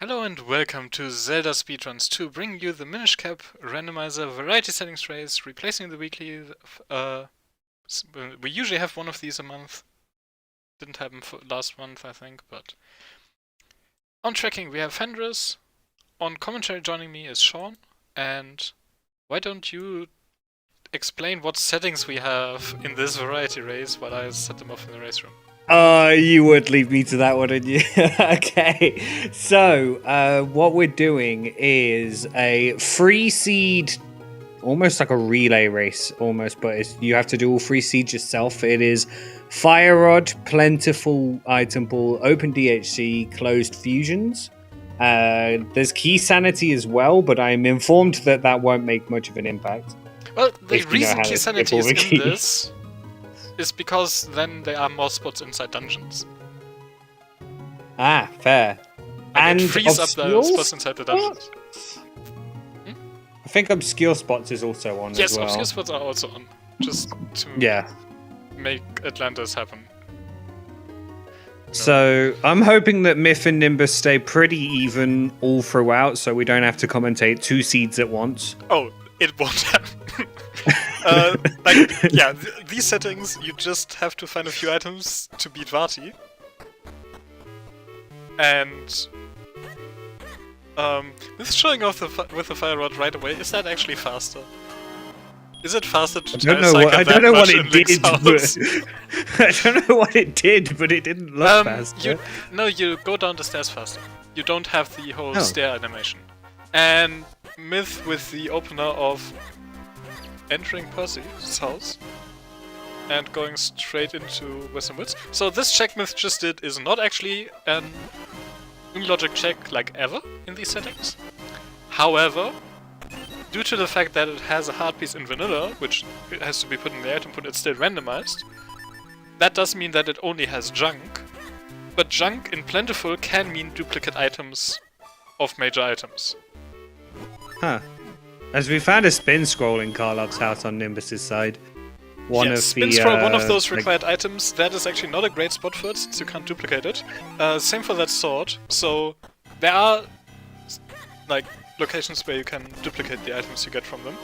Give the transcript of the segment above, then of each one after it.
Hello and welcome to Zelda Speedruns 2, bringing you the Minish Cap Randomizer Variety Settings race, replacing the weekly. We usually have one of these a month. Didn't happen for last month, I think, but... On tracking we have Fenris. On commentary joining me is Sean. And why don't you explain what settings we have in this variety race while I set them off in the race room? You would leave me to that one, wouldn't you? Okay, so what we're doing is a free seed, almost like a relay race, almost, but you have to do all free seeds yourself. It is Fire Rod, Plentiful Item Pool, Open DHC, Closed Fusions. There's Key Sanity as well, but I'm informed that that won't make much of an impact. Well, the reason Key Sanity is in this is because then there are more spots inside dungeons. Ah, fair. And it frees up the spots inside the dungeons. I think Obscure Spots is also on as well. Yes, Obscure Spots are also on. Just to make Atlantis happen. So, I'm hoping that Myth and Nimbus stay pretty even all throughout, so we don't have to commentate two seeds at once. Oh, it won't happen. These settings, you just have to find a few items to beat Vati. And with showing off with the Fire Rod right away, is that actually faster? Is it faster to I don't know what it did, but I don't know what it did, but it didn't look faster. You go down the stairs faster. You don't have the whole stair animation. And Myth with the opener of entering Percy's house and going straight into Western Woods. So this check Myth just did is not actually an logic check like ever in these settings. However, due to the fact that it has a hard piece in vanilla, which it has to be put in the item pool, it's still randomized. That does mean that it only has junk, but junk in Plentiful can mean duplicate items of major items. Huh. As we found a spin scroll in Karlov's house on Nimbus's side. Spin scroll, one of those required items. That is actually not a great spot for it, since you can't duplicate it. Same for that sword. So there are locations where you can duplicate the items you get from them.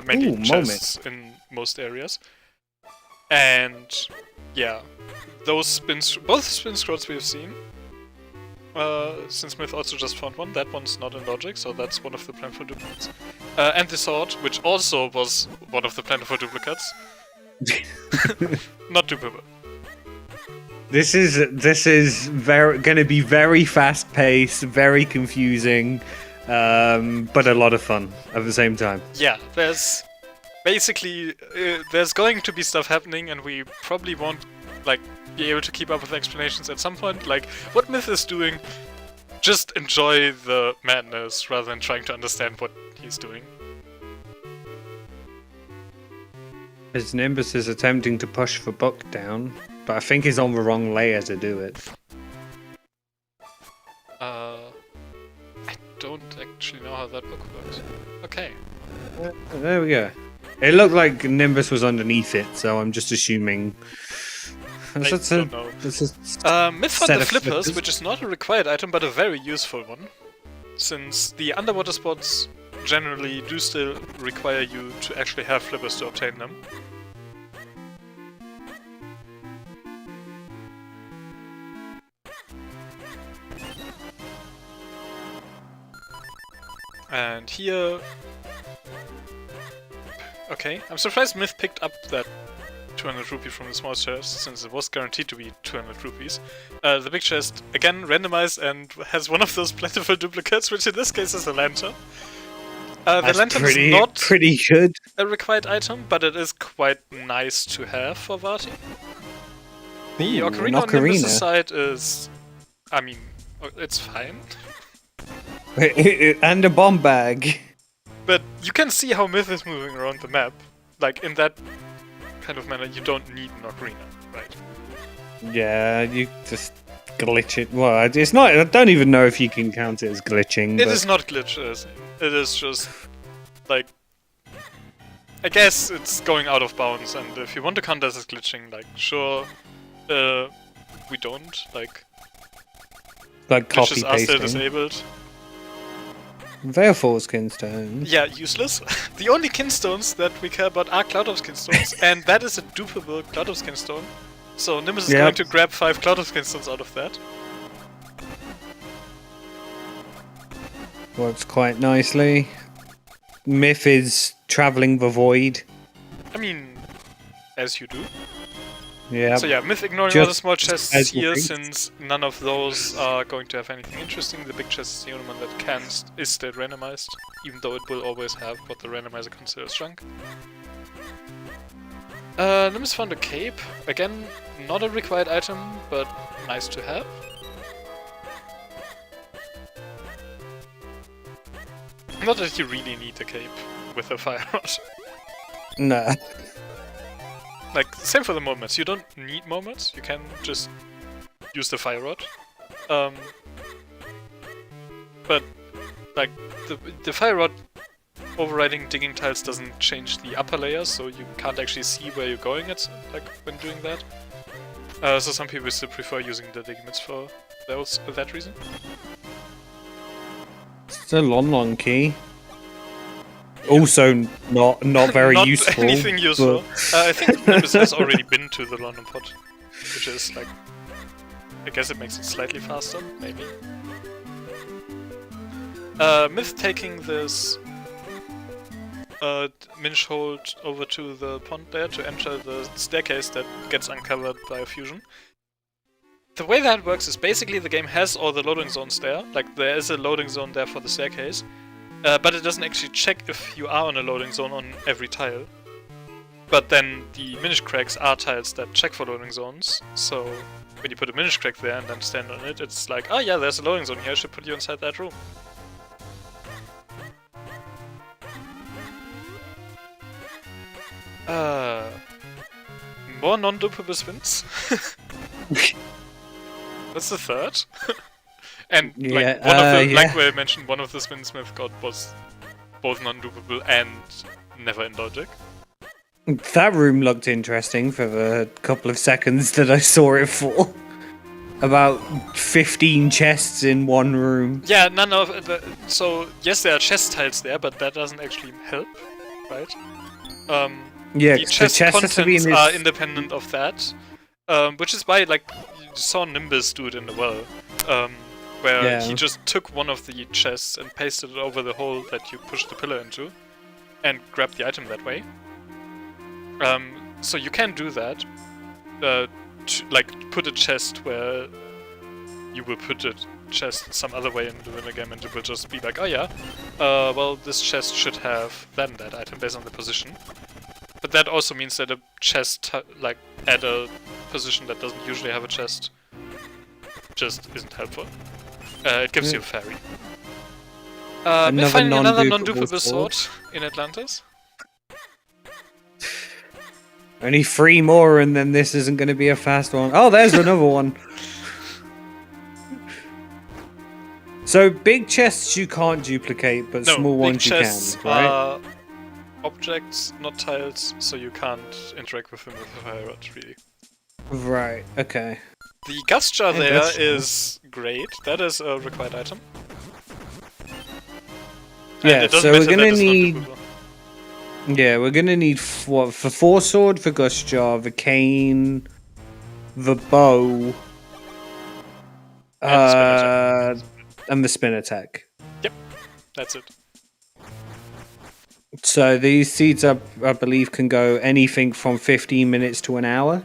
Mainly chests in most areas. And yeah, both spin scrolls we've seen. Since Myth also just found one, that one's not in logic, so that's one of the plentiful duplicates. And the sword, which also was one of the plentiful duplicates. Not dupable. This is going to be very fast paced, very confusing, but a lot of fun at the same time. Yeah, there's basically there's going to be stuff happening, and we probably won't be able to keep up with explanations at some point. Like, what Myth is doing, just enjoy the madness rather than trying to understand what he's doing. As Nimbus is attempting to push for Buck down, but I think he's on the wrong layer to do it. I don't actually know how that book works. Okay. There we go. It looked like Nimbus was underneath it, so I'm just assuming... I don't know. Myth found the flippers, which is not a required item, but a very useful one. Since the underwater spots generally do still require you to actually have flippers to obtain them. And here... Okay, I'm surprised Myth picked up that 200 rupee from the small chest, since it was guaranteed to be 200 rupees. The big chest, again, randomized and has one of those plentiful duplicates, which in this case is a lantern. The lantern is not pretty good. A required item, but it is quite nice to have for Vati. The Ocarina on Nimbus' side is... I mean, it's fine. And a bomb bag. But you can see how Myth is moving around the map. Like, in that kind of manner, you don't need an ocarina, right? Yeah, you just glitch it. Well, it's not. I don't even know if you can count it as glitching. It is not glitches. It is just like, I guess it's going out of bounds. And if you want to count this as glitching, like, sure, we don't like. Like glitches are still copy-pasting. disabled. Therefore, Kinstone. Yeah, useless. The only kinstones that we care about are Cloud of Kinstones, and that is a dupable Cloud of Kinstone. So Nimbus is going to grab 5 Cloud of Kinstones out of that. Works quite nicely. Myth is traveling the void. I mean, as you do. Yeah. So yeah, Myth ignoring all the small chests here, since none of those are going to have anything interesting. The big chest is the only one that is still randomized, even though it will always have what the randomizer considers junk. Nimbus found a cape. Again, not a required item, but nice to have. Not that you really need a cape with a fire rod. No. Like, same for the moments. You don't need moments. You can just use the fire rod. But, like, the fire rod overriding digging tiles doesn't change the upper layers, so you can't actually see where you're going when doing that. So some people still prefer using the digging mitts for that reason. It's a long key. Also not very not useful. Anything useful. I think Nimbus has already been to the London pot, which is like, I guess it makes it slightly faster, maybe. Myth taking this Minish hold over to the pond there to enter the staircase that gets uncovered by a fusion. The way that works is basically the game has all the loading zones there, like there is a loading zone there for the staircase, but it doesn't actually check if you are on a loading zone on every tile. But then the Minish cracks are tiles that check for loading zones, so when you put a Minish crack there and then stand on it, it's like, oh yeah, there's a loading zone here, I should put you inside that room. More non-dupable spins. That's the third. And like like I mentioned, one of the spins Smith got was both non-dupable and never in logic. That room looked interesting for the couple of seconds that I saw it for. About 15 chests in one room. Yeah, none of the... So, yes, there are chest tiles there, but that doesn't actually help, right? Yeah, the chest contents are independent of that, which is why, like, you saw Nimbus do it in the well, where he just took one of the chests and pasted it over the hole that you pushed the pillar into, and grabbed the item that way. So you can do that, like put a chest where you will put a chest some other way in the winner game, and it will just be like, oh yeah, well this chest should have then that item based on the position. But that also means that a chest, like at a position that doesn't usually have a chest, just isn't helpful. It gives you a fairy. Finding another non-dupable sword in Atlantis. Only 3 more, and then this isn't going to be a fast one. Oh, there's another one. So big chests you can't duplicate, but small ones you can, right? Are objects, not tiles, so you can't interact with them with a fire rod, really. Right. Okay. The gas jar there is great. That is a required item. Yeah. So we're gonna need. Yeah, we're gonna need for 4 sword for Gus Jar, the cane, the bow, and the spin attack. Yep, that's it. So these seeds, I believe, can go anything from 15 minutes to an hour.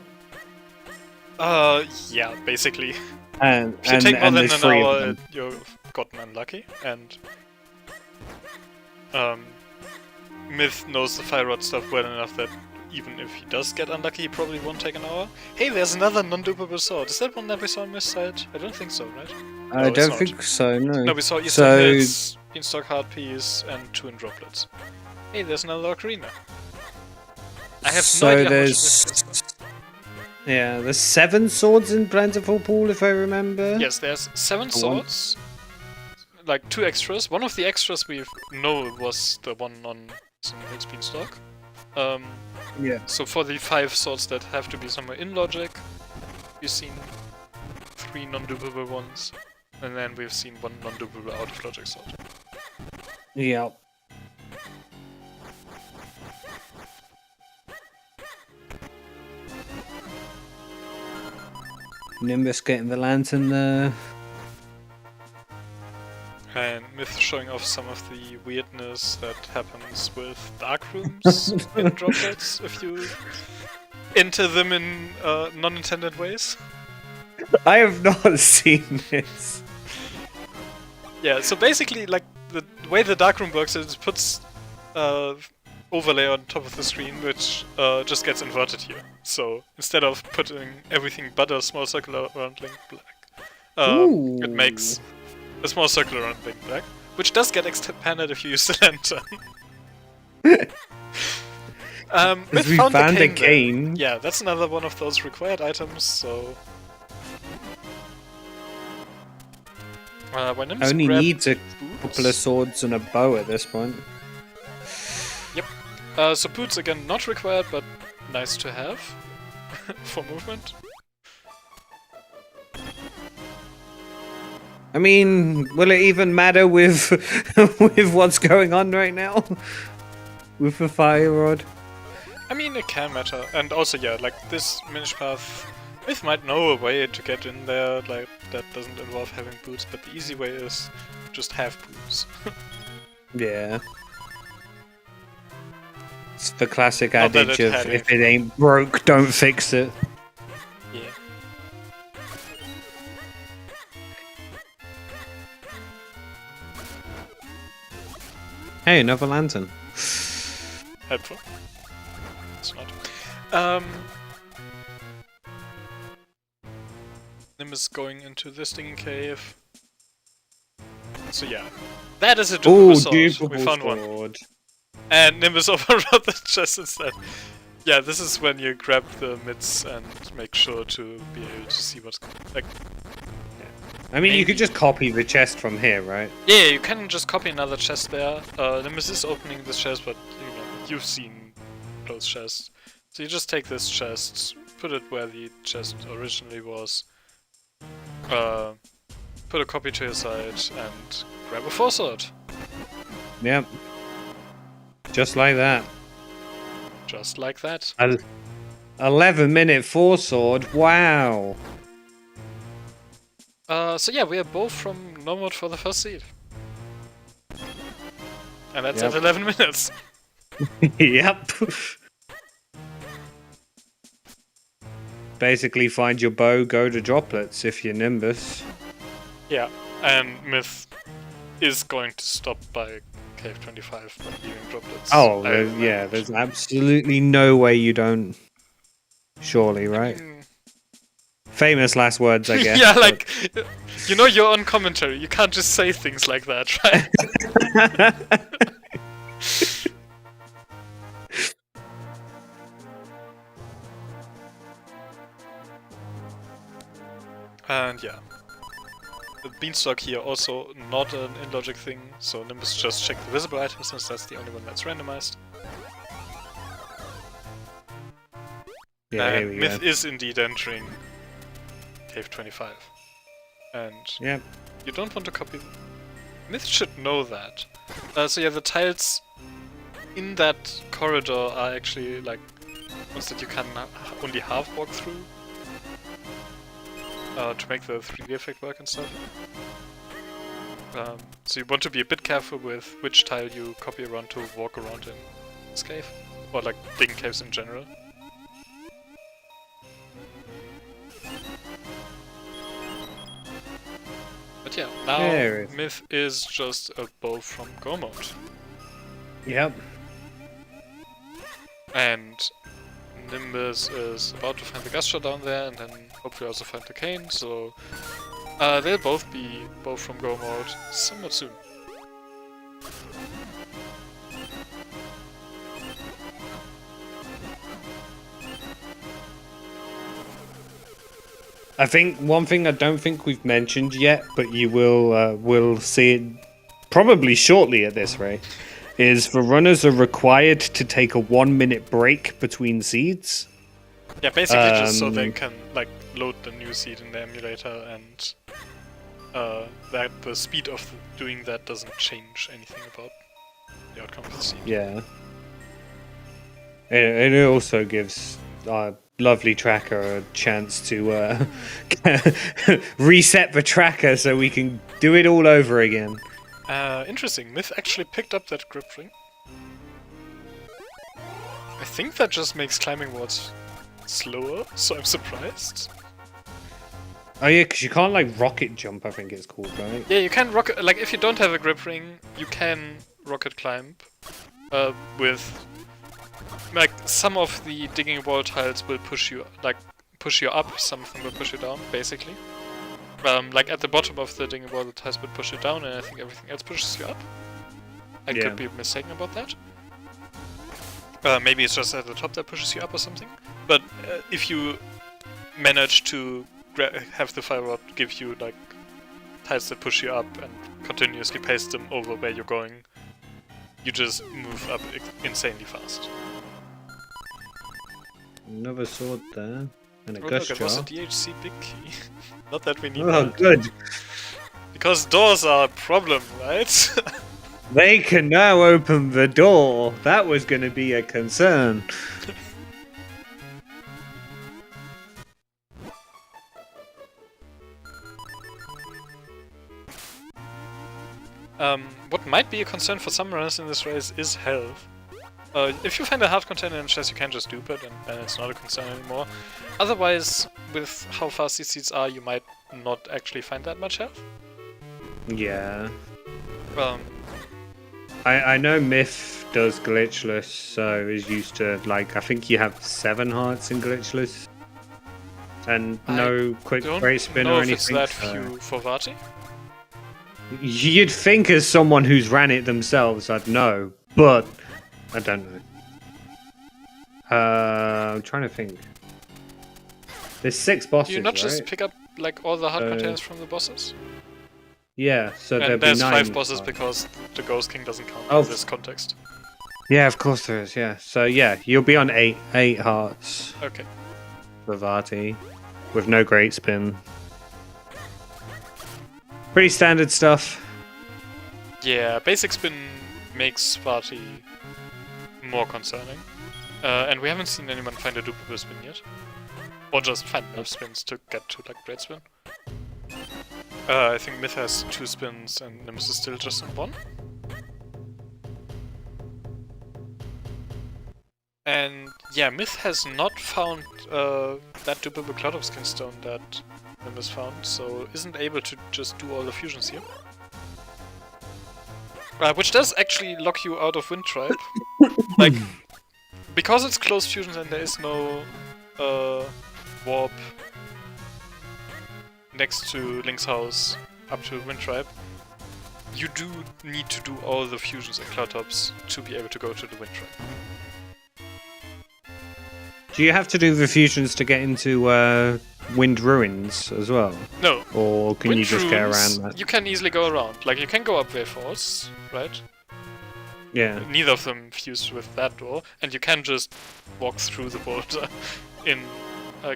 Yeah, basically. And if you take more than an hour, you've gotten unlucky, and Myth knows the fire rod stuff well enough that even if he does get unlucky, he probably won't take an hour. Hey, there's another non-dupable sword. Is that one that we saw on Myth's side? I don't think so, right? I don't think so, no. No, we saw Eastern Hits, Beanstalk Hard Piece, and 2 in droplets. Hey, there's another ocarina. I have no idea how much this. Yeah, there's 7 swords in Plentiful Pool, if I remember. Yes, there's 7 swords. Like 2 extras. One of the extras we know was the one on Hits Beanstalk. Yeah. So for the 5 swords that have to be somewhere in logic, we've seen 3 non-dupable ones. And then we've seen one non-doable out of logic sort. Yeah. Nimbus getting the lantern there. And Myth showing off some of the weirdness that happens with dark rooms in droplets if you enter them in non-intended ways. I have not seen this. Yeah, so basically, like, the way the dark room works is it puts overlay on top of the screen, which just gets inverted here. So instead of putting everything but a small circle around Link black, it makes a small circle around Link black, which does get expanded if you use the lantern. We found the cane. Yeah, that's another one of those required items, so... Only needs a couple of swords and a bow at this point. Yep. So boots, again, not required, but nice to have for movement. I mean, will it even matter with with what's going on right now? With the fire rod? I mean, it can matter. And also, yeah, like this Minish path, Myth might know a way to get in there, like, that doesn't involve having boots, but the easy way is just have boots. Yeah. It's the classic adage of, had if it ain't broke, don't fix it. Yeah. Hey, another lantern. Helpful. It's not. Nimbus going into the stinging cave. So yeah, that is a doable sword. We found one. And Nimbus overrode the chest instead. Yeah, this is when you grab the mids and make sure to be able to see what's like. I mean, you could just copy the chest from here, right? Yeah, you can just copy another chest there. Nimbus is opening this chest, but you know, you've seen those chests. So you just take this chest, put it where the chest originally was, put a copy to your side, and grab a foresword. Yep. Just like that. Just like that. 11-minute foresword, wow. So yeah, we are both from no mode for the first seed. And that's at 11 minutes. Yep. Basically, find your bow, go to droplets if you're Nimbus. Yeah, and Myth is going to stop by Cave 25 by leaving droplets. Oh, there's absolutely no way you don't. Surely, right? Famous last words, I guess. Yeah, like, you know you're on commentary, you can't just say things like that, right? And yeah, the beanstalk here also not an in-logic thing, so Nimbus just check the visible items since that's the only one that's randomized. Yeah, and here we Myth go. is indeed entering Cave 25. And you don't want to copy... Myth should know that. So yeah, the tiles in that corridor are actually like ones that you can only half walk through. To make the 3D effect work and stuff. So you want to be a bit careful with which tile you copy around to walk around in this cave. Or like dig caves in general. But yeah, now Myth is just a bow from Go mode. Yep. And Nimbus is about to find the Gusher down there and then hopefully also find the Cane, so they'll both be both from Go mode somewhat soon. I think one thing I don't think we've mentioned yet, but you will see it probably shortly at this rate, is the runners are required to take a 1-minute break between seeds. Yeah, basically just so they can like load the new seed in the emulator and that the speed of doing that doesn't change anything about the outcome of the scene. Yeah. And it also gives our lovely tracker a chance to reset the tracker so we can do it all over again. Interesting. Myth actually picked up that grip ring. I think that just makes climbing walls slower, so I'm surprised. Oh yeah, because you can't like rocket jump, I think it's called, right? Yeah, you can rocket, like if you don't have a grip ring, you can rocket climb with, like, some of the digging wall tiles will push you up, some of them will push you down, basically. Like at the bottom of the digging wall, the tiles would push you down, and I think everything else pushes you up. I could be mistaken about that. Maybe it's just at the top that pushes you up or something. But if you manage to have the fire rod give you like tiles that push you up and continuously paste them over where you're going, you just move up insanely fast. Another sword there. And a Oh gust look, it was a jar. DHC big key. Not that we need Oh, that. good. Because doors are a problem, right? They can now open the door. That was going to be a concern. What might be a concern for some runners in this race is health. If you find a heart container in the chest, you can just dupe it, and then it's not a concern anymore. Otherwise, with how fast these seeds are, you might not actually find that much health. Yeah. Um, I know Myth does glitchless, so is used to, like, I think you have 7 hearts in glitchless. And no quick great spin or anything. If it's that few for Vati. You'd think as someone who's ran it themselves, I'd know, but I don't know. I'm trying to think. There's 6 bosses, Do you not just right? pick up like all the heart containers from the bosses? Yeah, so And there's there's 9 5 bosses hearts. because the Ghost King doesn't count Oh. in this context. Yeah, of course there is, yeah. So yeah, you'll be on 8 hearts Okay. for Vati, with no great spin. Pretty standard stuff. Yeah, basic spin makes Vati more concerning. And we haven't seen anyone find a duplicate spin yet. Or just find enough spins to get to like great spin. I think Myth has 2 spins and Nimbus is still just on 1. And yeah, Myth has not found that duplicate Cloud of Skin Stone that Nimbus found, so isn't able to just do all the fusions here. Which does actually lock you out of Wind Tribe. Like, because it's closed fusions and there is no warp next to Link's house up to Wind Tribe, you do need to do all the fusions and Cloud Tops to be able to go to the Wind Tribe. Do you have to do the fusions to get into Wind Ruins as well? No. Or can Wind you just get Ruins, around that? You can easily go around. Like, you can go up Way Falls, right? Yeah. Neither of them fuse with that door, and you can just walk through the border in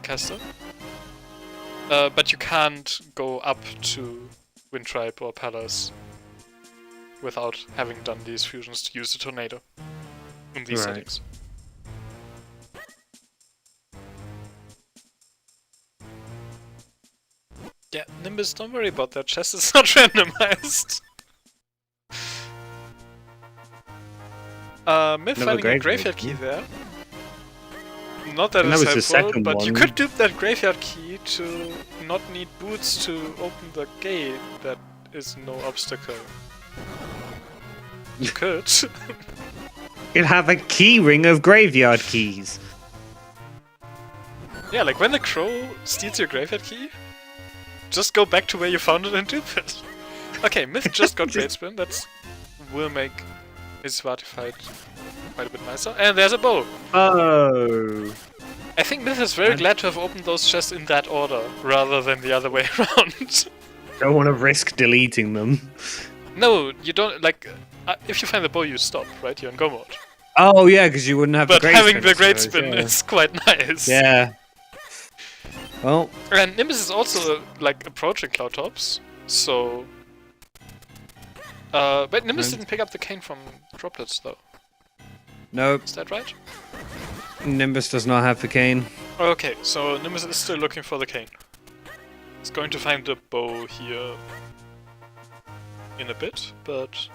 Castor. But you can't go up to Wind Tribe or Palace without having done these fusions to use the tornado in these settings. Yeah, Nimbus, don't worry about that. Chest is not randomized. Myth finding a graveyard key there. Not that And that it's was the helpful, second but one. you could dupe that graveyard key to not need boots to open the gate that is no obstacle. You could. You'll have a key ring of graveyard keys. Yeah, like when the crow steals your graveyard key, just go back to where you found it and dupe it. Okay, Myth just got Great Spin, that will make his Vati fight quite a bit nicer. And there's a bow! Oh. I think Myth is very glad to have opened those chests in that order, rather than the other way around. Don't want to risk deleting them. No, you don't, like, if you find the bow you stop, right? You're in go mode. Oh yeah, because you wouldn't have But the great having spin, the I Great suppose, Spin yeah. is quite nice. Yeah. Well, And Nimbus is also, like, approaching Cloud Tops, So... but Nimbus didn't pick up the cane from droplets, though. Nope. Is that right? Nimbus does not have the cane. Okay, so Nimbus is still looking for the cane. He's going to find the bow here in a bit, but...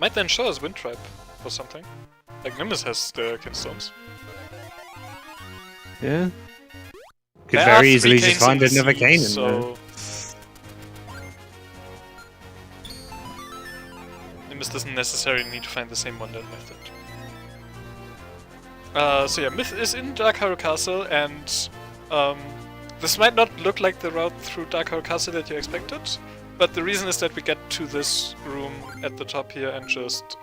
might then show us Wind Trap or something. Like, Nimbus has the Kinstones. Yeah. Could There very are easily 3 just canes find in the another sea, cane in there. so... Nimbus doesn't necessarily need to find the same one that Myth did. So yeah, Myth is in Dark Hyrule Castle, and this might not look like the route through Dark Hyrule Castle that you expected, but the reason is that we get to this room at the top here and just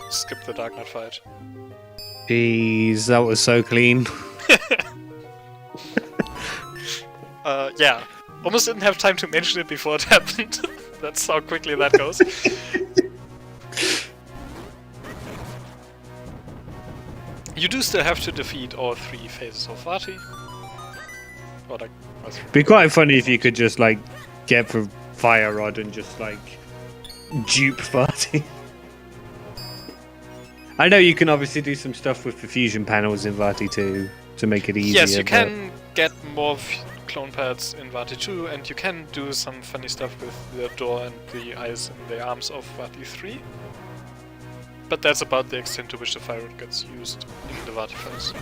skip the Dark Knight fight. Jeez, that was so clean. Yeah, almost didn't have time to mention it before it happened. That's how quickly that goes. You do still have to defeat all 3 phases of Vati. Or like, Be quite funny if you could just like get the fire rod and just like dupe Vati. I know you can obviously do some stuff with the fusion panels in Vati 2 to make it easier. yes, you can get more clone pads in Vati 2, and you can do some funny stuff with the door and the eyes and the arms of Vati 3. But that's about the extent to which the fire rod gets used in the Vati phase.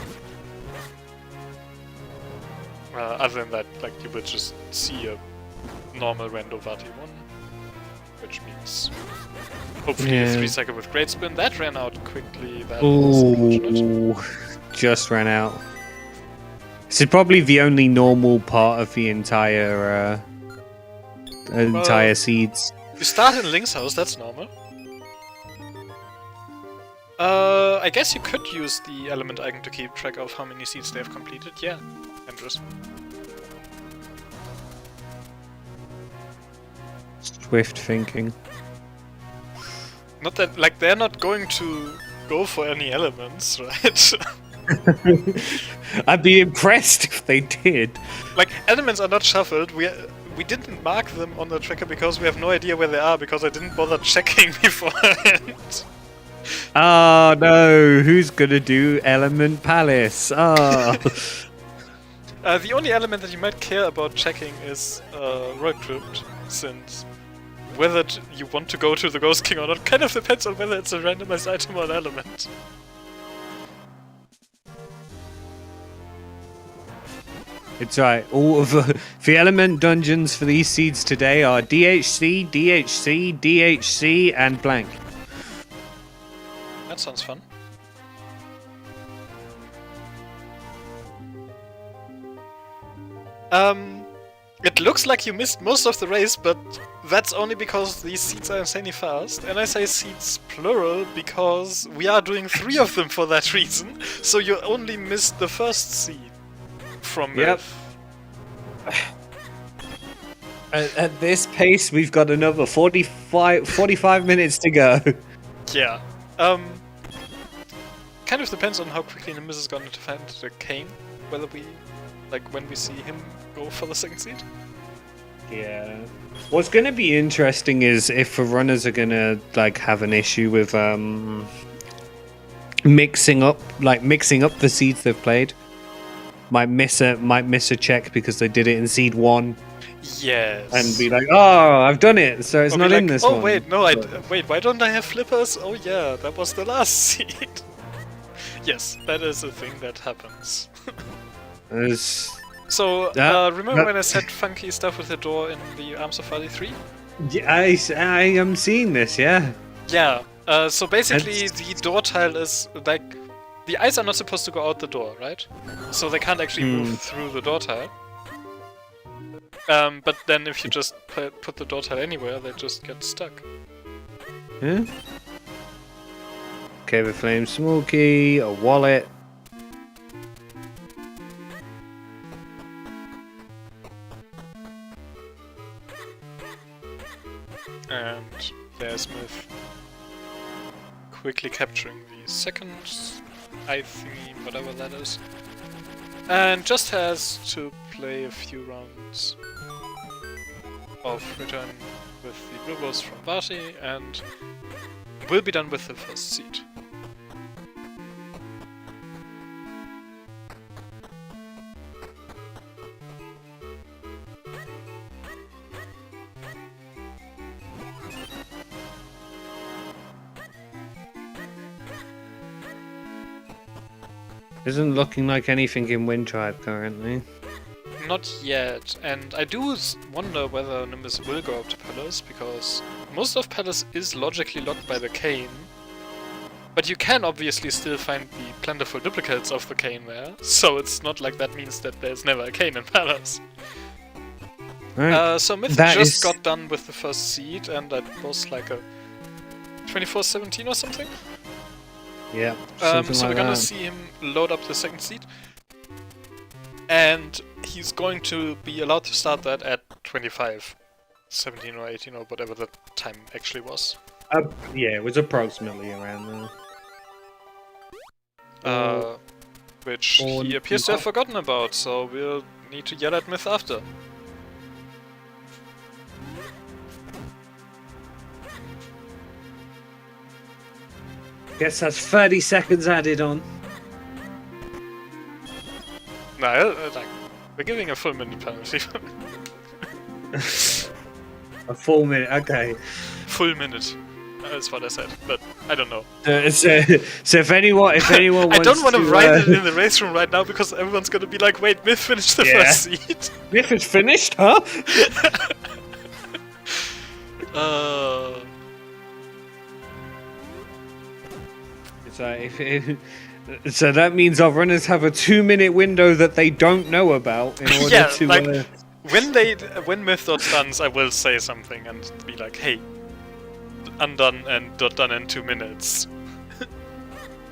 Other than that, like, you would just see a normal rando Vati 1, which means hopefully a 3-cycle with Great Spin. That ran out quickly, that is unfortunate. Just ran out. This is probably the only normal part of the entire seeds. You start in Link's house, that's normal. I guess you could use the element icon to keep track of how many seeds they have completed. Yeah, Andrews. Swift thinking. Not that, like, they're not going to go for any elements, right? I'd be impressed if they did. Like, elements are not shuffled. We didn't mark them on the tracker because we have no idea where they are, because I didn't bother checking beforehand. Oh no, who's gonna do Element Palace? Oh. The only element that you might care about checking is Royal Crypt, since whether you want to go to the Ghost King or not kind of depends on whether it's a randomized item or an element. It's right, all of the element dungeons for these seeds today are DHC, DHC, DHC, and blank. That sounds fun. It looks like you missed most of the race, but that's only because these seeds are insanely fast. And I say seeds plural because we are doing 3 of them for that reason. So you only missed the first seed from Myth. At this pace, we've got another 45 minutes to go. Yeah. Kind of depends on how quickly Nimbus is going to find the cane. Whether we, like, when we see him go for the second seed. Yeah. What's going to be interesting is if the runners are going to like have an issue with mixing up the seeds they've played. Might miss a check because they did it in seed 1. Yes. And be like, oh, I've done it, so it's not like, in this one. one. Oh wait, no, wait, why don't I have flippers? Oh yeah, that was the last seed. Yes, that is a thing that happens. So, remember when I said funky stuff with the door in the Arms of Valley 3? Yeah, I am seeing this, yeah. Yeah, so basically the door tile is, like, the eyes are not supposed to go out the door, right? So they can't actually move through the door tile. But then if you just put the door tile anywhere, they just get stuck. Yeah. Okay, the flame smoky, a wallet. And there's Myth quickly capturing the second eye thingy, whatever that is. And just has to play a few rounds. of Return with the Blue Balls from Vati, and we'll be done with the first seed. Isn't looking like anything in Wind Tribe currently. Not yet, and I do wonder whether Nimbus will go up to Palace, because most of Palace is logically locked by the Cane, but you can obviously still find the plentiful duplicates of the Cane there, so it's not like that means that there's never a Cane in Palace. Right. So Myth just got done with the first seed, and that was like a 24-17 or something? Yeah. So we're gonna see him load up the second seed, and he's going to be allowed to start that at 25, 17 or 18 or whatever the time actually was. Yeah, it was approximately around there. Which he appears to have forgotten about, so we'll need to yell at Myth after. Guess that's 30 seconds added on. No, we're giving a full minute penalty. A full minute, okay. Full minute. That's what I said, but I don't know. So if anyone wants I don't want to write it in the race room right now, because everyone's gonna be like, wait, Myth finished the first seed. Myth is finished, huh? So that means our runners have a 2-minute window that they don't know about in order to. Like when Myth.stuns, I will say something and be like, "Hey, undone and done in 2 minutes.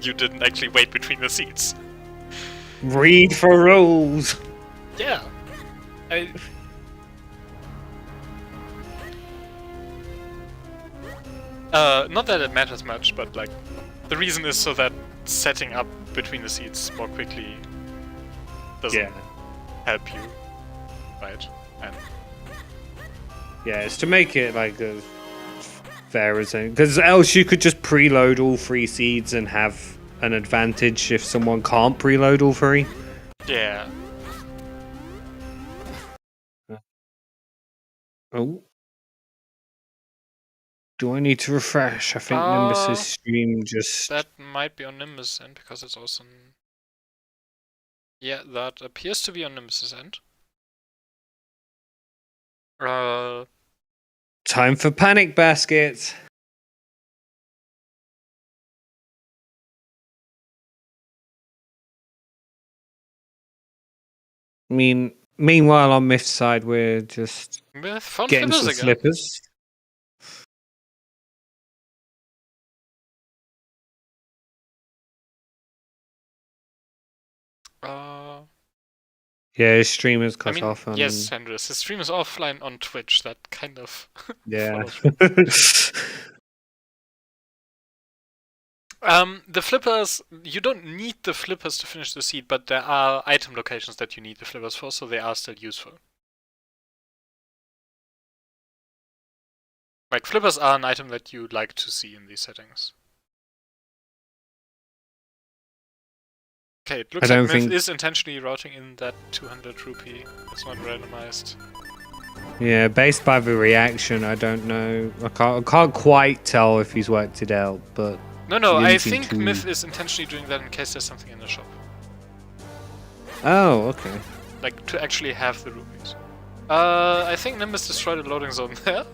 You didn't actually wait between the seats. Read for rules." Yeah, not that it matters much, but like, the reason is so that setting up between the seats more quickly doesn't help you, right? And it's to make it like as fair as anything, because else you could just preload all 3 seeds and have an advantage if someone can't preload all 3. Yeah. Oh. Do I need to refresh? I think Nimbus's stream just... That might be on Nimbus' end, because it's also... Yeah, that appears to be on Nimbus' end. Time for Panic Basket! I mean, meanwhile on Myth's side, we're just getting some flippers. Yeah, his stream is cut off. Yes, Sandris, his stream is offline on Twitch. That kind of... Yeah. The flippers, you don't need the flippers to finish the seed, but there are item locations that you need the flippers for, so they are still useful. Like, flippers are an item that you like to see in these settings. Okay, it looks like Myth is intentionally routing in that 200 rupee. It's not randomized. Yeah, based by the reaction, I don't know. I can't quite tell if he's worked it out, but... No, I think Myth is intentionally doing that in case there's something in the shop. Oh, okay. Like, to actually have the rupees. I think Nimbus destroyed a loading zone there.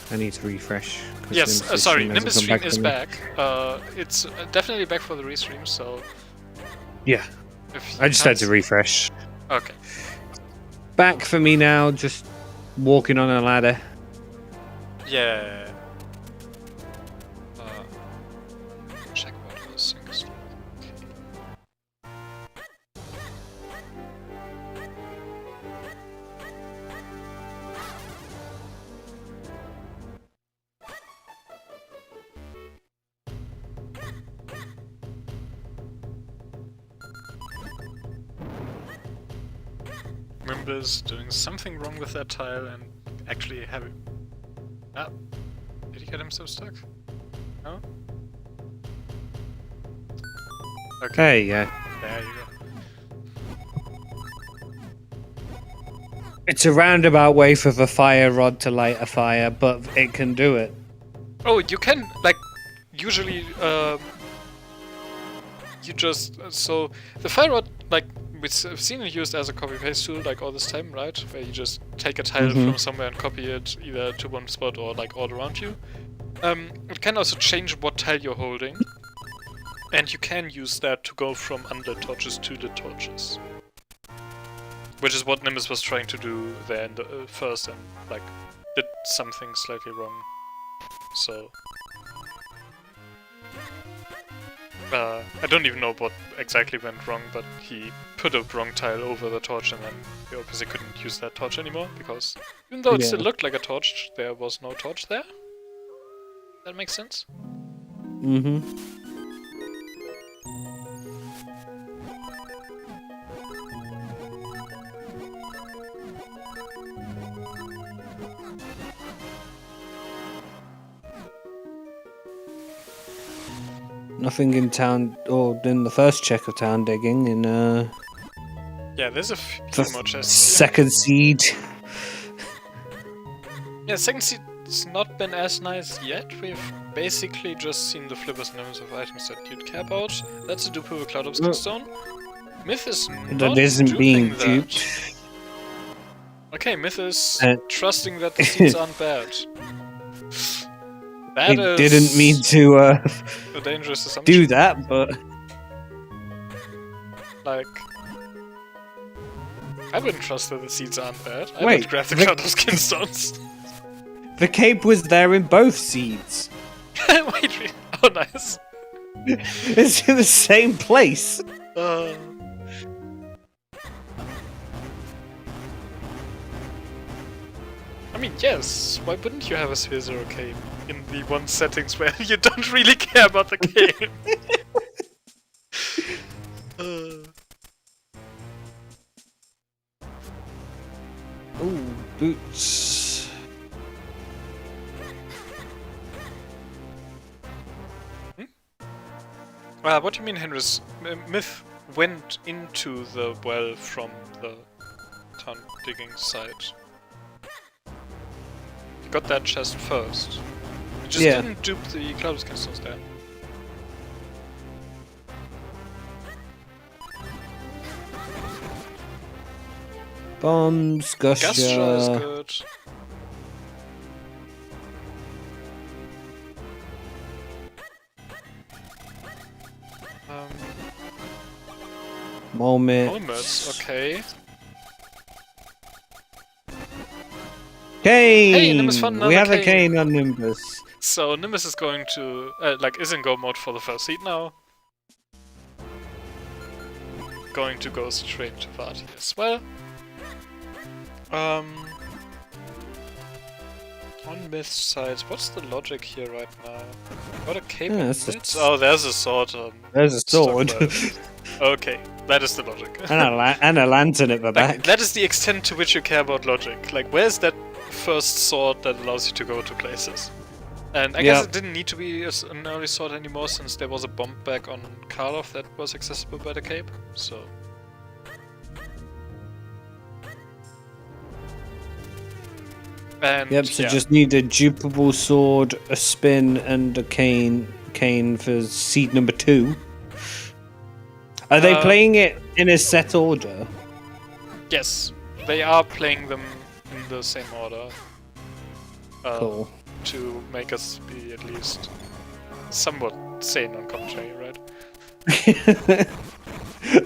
I need to refresh. Yes, sorry, Nimbus stream is back. It's definitely back for the restream, so... Yeah, I just had to refresh. Okay. Back for me now, just walking on a ladder. Yeah. Check what was sync. Mimbus doing something wrong with that tile and actually having... Ah, did he get himself stuck? No? Okay. Hey, yeah. There you go. It's a roundabout way for the fire rod to light a fire, but it can do it. Oh, you can, like, usually, you just, so, the fire rod, like, we've seen it used as a copy-paste tool, like, all this time, right? Where you just take a tile from somewhere and copy it either to one spot or, like, all around you. It can also change what tile you're holding. And you can use that to go from unlit torches to lit torches. Which is what Nimbus was trying to do there in the first and, like, did something slightly wrong. So... I don't even know what exactly went wrong, but he put a wrong tile over the torch and then he obviously couldn't use that torch anymore, because even though it still looked like a torch, there was no torch there. That makes sense? Mm-hmm. Nothing in town, or in the first check of town digging, in Yeah, there's a few more chests. second seed. Yeah, second seed's not been as nice yet. We've basically just seen the flippers names of items that you'd care about. That's a dupe of a Cloud of Skinstone. Myth is not That isn't being that. duped. Okay, Myth is trusting that the seeds aren't bad. That it didn't mean to a dangerous assumption. do that, but like, I wouldn't trust that the seeds aren't bad. I Wait, would grab the Cloud of Skinstones. the cape was there in both seeds. Wait, oh nice. It's in the same place. I mean, yes, why wouldn't you have a Sphere Zero cape in the one settings where you don't really care about the game? Ooh, boots. What do you mean, Henrys? Myth went into the well from the town digging site. You got that chest first. You just didn't dupe the Cloud of Skinstones there. Bombs, Gusher. Gusher is good. Moments. Okay. Cane! Hey, Nimbus found another we have a cane. cane on Nimbus. So Nimbus is going to, is in go mode for the first seed now. Going to go straight to party as well. On Myth's side, what's the logic here right now? What a cape on Myths? Oh, there's a sword on. There's a sword. Okay, that is the logic. and a lantern at the back. That is the extent to which you care about logic. Like, where's that first sword that allows you to go to places? And I guess it didn't need to be an early sword anymore, since there was a bomb back on Karloff that was accessible by the cape, so... And, just need a dupable sword, a spin, and a cane for seed number 2. Are they playing it in a set order? Yes, they are playing them in the same order. Cool. To make us be at least somewhat sane on commentary, right?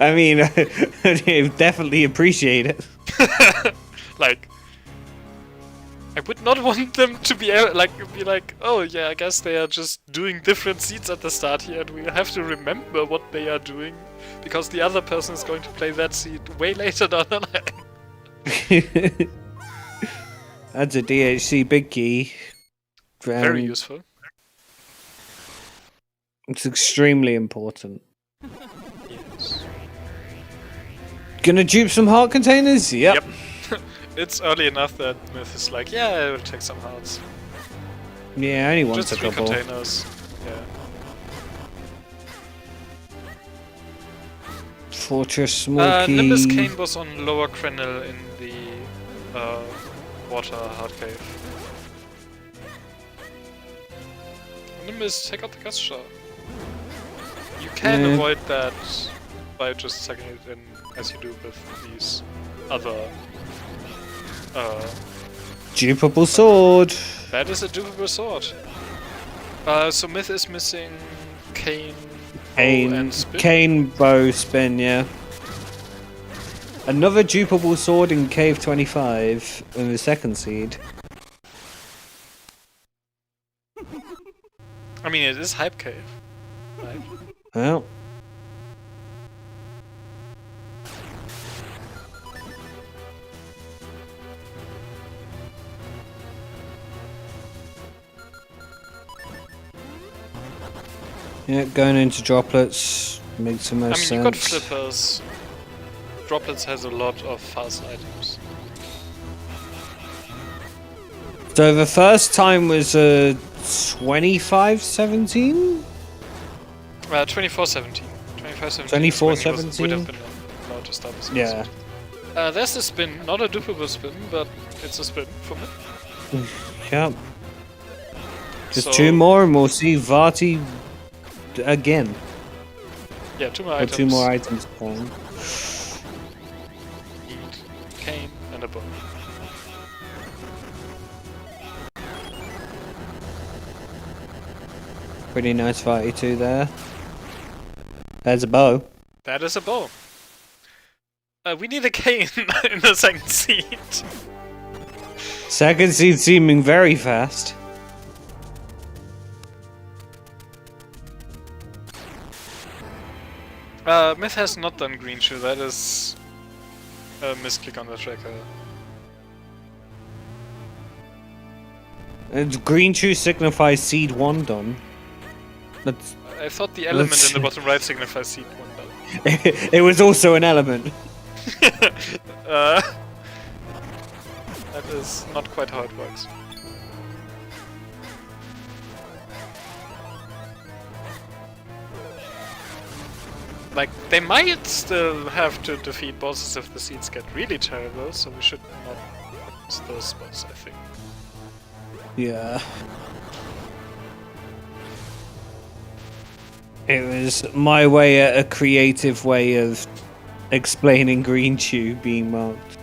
I mean, I definitely appreciate it. Like, I would not want them to be like, oh yeah, I guess they are just doing different seeds at the start here, and we have to remember what they are doing, because the other person is going to play that seed way later down the line. That's a DHC big key. Very useful. It's extremely important. Yes. Gonna dupe some heart containers? Yep. It's early enough that Myth is like, yeah, I will take some hearts. Yeah, only wants Just a 3 couple. containers. Yeah. Fortress Smoky. Nimbus Cane was on Lower Crenel in the water hard cave. Nimbus, take out the gas shower. You can avoid that by just sucking it in as you do with these other Dupable sword. that is a dupable sword. So Myth is missing Cane, bow, and spin. Cane, bow, spin, yeah. Another dupable sword in Cave 25 in the second seed. I mean, it is Hype Cave, right? Well. Yeah, going into droplets makes the most sense. I mean, you got flippers. Droplets has a lot of fast items. So the first time was 25-17? 24-17. 24-17? Would have been allowed to start with. Yeah. There's a spin, not a dupable spin, but it's a spin for me. Yep. Just 2 more and we'll see Vati again. Yeah, 2 more or items. 2 more items. Need cane and a bow. Pretty nice Vati too there. There's a bow. That is a bow. We need a cane in the second seat. Second seed seeming very fast. Myth has not done green shoe, that is a misclick on the tracker. And green shoe signifies seed 1 done. That's, I thought the element in the bottom right signifies seed 1 done. it was also an element. That is not quite how it works. Like, they might still have to defeat bosses if the seeds get really terrible, so we should not use those spots, I think. Yeah. It was my way, a creative way of explaining green shoe being marked.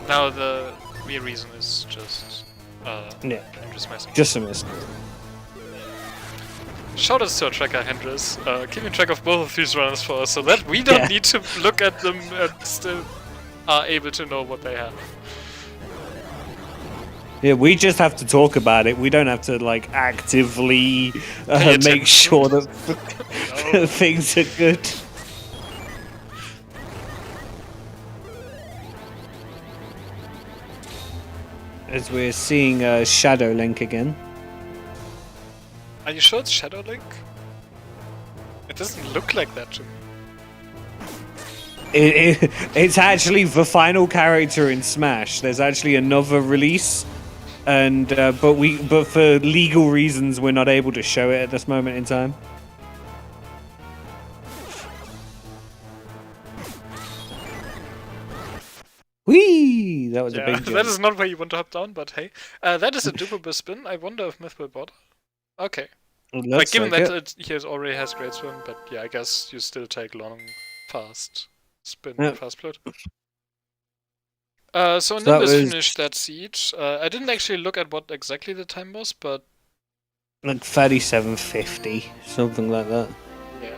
Now the real reason is just Yeah. just messing. Just a miss. Shout out to our tracker Hendris, keeping track of both of these runners for us so that we don't need to look at them and still are able to know what they have. Yeah, we just have to talk about it. We don't have to like actively make sure that things are good. As we're seeing Shadow Link again. Are you sure it's Shadow Link? It doesn't look like that to me. It's actually the final character in Smash. There's actually another release, and but for legal reasons we're not able to show it at this moment in time. Whee! That was a big jump. That is not where you want to hop down, but hey. That is a dupable spin. I wonder if Myth will bother. Okay. Like, given that he already has great swim, but yeah, I guess you still take long, fast spin, fast float. So Nimbus finished that siege. I didn't actually look at what exactly the time was, but like 37:50, something like that. Yeah.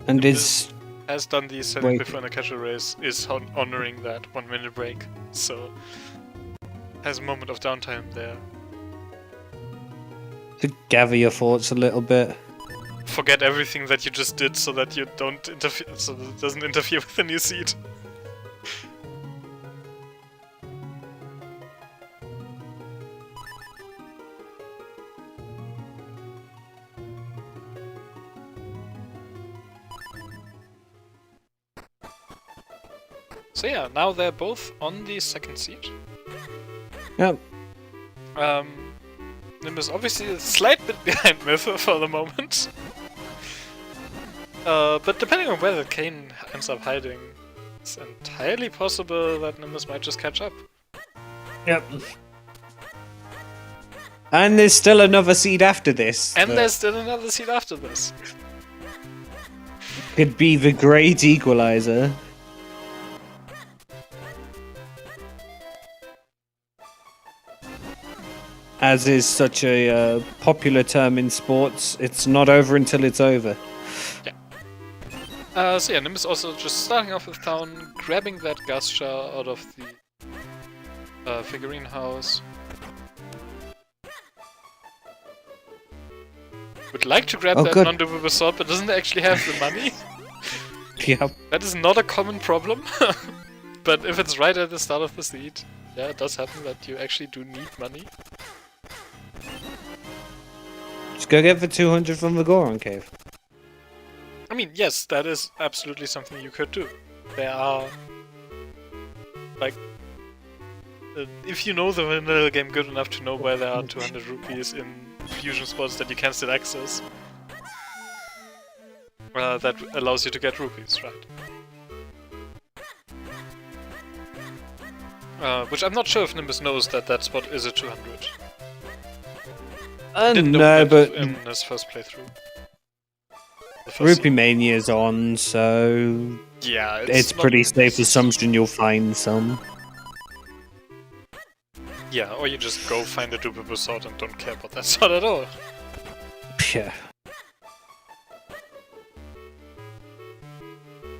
And Nimbus has done the setting before in a casual race, is honoring that 1 minute break, so has a moment of downtime there. To gather your thoughts a little bit. Forget everything that you just did so that you don't interfere, so that it doesn't interfere with the new seed. So yeah, now they're both on the second seat. Yep. Nimbus obviously a slight bit behind Myth for the moment. But depending on where the Kane ends up hiding, it's entirely possible that Nimbus might just catch up. Yep. And there's still another seed after this. And there's still another seed after this. Could be the great equalizer. As is such a popular term in sports, it's not over until it's over. Yeah. So yeah, Nimbus also just starting off with town, grabbing that gas jar out of the figurine house. Would like to grab that non-dupable sword, but doesn't actually have the money. Yep. That is not a common problem. But if it's right at the start of the seed, yeah, it does happen that you actually do need money. Just go get the 200 from the Goron cave. I mean, yes, that is absolutely something you could do. There are... like... if you know the vanilla game good enough to know where there are 200 rupees in fusion spots that you can still access, that allows you to get rupees, right? Which I'm not sure if Nimbus knows that that spot is a 200. No, but in his first playthrough. Rupee Mania's on, so yeah, it's pretty safe assumption you'll find some. Yeah, or you just go find a dupable sword and don't care about that sword at all. Yeah.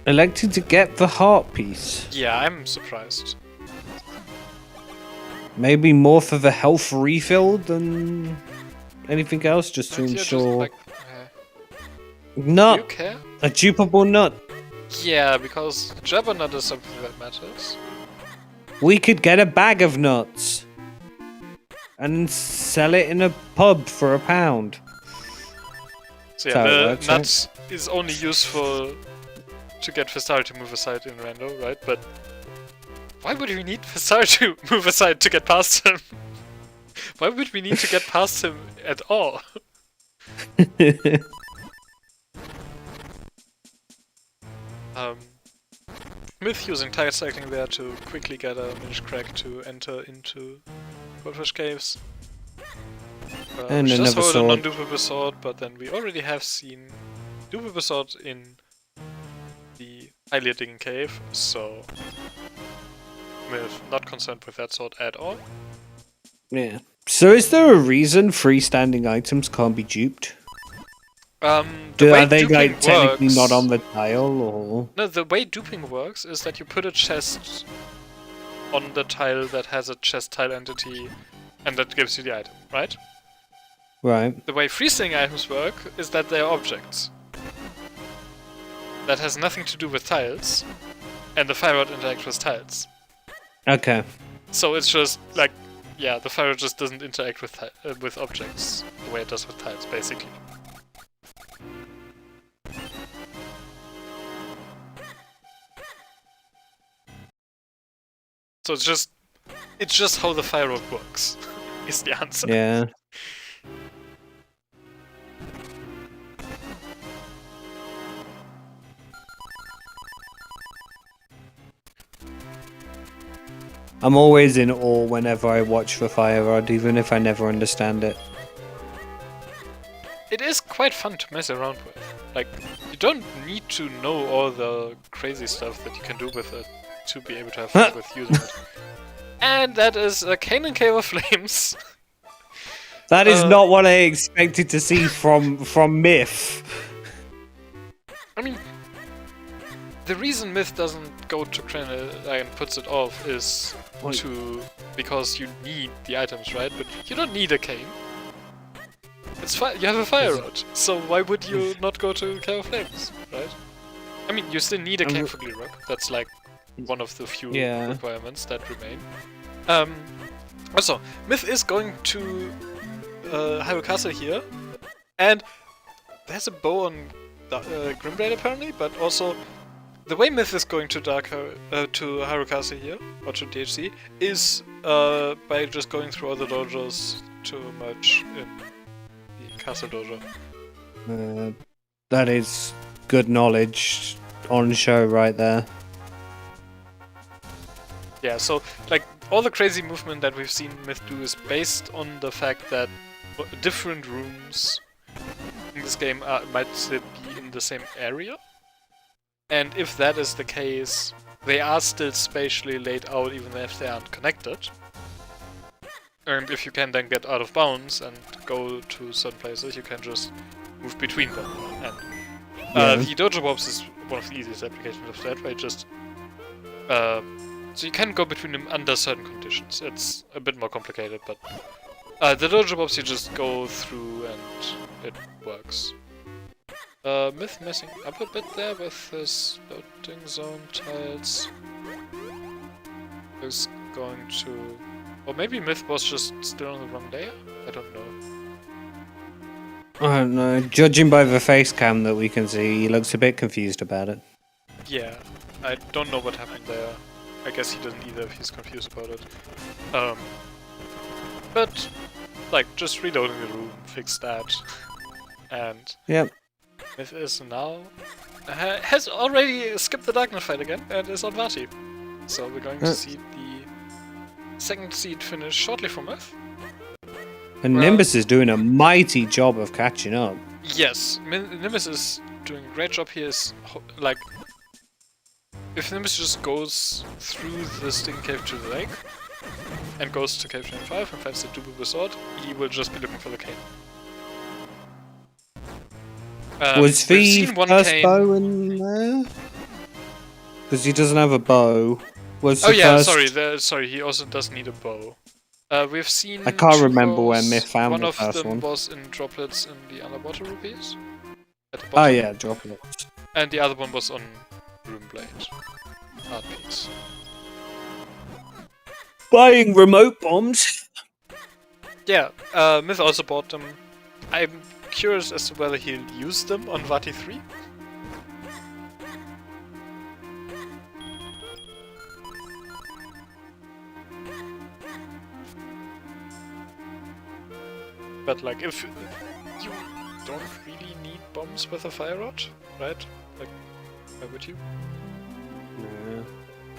Elected to get the heart piece. Yeah, I'm surprised. Maybe more for the health refill than anything else, just to ensure. Nut! Do you care? A dupable nut. Yeah, because Jabbernet is something that matters. We could get a bag of nuts and sell it in a pub for £1. So yeah, the nuts is only useful to get Vistari to move aside in Rando, right? But why would we need Vistari to move aside to get past him? Why would we need to get past him at all? Myth using tire cycling there to quickly get a Minish crack to enter into Goldfish Caves. And just another hold sword. a non-dupable sword, but then we already have seen dupable sword in the Hylia digging cave, so Myth not concerned with that sword at all. Yeah. So is there a reason freestanding items can't be duped? Are they like technically not on the tile, or? No, the way duping works is that you put a chest on the tile that has a chest tile entity, and that gives you the item, right? Right. The way freestanding items work is that they are objects. That has nothing to do with tiles, and the fire rod interacts with tiles. Okay. So it's just like, yeah, the fire rod just doesn't interact with objects the way it does with tiles, basically. So it's just how the fire rod works, is the answer. Yeah. I'm always in awe whenever I watch the fire rod, even if I never understand it. It is quite fun to mess around with. Like, you don't need to know all the crazy stuff that you can do with it to be able to have fun with using it. And that is a Canon Cave of Flames. That is not what I expected to see from Myth. I mean, the reason Myth doesn't go to Canon and puts it off is because you need the items, right? But you don't need a cane. It's fine. You have a fire rod, so why would you not go to Cave of Flames, right? I mean, you still need a cane for Gleerock. That's like one of the few requirements that remain. Also, Myth is going to Hyrule Castle here, and there's a bow on Grimblade apparently, but also the way Myth is going to to Harukase here, or to DHC, is by just going through all the dojos to merge in the Castle Dojo. That is good knowledge on show right there. Yeah, so like all the crazy movement that we've seen Myth do is based on the fact that different rooms in this game might still be in the same area. And if that is the case, they are still spatially laid out even if they aren't connected. And if you can then get out of bounds and go to certain places, you can just move between them. And the Dojo Bobs is one of the easiest applications of that, right? Just so you can go between them under certain conditions. It's a bit more complicated, but the Dojo Bobs you just go through and it works. Myth messing up a bit there with his loading zone tiles. Is going to... Or maybe Myth was just still on the wrong layer? I don't know. I don't know. Judging by the face cam that we can see, he looks a bit confused about it. Yeah, I don't know what happened there. I guess he doesn't either if he's confused about it. But, like, just reloading the room, fix that. And... Yep. Myth is now... has already skipped the Darkness fight again, and is on Vati. So we're going to see the second seed finish shortly for Myth. And Nimbus is doing a mighty job of catching up. Yes, Nimbus is doing a great job here. Like, if Nimbus just goes through the Sting Cave to the lake, and goes to Cave 25 and finds the Dubu Sword, he will just be looking for the cane. Was the first bow in there? Because he doesn't have a bow. Was the first... sorry, he also does need a bow. We've seen I can't remember where Myth found the first one. One of them was in droplets in the underwater rupees. At the Oh bottom. yeah, droplets. And the other one was on Runeblade. Art piece. Buying remote bombs? Yeah, Myth also bought them. I'm curious as to whether he'll use them on Vati 3. But like, if you don't really need bombs with a fire rod, right? Like, why would you?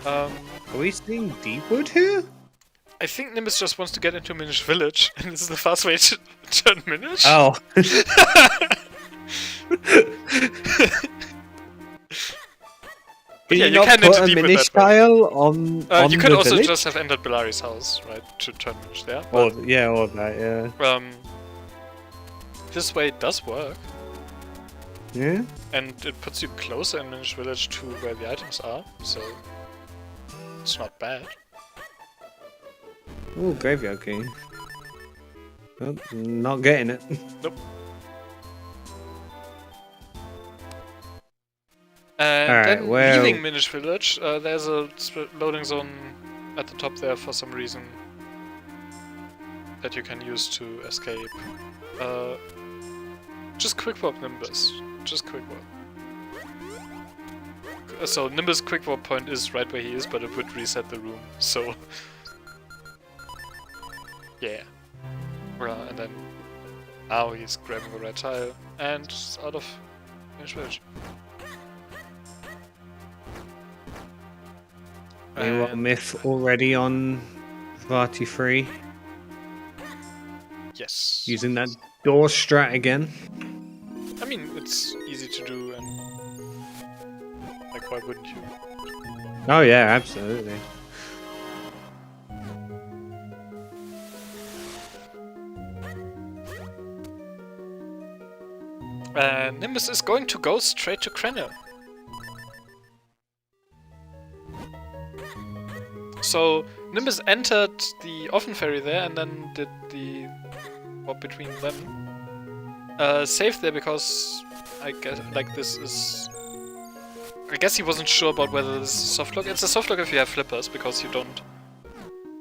Yeah. Are we seeing Deepwood here? I think Nimbus just wants to get into Minish Village, and this is the fast way to turn Minish. Oh. Yeah, you can put enter a deep with Minish that way. tile on you could the also village? just have entered Bellari's house, right, to turn Minish there. Or that, yeah. This way does work, Yeah? and it puts you closer in Minish Village to where the items are, so it's not bad. Ooh, Graveyard Key. Oh, not getting it. Nope. And Alright, then well... leaving Minish Village, there's a loading zone at the top there for some reason that you can use to escape. Just quick warp Nimbus. Just quick warp. So Nimbus quick warp point is right where he is, but it would reset the room, so... yeah. And then now he's grabbing the red tile and out of Minish Village. Meanwhile, Myth already on Vati 3. Yes. Using that door strat again. I mean, it's easy to do, and like, why wouldn't you? Oh yeah, absolutely. Nimbus is going to go straight to Krenner. So Nimbus entered the Offen Ferry there and then did the swap between them. Saved there because I guess like this is. I guess he wasn't sure about whether this is a softlock. It's a softlock if you have flippers because you don't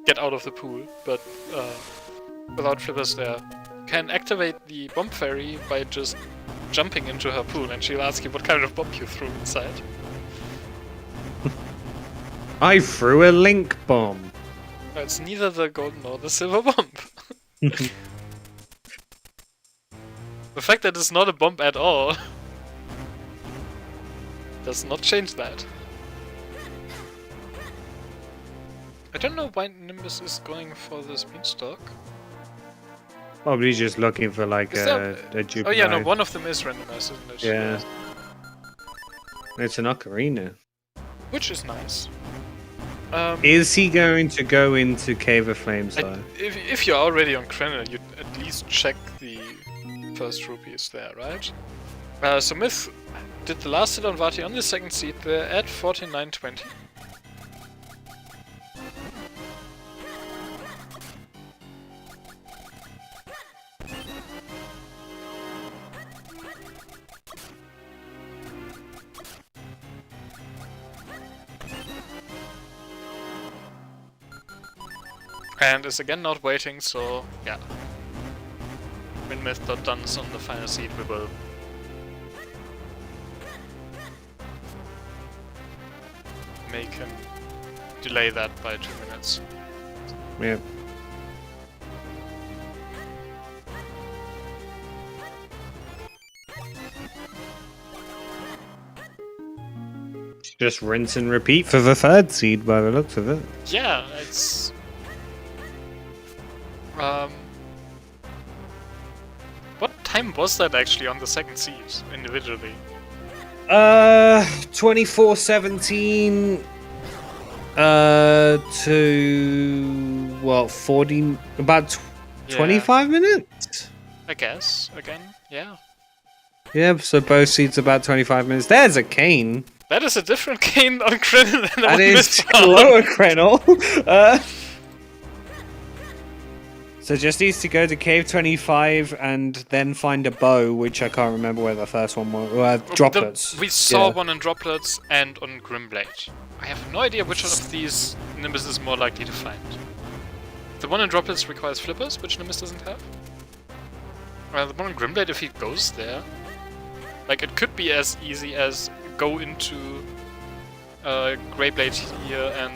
get out of the pool. But without flippers there, you can activate the bomb fairy by just jumping into her pool, and she'll ask you what kind of bomb you threw inside. I threw a link bomb. It's neither the golden nor the silver bomb. The fact that it's not a bomb at all does not change that. I don't know why Nimbus is going for this beanstalk. Probably just looking for like a Jupiter. Oh yeah, no, one of them is randomized, isn't it? Yeah. It's an ocarina. Which is nice. Is he going to go into Cave of Flames though? If you're already on Canon, you'd at least check the first rupees there, right? So Myth did the last hit on Vati on the second seed. They're at 49.20. And is again not waiting, so yeah. When Myth.done is on the final seed, we will make him delay that by 2 minutes. Yeah. Just rinse and repeat for the third seed by the looks of it. Yeah, it's... What time was that actually on the second seed, individually? 24:17 to what, 40, about 25 minutes? I guess, again, yeah. Yeah, so both seats about 25 minutes. There's a cane. That is a different cane on Crenel than That on is Mr. lower Crenel. So just needs to go to Cave 25 and then find a bow, which I can't remember where the first one was. Droplets. We saw one in Droplets and on Grimblade. I have no idea which of these Nimbus is more likely to find. The one in Droplets requires flippers, which Nimbus doesn't have. The one in Grimblade, if he goes there, like it could be as easy as go into Greyblade here and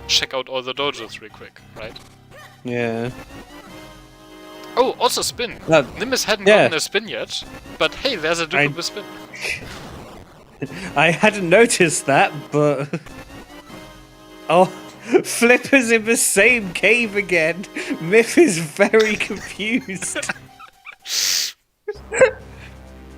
check out all the dojos real quick, right? Yeah. Oh, also spin. Nimbus hadn't gotten a spin yet, but hey, there's a dupe with spin. I hadn't noticed that, but... Oh, Flipper's in the same cave again. Myth is very confused.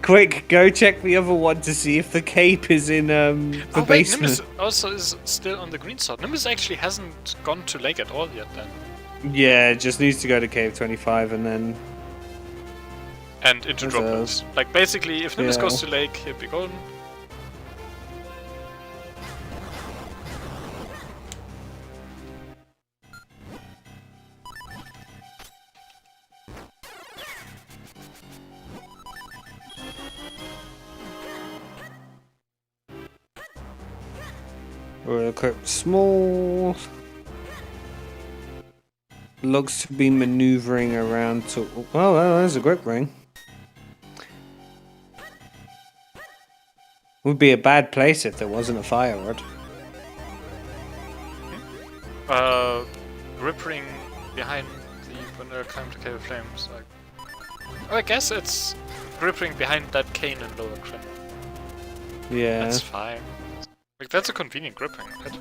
Quick, go check the other one to see if the cape is in the basement. Nimbus also is still on the green side. Nimbus actually hasn't gone to lake at all yet then. Yeah, just needs to go to Cave 25 and then... And into Droplets. Like, basically, if Nimbus goes to lake, he'll be golden. We'll equip small... Looks to be maneuvering around to... Oh, there's a grip ring. Would be a bad place if there wasn't a fire rod. Grip ring behind the Vanilla Climb to Cave of Flames. Like, I guess it's grip ring behind that cane in Lower Crim. Yeah. That's fine. Like, that's a convenient grip ring, right?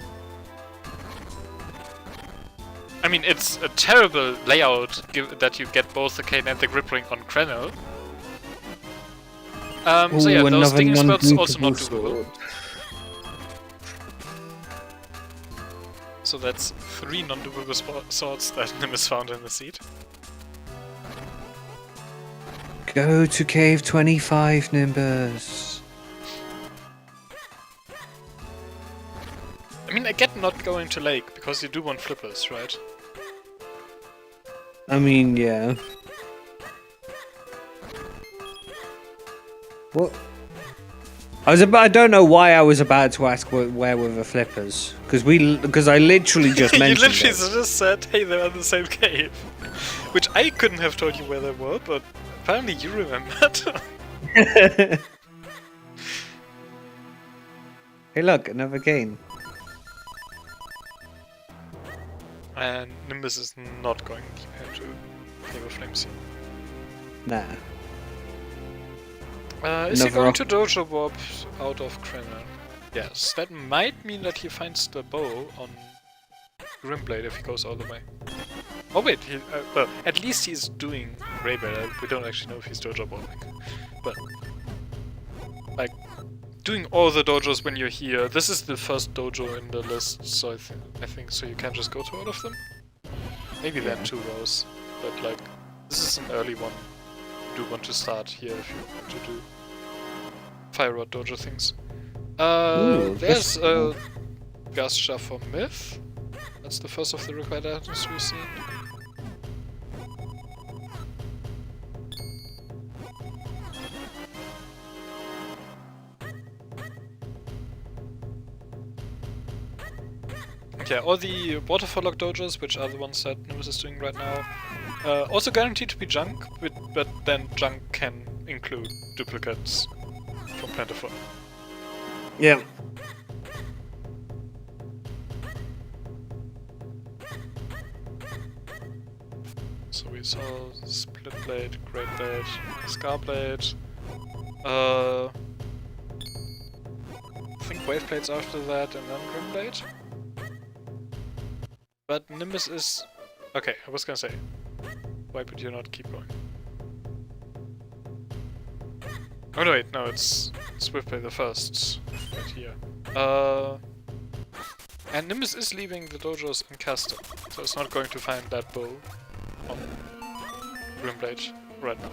I mean, it's a terrible layout that you get both the cane and the grip ring on Crenel. So yeah, those stinging spells also not doable. So that's 3 non-doable swords that Nimbus found in the seed. Go to Cave 25, Nimbus. I mean, I get not going to lake, because you do want flippers, right? I mean, yeah. What? I don't know why I was about to ask where were the flippers, because I literally just mentioned You literally it. just said, hey, they're in the same cave. Which I couldn't have told you where they were, but apparently you remembered. Hey look, another cane. And Nimbus is not going deep into Flavor Flames here. Nah. Is he going to Dojo Warp out of Canon? Yes, that might mean that he finds the bow on Grimblade if he goes all the way. Oh wait, well, at least he's doing Greyblade. We don't actually know if he's Dojo Warping. But, like, doing all the dojos when you're here, this is the first dojo in the list, so I think so you can just go to all of them. Maybe then 2 rows, but like, this is an early one. You do want to start here if you want to do Fire Rod dojo things. There's a Gasha for Myth. That's the first of the required items we've seen. Okay, all the Waterfall Lock dojos, which are the ones that Nimbus is doing right now, also guaranteed to be junk, but then junk can include duplicates from Plentiful. Yeah. So we saw Split Blade, Great Blade, Scar Blade. I think Wave Blades after that, and then Grim Blade. But Nimbus is... Okay, I was gonna say, why would you not keep going? Oh no, wait, no, it's Swift Blade the first, right here. And Nimbus is leaving the dojos in Castle, so it's not going to find that bow on Grimblade right now.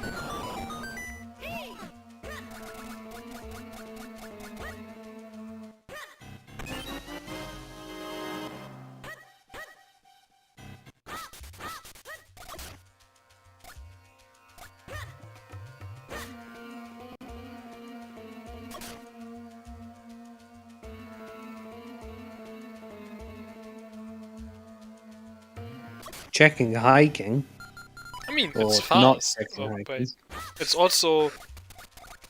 Checking hiking. I mean, Or it's not fast, checking but hiking. it's also...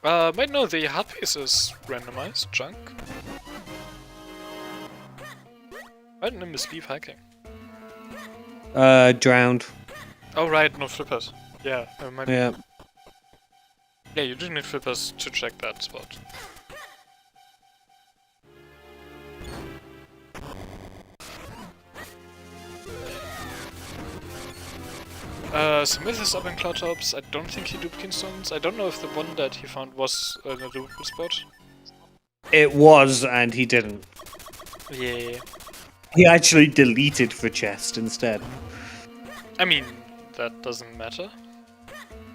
wait, no, the hard piece is randomized, junk. Why didn't Nimbus leave hiking? Drowned. Oh right, no flippers. Yeah, maybe. Yeah. Yeah, you do need flippers to check that spot. Smith is up in Cloudtops. I don't think he duped stones. I don't know if the one that he found was in a duplicate spot. It was, and he didn't. Yeah. He actually deleted for chest instead. I mean, that doesn't matter.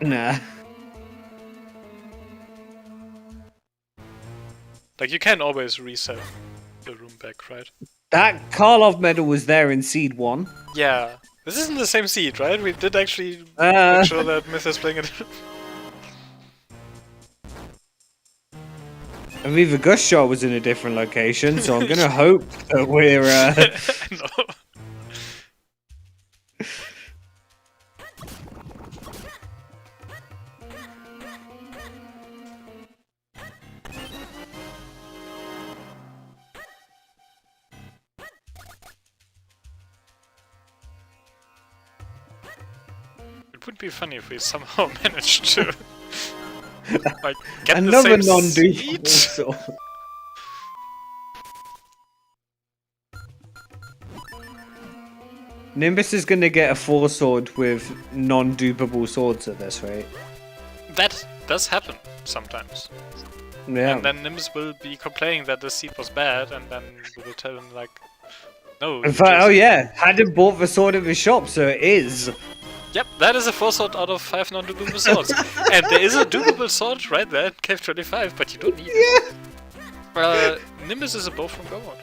Nah. Like, you can always reset the room back, right? That Karlov medal was there in Seed 1. Yeah. This isn't the same seed, right? We did actually make sure that Myth is playing it. Aviva Gushshot was in a different location, so I'm gonna hope that we're, No. It would be funny if we somehow managed to like get another the same non-dual seed. sword. Nimbus is gonna get a 4-sword with non-dupable swords at this rate. That does happen sometimes. Yeah. And then Nimbus will be complaining that the seed was bad, and then we will tell him like, no. In fact, oh yeah, hadn't bought the sword in the shop, so it is. Yep, that is a 4-sword out of 5 non-dupable swords. And there is a dupable sword right there in Cave 25, but you don't need it. Nimbus is a bow from Gomod.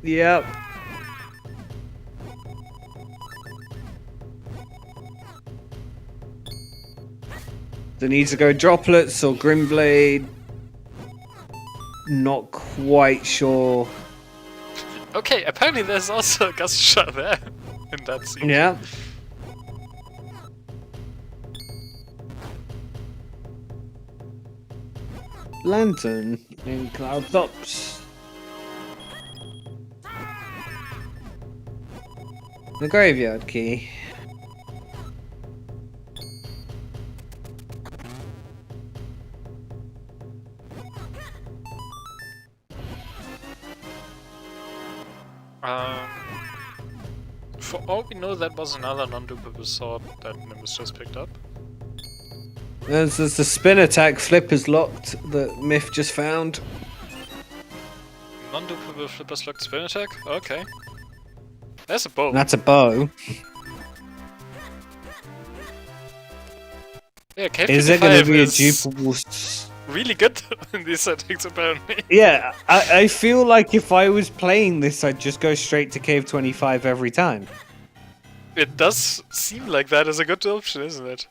Yep. There needs to go droplets or Grimblade. Not quite sure. Okay, apparently there's also a gust shot there in that scene. Yeah. Lantern in Cloudtops. The graveyard key. For all we know, that was another non-dupable sword that Nimbus just picked up. There's the spin attack flip is locked that Myth just found. Non-dupable flippers locked spin attack? Okay. There's a bow. That's a bow. Yeah, Cave Is it going to be a is dupable? really good in these settings, apparently. Yeah, I feel like if I was playing this, I'd just go straight to Cave 25 every time. It does seem like that is a good option, isn't it?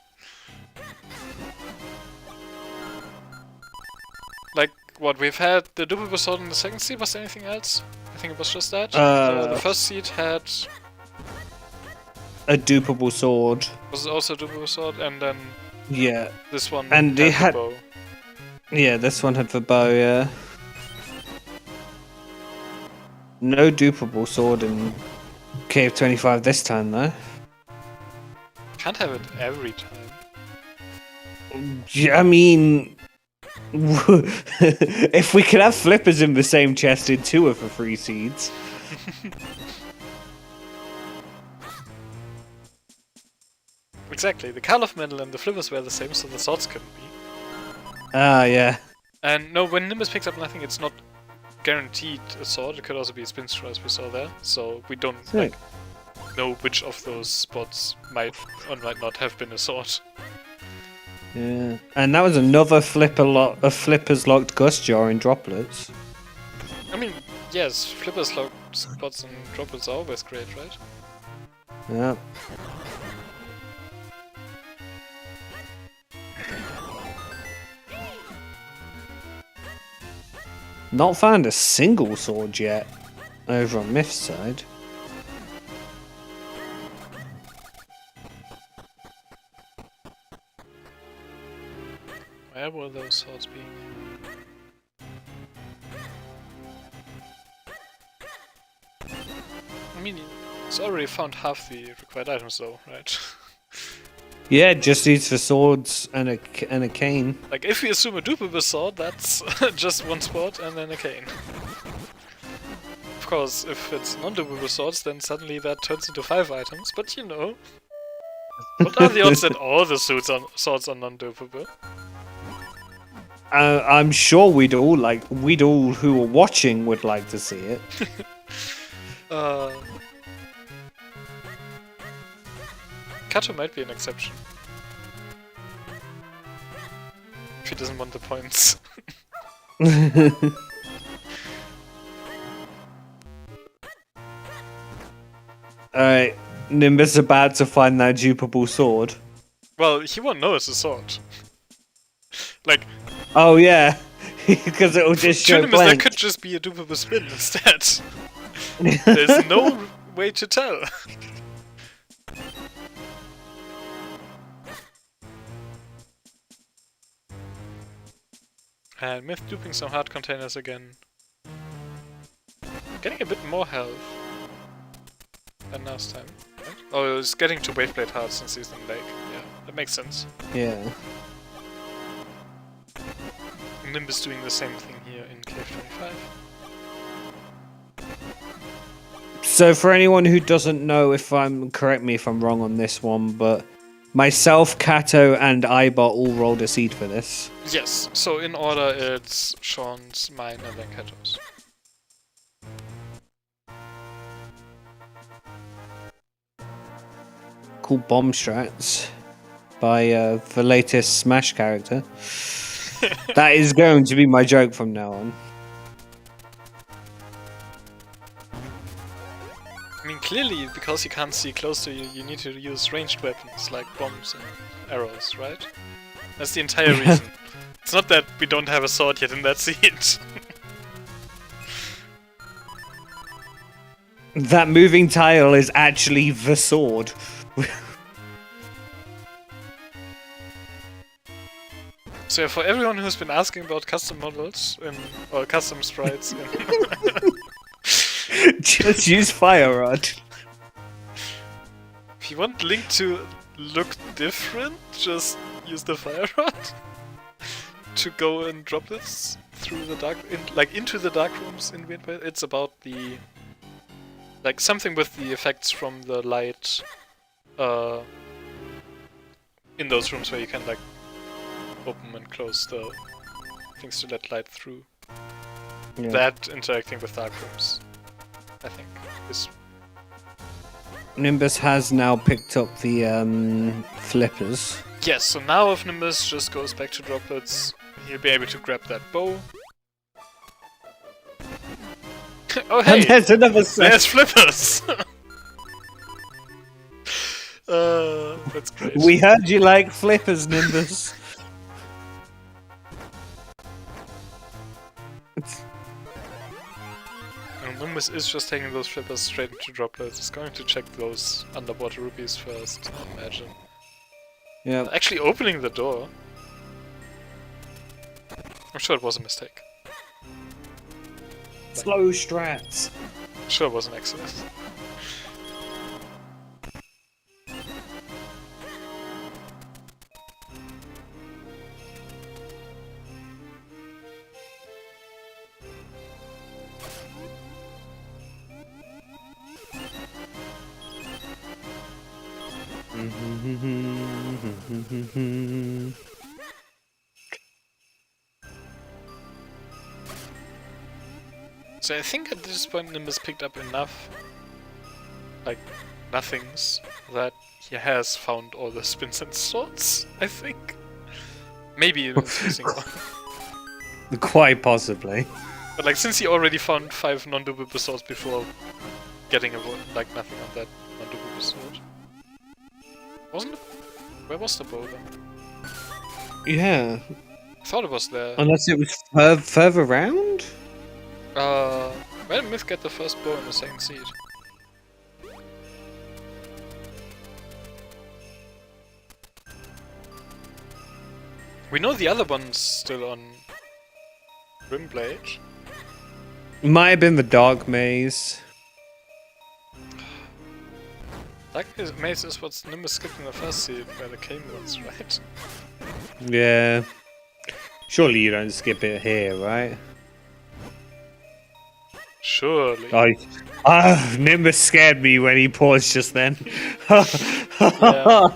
Like, what, we've had the dupable sword in the second seed, was there anything else? I think it was just that. The first seed had... a dupable sword. Was also a dupable sword, and then... Yeah. This one and had the bow. Yeah, this one had the bow, yeah. No dupable sword in Cave 25 this time, though. Can't have it every time. I mean... if we could have flippers in the same chest in 2 of the 3 seeds... Exactly, the Karlov medal and the flippers were the same, so the swords couldn't be. Ah, yeah. And no, when Nimbus picks up nothing, it's not guaranteed a sword. It could also be a spin straw, as we saw there. So we don't like know which of those spots might or might not have been a sword. Yeah, and that was another flippers locked gust jar in droplets. I mean, yes, flippers locked spots and droplets are always great, right? Yeah. Not found a single sword yet over on Myth's side. Where will those swords be? I mean, it's already found half the required items though, right? Yeah, just needs the swords and a cane. Like, if we assume a dupable sword, that's just one spot and then a cane. Of course, if it's non-dupable swords, then suddenly that turns into 5 items, but you know. What are the odds that all the swords are non-dupable? I'm sure we'd all who are watching would like to see it. Kato might be an exception. If he doesn't want the points. Alright, Nimbus is about to find that dupable sword. Well, he won't know it's a sword. Like... Oh yeah, because it'll just show Nimbus, blank. that could just be a dupable spin instead. There's no way to tell. And Myth duping some hard containers again. Getting a bit more health than last time. Right? Oh, it's getting to Waveblade hard since he's in Lake. Yeah, that makes sense. Yeah. Nimbus doing the same thing here in Cave 25. So for anyone who doesn't know, correct me if I'm wrong on this one, but myself, Kato, and Ibot all rolled a seed for this. Yes, so in order it's Sean's, mine, and then Kato's. Cool bomb strats by the latest Smash character. That is going to be my joke from now on. I mean, clearly, because you can't see close to you, you need to use ranged weapons like bombs and arrows, right? That's the entire reason. It's not that we don't have a sword yet in that seed. That moving tile is actually the sword. So yeah, for everyone who's been asking about custom models or custom sprites just use Fire Rod. If you want Link to look different, just use the fire rod to go in droplets through the dark, into the dark rooms in Wind Waker. It's about the something with the effects from the light in those rooms where you can open and close the things to let light through. Yeah. That interacting with dark rooms, I think, is. Nimbus has now picked up the flippers. Yes, so now if Nimbus just goes back to droplets, he'll be able to grab that bow. Oh hey! There's another set. There's flippers! That's great. We heard you like flippers, Nimbus. Nimbus is just taking those flippers straight into droplets. It's going to check those underwater rubies first, I imagine. Yeah. Actually opening the door. I'm sure it was a mistake. Slow strats. I'm sure it was an accident. So I think at this point Nimbus picked up enough, nothings, that he has found all the spins and swords, I think. Maybe it's missing one. Quite possibly. But since he already found 5 non-duplicate swords before getting nothing on that non-duplicate sword. Wasn't it? Where was the bow then? Yeah. I thought it was there. Unless it was further round? Where did Myth get the first bow in the second seed? We know the other one's still on Rimblade. Might have been the Dark Maze. Dark Maze is what Nimbus skipped in the first seed, where the cave was, right? Yeah. Surely you don't skip it here, right? Surely. Nimbus scared me when he paused just then. Yeah.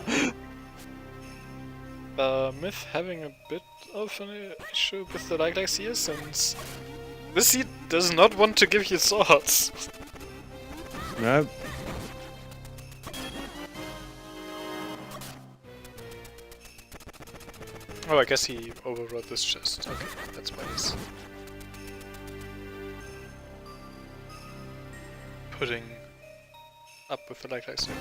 Myth having a bit of an issue with the Lilacs here, since this seed does not want to give you swords. Nope. Oh, I guess he overrode this chest. Okay, that's why he's putting up with the Lilacs here.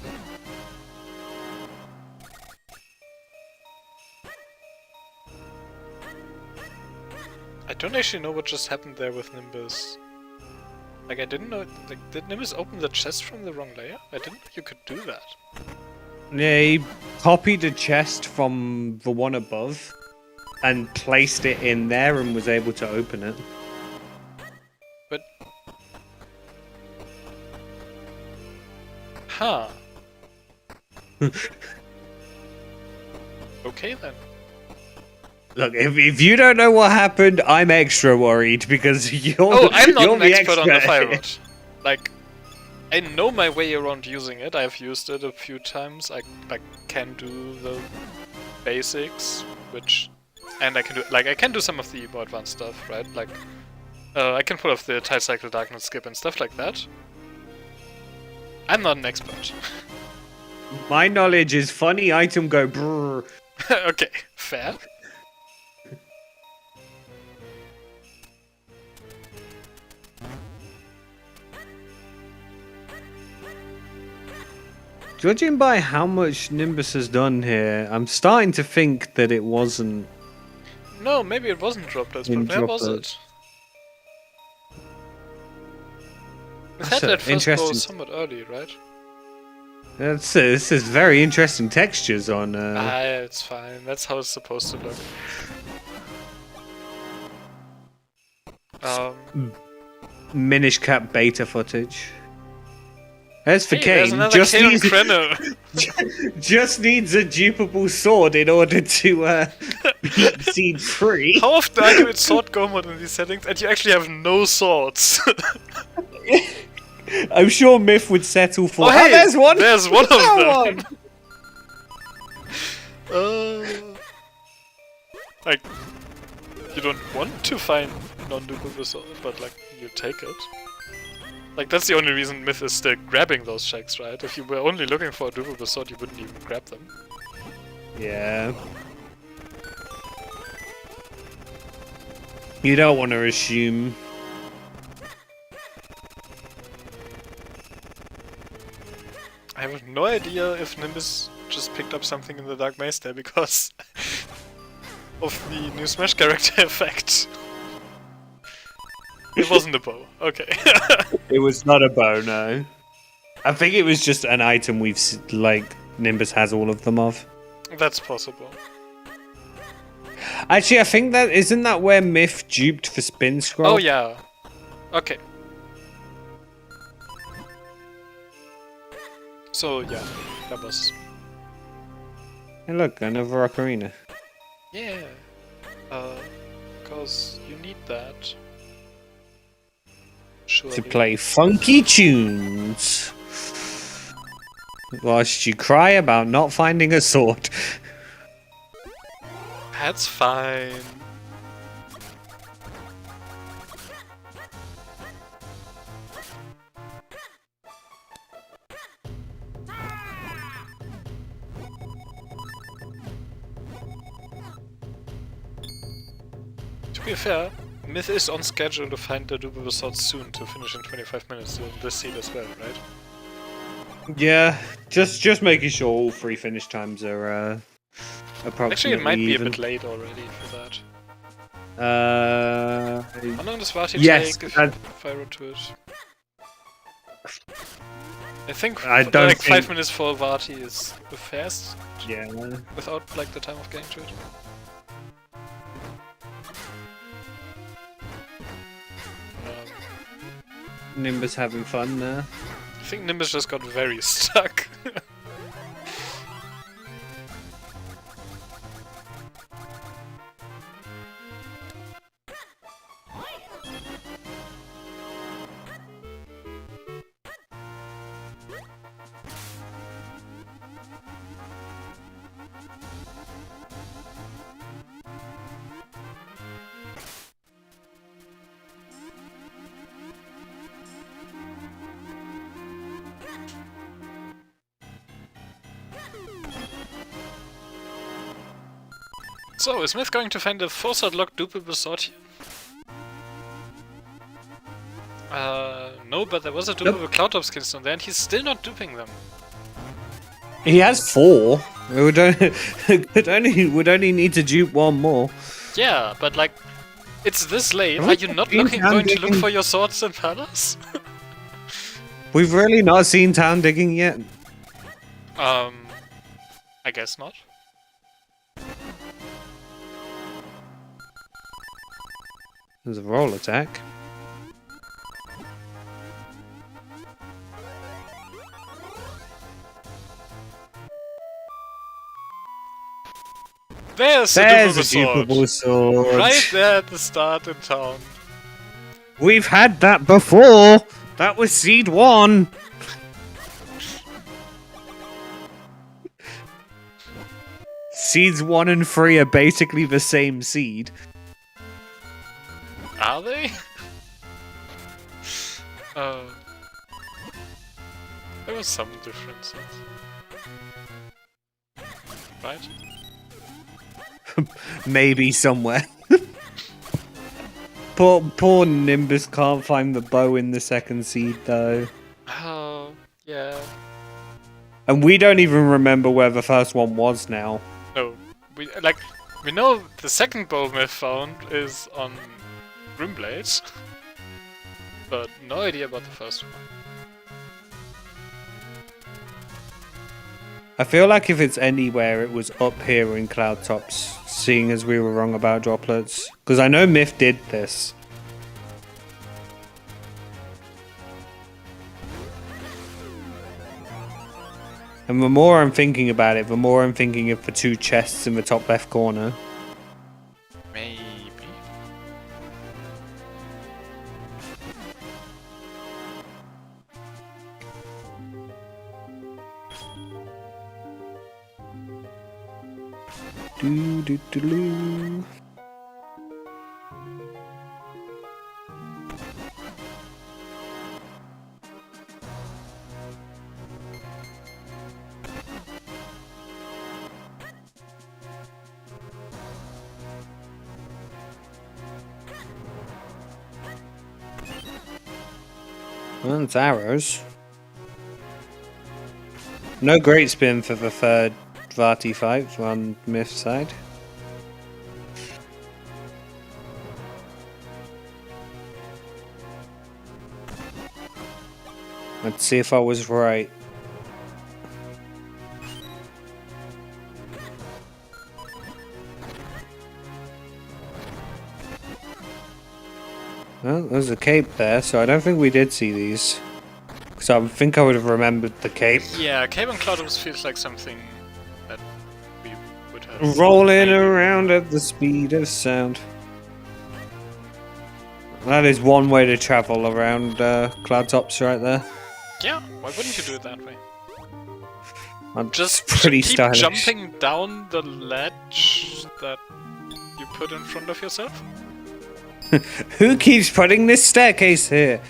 I don't actually know what just happened there with Nimbus. I didn't know. Did Nimbus open the chest from the wrong layer? I didn't know you could do that. Yeah, he copied a chest from the one above and placed it in there and was able to open it. But... Huh. Okay then. Look, if you don't know what happened, I'm extra worried because I'm not an expert on the expert. fire rod. I know my way around using it. I've used it a few times. I can do the basics, and I can do I can do some of the more advanced stuff, right? I can pull off the tile cycle darkness skip and stuff like that. I'm not an expert. My knowledge is funny item go brrr. Okay, fair. Judging by how much Nimbus has done here, I'm starting to think that it wasn't. No, maybe it wasn't droplets, but where was it? It had that first bow somewhat early, right? This is very interesting textures on. It's fine. That's how it's supposed to look. Minish cap beta footage. As for Hey, there's Kane, another Canon Krenner. just needs a dupable sword in order to beat Seed 3. How often are you in Sword Go mode in these settings and you actually have no swords? I'm sure Myth would settle for. Oh, hey, there's one! There's one of them! One. Like, you don't want to find non-dupable sword, but like, you take it. Like, that's the only reason Myth is still grabbing those checks, right? If you were only looking for a dupable sword, you wouldn't even grab them. Yeah. You don't want to assume. I have no idea if Nimbus just picked up something in the Dark Maze there because of the new Smash character effect. It wasn't a bow. Okay. It was not a bow, no. I think it was just an item like, Nimbus has all of them of. That's possible. Actually, I think isn't that where Myth duped for Spin Scroll? Oh, yeah. Okay. So, yeah, that was... Hey, look, another Ocarina. Yeah. Because you need that. Surely. To play funky tunes. Whilst you cry about not finding a sword. That's fine. To be fair, Myth is on schedule to find the dupable sword soon to finish in 25 minutes in this seed as well, right? Yeah, just making sure all 3 finish times are approximately Actually, it might be even. a bit late already for that. How long does Vati take if I wrote to it? I think like 5 minutes for Vati is the fast. Yeah. Without like the time of getting to it. Nimbus having fun there. I think Nimbus just got very stuck. So, is Smith going to find a 4-sword locked dupable sword here? No, but there was a dupable Cloud Top skin stone there, and he's still not duping them. He has 4. We would only need to dupe 1 more. Yeah, but like, it's this late. Are you not going to look for your swords in Palace? We've really not seen town digging yet. I guess not. There's a roll attack. There's a dupable sword. Right there at the start in town. We've had that before. That was seed 1. Seeds 1 and 3 are basically the same seed. Are they? There was some differences. Right? Maybe somewhere. Poor Nimbus can't find the bow in the second seed though. Oh, yeah. And we don't even remember where the first one was now. No, we know the second bow Myth found is on Grimblades, but no idea about the first one. I feel like if it's anywhere, it was up here in Cloud Tops, seeing as we were wrong about droplets. Because I know Myth did this. And the more I'm thinking about it, the more I'm thinking of the 2 chests in the top left corner. Maybe. Do do do do. Well, it's arrows. No great spin for the third Vati fight on Myth's side. Let's see if I was right. Well, there's a cape there, so I don't think we did see these. Because I think I would have remembered the cape. Yeah, Cape and Cloudus feels like something that we would have... Rolling around at the speed of sound. That is one way to travel around Cloudtops right there. Yeah, why wouldn't you do it that way? I'm Just pretty keep stylish. jumping down the ledge that you put in front of yourself? Who keeps putting this staircase here?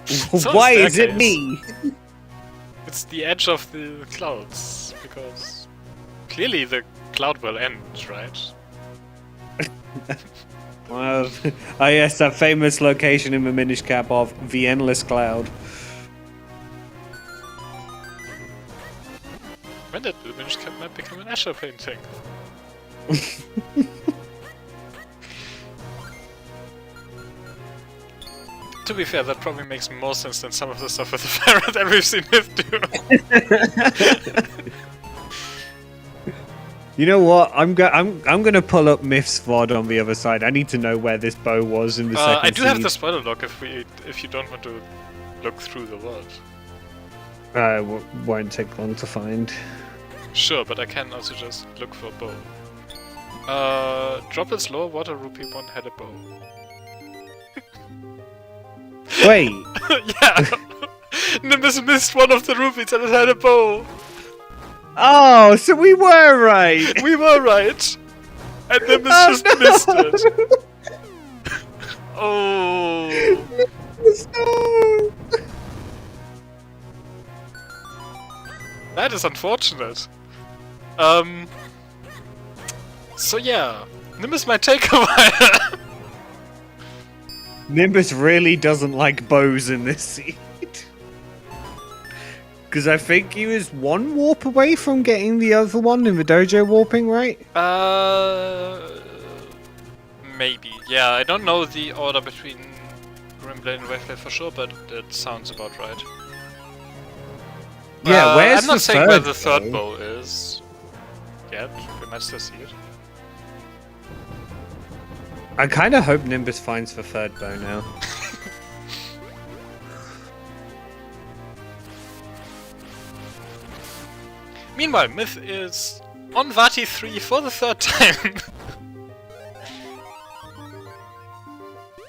It's not a Why is it staircase. me? It's the edge of the clouds, because clearly the cloud will end, right? Well, oh yes, that famous location in the Minish cap of the Endless Cloud. When did the Minish Cap map become an Asher painting? To be fair, that probably makes more sense than some of the stuff with the ferret that we've seen Myth do. You know what? I'm gonna pull up Myth's VOD on the other side. I need to know where this bow was in the second I do have seed. the spoiler log if you don't want to look through the world. Won't take long to find. Sure, but I can also just look for bow. Droplets lower water rupee 1 had a bow. Wait. Yeah! Nimbus missed one of the rupees and it had a bow! Oh, so we were right. We were right! And Nimbus just missed it! Oh! No. That is unfortunate. So yeah, Nimbus might take a while. Nimbus really doesn't like bows in this seed. Because I think he was 1 warp away from getting the other one in the dojo warping, right? Maybe. Yeah, I don't know the order between Grimblade and Waveblade for sure, but it sounds about right. Yeah, where's I'm not the saying third where the third bow? bow is yet. We might still see it. I kind of hope Nimbus finds the third bow now. Meanwhile, Myth is on Vati 3 for the 3rd time.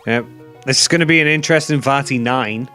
Yep. This is going to be an interesting Vati 9.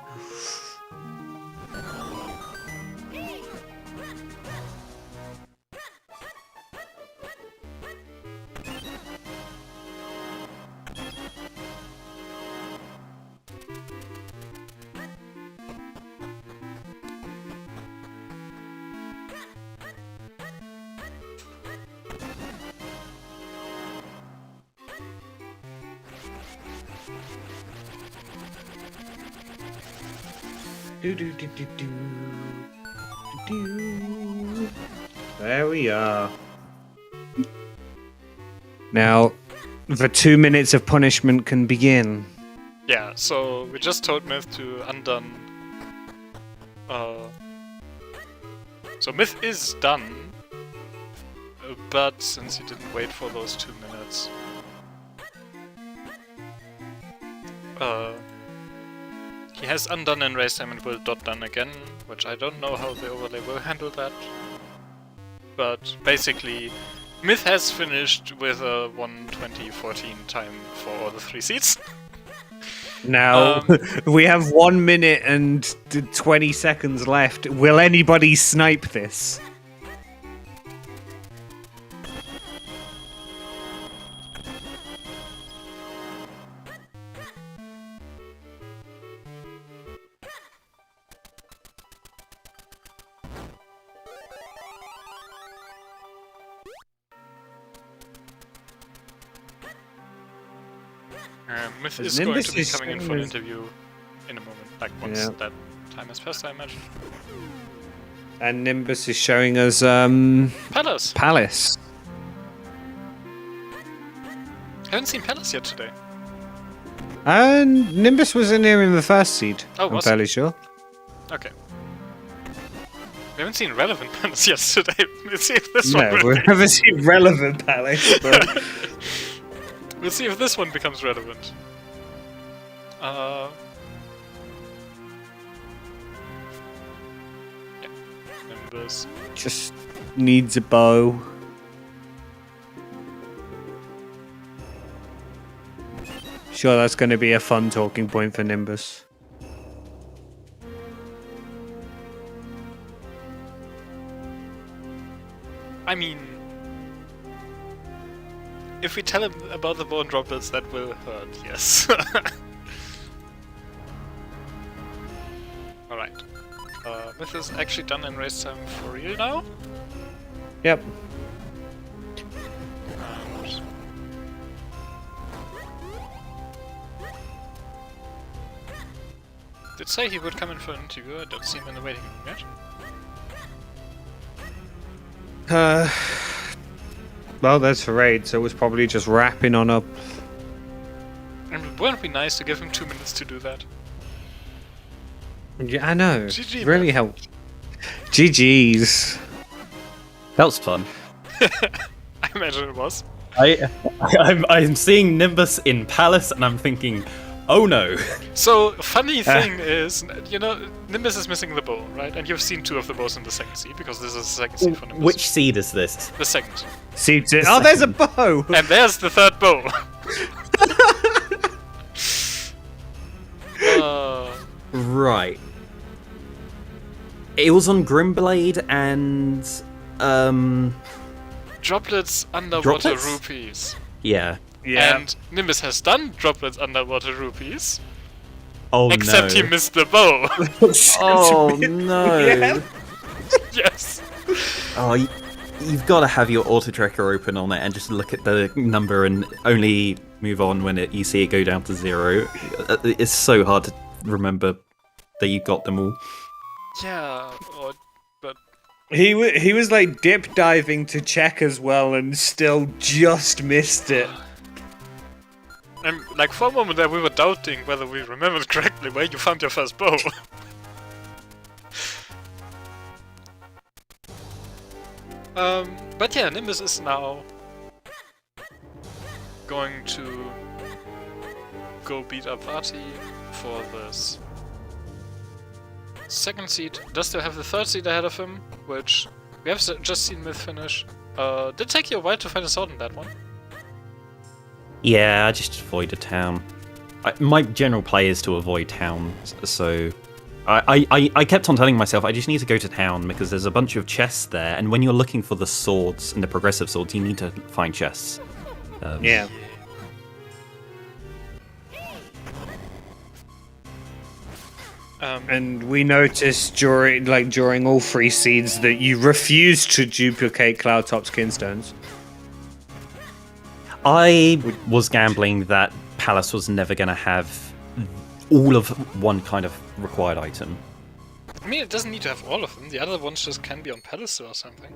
There we are. Now, the 2 minutes of punishment can begin. Yeah, so we just told Myth to undone. So Myth is done, but since he didn't wait for those 2 minutes, he has undone and raised time and will dot done again, which I don't know how the overlay will handle that. But basically, Myth has finished with a 1:20:14 time for all the 3 seats. Now, we have 1 minute and 20 seconds left. Will anybody snipe this? Myth is going to be coming in for an interview in a moment, like once that time has passed, I imagine. And Nimbus is showing us Palace. I haven't seen Palace yet today. And Nimbus was in here in the first seed. Oh, I'm fairly sure. Okay. We haven't seen relevant Palace yet today. Let's see if this one. No, we haven't seen relevant Palace. But... We'll see if this one becomes relevant. Yeah, Nimbus. Just needs a bow. Sure, that's going to be a fun talking point for Nimbus. I mean, if we tell him about the bone droplets, that will hurt, yes. Alright. Myth is actually done in race time for real now? Yep. Did say he would come in for an interview, I don't see him in the waiting room yet. Well, that's for raid, so it was probably just wrapping on up. And wouldn't it be nice to give him 2 minutes to do that? Yeah, I know. GG, really man. helped. GG's. That was fun. I imagine it was. I'm seeing Nimbus in Palace, and I'm thinking, oh no. So, funny thing is, you know, Nimbus is missing the bow, right? And you've seen 2 of the bows in the second seed, because this is the second seed for Nimbus. Which seed is this? The second. Seed 2. Oh, there's a bow! And there's the 3rd bow! Right. It was on Grimblade and... Droplets underwater Droplets? rupees. Yeah. Yeah. And Nimbus has done droplets underwater rupees. Oh Except no. he missed the bow. Oh no. Yeah. Yes. Oh, you've got to have your auto tracker open on it and just look at the number and only move on when you see it go down to 0. It's so hard to remember that you got them all. Yeah, but He was like dip diving to check as well and still just missed it. and like for a moment there we were doubting whether we remembered correctly where you found your first bow. But yeah, Nimbus is now going to go beat up Vati for this second seed. Does still have the 3rd seed ahead of him, which we have just seen Myth finish. Did take you a while to find a sword in that one. Yeah, I just avoided town. My general play is to avoid town, so I kept on telling myself I just need to go to town because there's a bunch of chests there, and when you're looking for the swords and the progressive swords, you need to find chests. Yeah. And we noticed during all 3 seeds that you refused to duplicate Cloudtop's kinstones. I was gambling that Palace was never going to have all of one kind of required item. I mean, it doesn't need to have all of them. The other ones just can be on pedestal or something.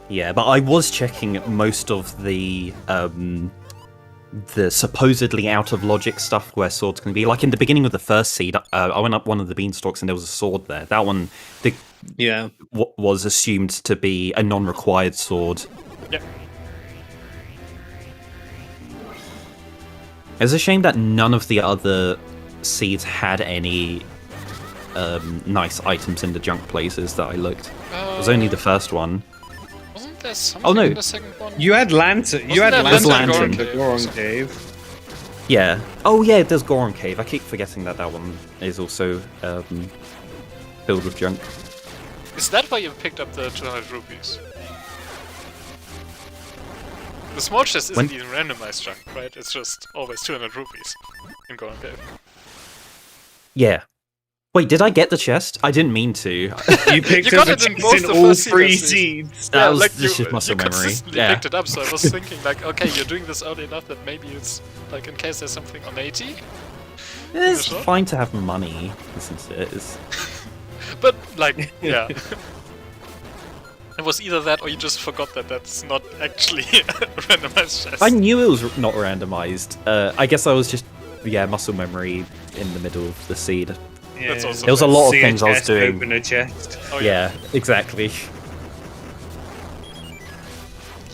Yeah, but I was checking most of the supposedly out of logic stuff where swords can be. Like in the beginning of the first seed, I went up one of the beanstalks and there was a sword there. That one, was assumed to be a non-required sword. Yeah. It's a shame that none of the other seeds had any nice items in the junk places that I looked. It was only the first one. Wasn't there something in the second one? You had lantern. You had Wasn't there lantern. Lantern. The Goron Cave. Yeah. Oh yeah, there's Goron Cave. I keep forgetting that one is also filled with junk. Is that why you picked up the 200 rupees? The small chest isn't even randomized junk, right? It's just always 200 rupees in Goron Cave. Yeah. Wait, did I get the chest? I didn't mean to. You picked You up got a it in chest both in the all first 3 seeds. seeds. That was like just muscle you memory. consistently Yeah. picked it up, so I was thinking like, okay, you're doing this early enough that maybe it's like in case there's something on 80. It's Sure. fine to have money, isn't it? But like, yeah. It was either that or you just forgot that that's not actually a randomized chest. I knew it was not randomized. I guess I was just, muscle memory in the middle of the seed. Yeah. That's also There was a lot of See a things I was chest, doing. Open a chest. Oh, Yeah, exactly.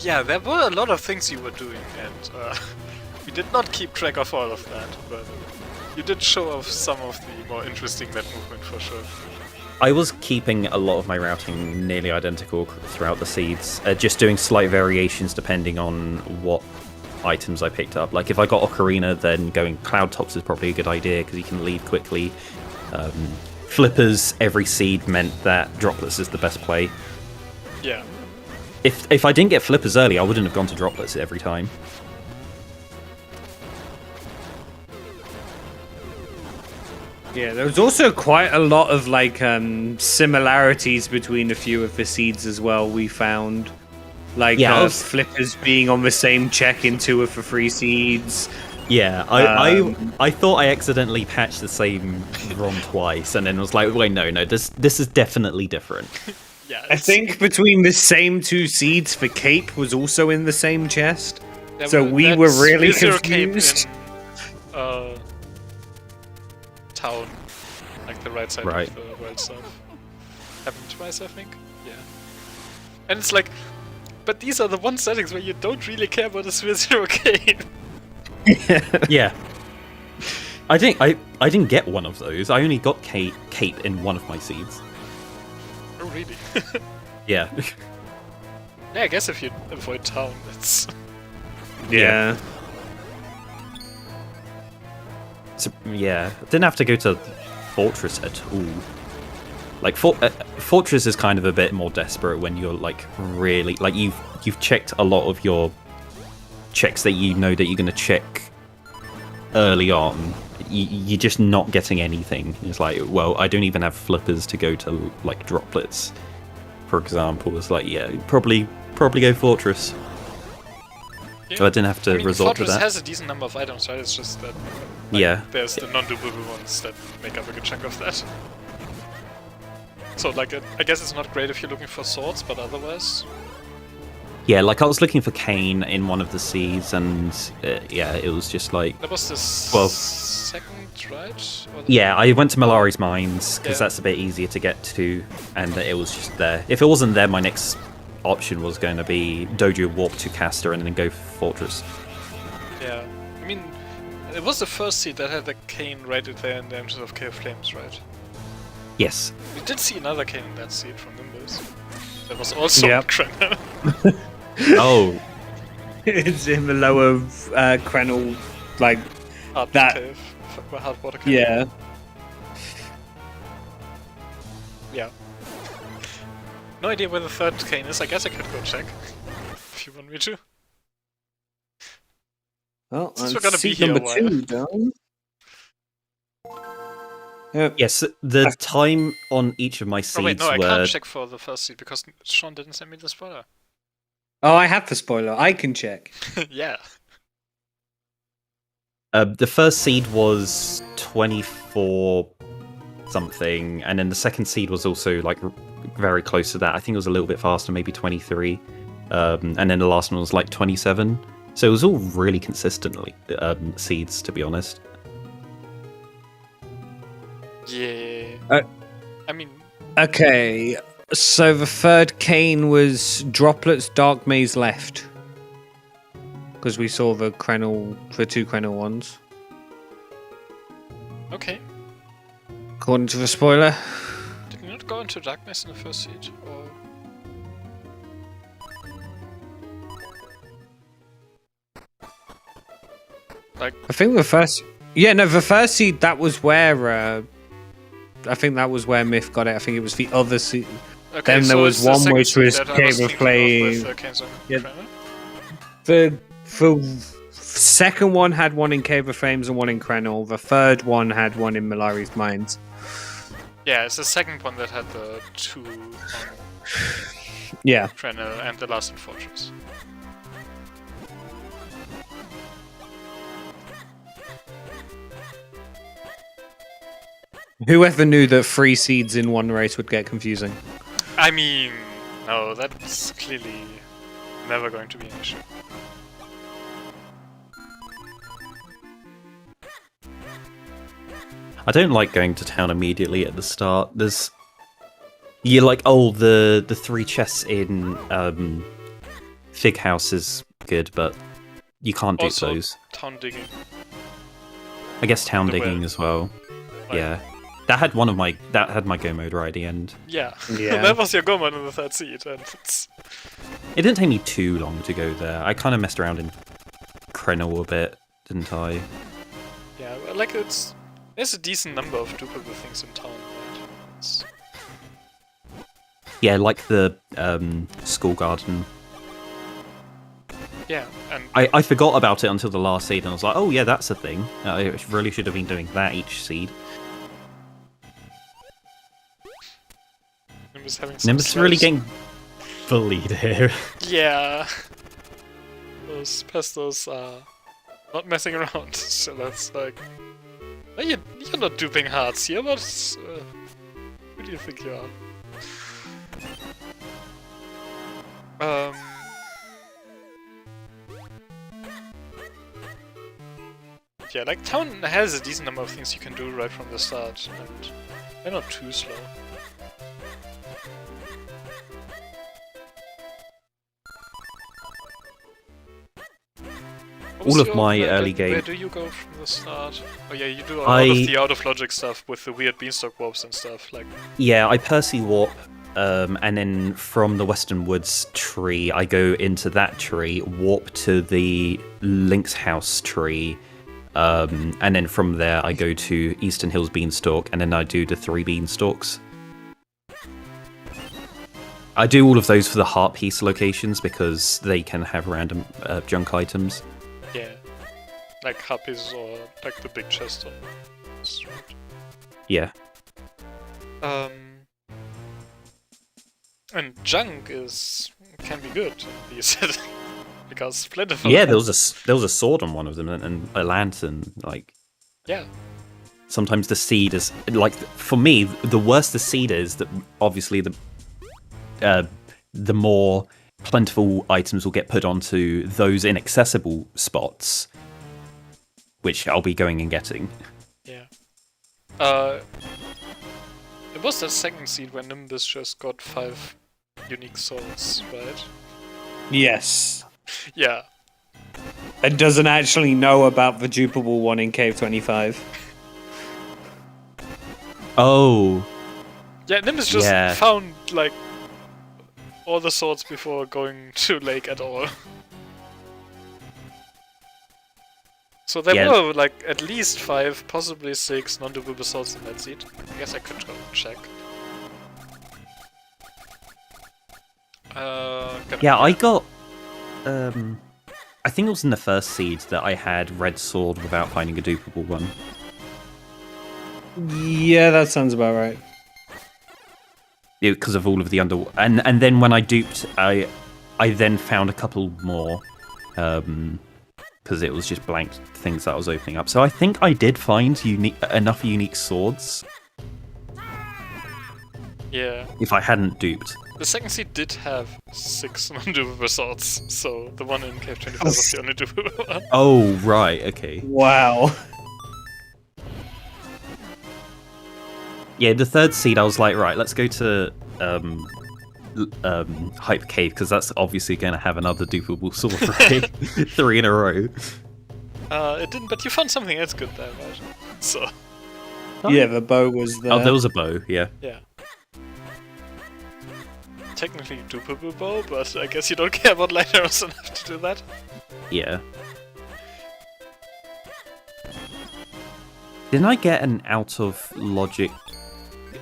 Yeah, there were a lot of things you were doing, and we did not keep track of all of that, but you did show off some of the more interesting net movement for sure. I was keeping a lot of my routing nearly identical throughout the seeds, just doing slight variations depending on what items I picked up. Like if I got Ocarina, then going Cloud Tops is probably a good idea because you can leave quickly. Flippers, every seed meant that Droplets is the best play. Yeah. If I didn't get Flippers early, I wouldn't have gone to Droplets every time. Yeah, there was also quite a lot of like similarities between a few of the seeds as well. We found like flippers being on the same check in 2 of the 3 seeds. Yeah, I thought I accidentally patched the same ROM twice, and then was like, wait, no, this is definitely different. Yeah. I think between the same 2 seeds, the cape was also in the same chest. So we were really confused. In, town, like the right side Right. of the world stuff. Happened twice, I think. Yeah. And it's like, but these are the one settings where you don't really care about the Sphere Zero cape. Yeah. I didn't get one of those. I only got cape in one of my seeds. Oh, really? Yeah. Yeah, I guess if you avoid town, that's... Yeah. So, yeah, didn't have to go to Fortress at all. Like Fortress is kind of a bit more desperate when you're like really like you've checked a lot of your checks that you know that you're going to check early on. You're just not getting anything. It's like, well, I don't even have flippers to go to like Droplets, for example. It's like, yeah, probably go Fortress. Yeah. So I didn't have to resort to Fortress that. has a decent number of items, right? It's just that there's the non-doable ones that make up a good chunk of that. So, like, I guess it's not great if you're looking for swords, but otherwise... Yeah, like I was looking for Kane in one of the seeds, and it was just like... That was the second, right? Yeah, I went to Malari's Mines, because Yeah. that's a bit easier to get to, and it was just there. If it wasn't there, my next option was going to be Dojo Warp to Caster and then go for Fortress. Yeah. I mean, it was the first seed that had the cane right there in the entrance of Cave of Flames, right? Yes. We did see another cane in that seed from Nimbus. That was also Crenna. Oh. It's in the lower Krenel, like Hard that. Cave. Hard water cave. Yeah. Yeah. No idea where the third cane is. I guess I could go check. If you want me to. Well, Since and we're gonna be seed here a number while. 2 done. Yep. Yes, the time on each of my seeds Oh wait, no, I were... can't check for the first seed because Sean didn't send me the spoiler. Oh, I have the spoiler. I can check. Yeah. The first seed was 24 something, and then the second seed was also like very close to that. I think it was a little bit faster, maybe 23. And then the last one was like 27. So it was all really consistently seeds, to be honest. Yeah. I mean, Okay, so the third cane was Droplets, Dark Maze left. Because we saw the Krenel, the 2 Krenel ones. okay. According to the spoiler. Did you not go into darkness in the first seed? Or... Like... I think the first... Yeah, no, the first seed, that was where... I think that was where Myth got it. I think it was the other seed. Okay, then there so was one which was Cave of Flame. Yeah. The second one had one in Cave of Flames and one in Krenel. The third one had one in Malari's Mines. Yeah, it's the second one that had the two yeah. Krenel and the last in Fortress. Whoever knew that 3 seeds in one race would get confusing? I mean, no, that's clearly never going to be an issue. I don't like going to town immediately at the start. You're like, oh, the 3 chests in Fig House is good, but you can't do also, those. Town digging. I guess town digging as well. Like, yeah. That had my go mode right at the end. Yeah, yeah. That was your go mode in the third seed, and It didn't take me too long to go there. I kind of messed around in Krenel a bit, didn't I? Yeah, like there's a decent number of duplicate things in town, right? Yeah, like the school garden. Yeah, and I forgot about it until the last seed, and I was like, oh yeah, that's a thing. I really should have been doing that each seed. Nimbus is really getting bullied here. Yeah. Those pestos are not messing around, so that's like... Well, you're not duping hearts here, but... who do you think you are? Yeah, like, town has a decent number of things you can do right from the start, and they're not too slow. All of my early game... Where do you go from the start? Oh yeah, you do a lot of the out-of-logic stuff with the weird beanstalk warps and stuff, like... Yeah, I Percy warp, and then from the Western Woods tree, I go into that tree, warp to the Lynx House tree, and then from there I go to Eastern Hills Beanstalk, and then I do the 3 beanstalks. I do all of those for the heart piece locations because they can have random junk items. Yeah, like huppies or like the big chest on the street. Yeah. And junk can be good in these because plentiful. Yeah, there was a sword on one of them and a lantern. Like, yeah. Sometimes the seed is like, for me, the worse the seed is, that obviously the more plentiful items will get put onto those inaccessible spots, which I'll be going and getting. Yeah. It was that second seed when Nimbus just got 5 unique souls, right? Yes. Yeah. And doesn't actually know about the dupable one in Cave 25. Oh. Yeah, Nimbus just found, like, all the swords before going to Lake at all. So there were, like, at least 5, possibly 6 non-dupable swords in that seed. I guess I could go check. Yeah, I got... I think it was in the first seed that I had red sword without finding a dupable one. Yeah, that sounds about right. Because of all of the and then when I duped, I then found a couple more, because it was just blank things that I was opening up. So I think I did find enough unique swords. Yeah. If I hadn't duped. The second seed did have 6 non-dupable swords, so the one in Cave 25 was the only dupable one. Oh, right, okay. Wow. Yeah, the third seed, I was like, right, let's go to Hype Cave, because that's obviously going to have another dupable sword, right? 3 in a row. It didn't, but you found something else good there, right? So... Oh. Yeah, the bow was there. Oh, there was a bow, yeah. Yeah. Technically dupable bow, but I guess you don't care about light arrows enough to do that. Yeah. Didn't I get an out of logic,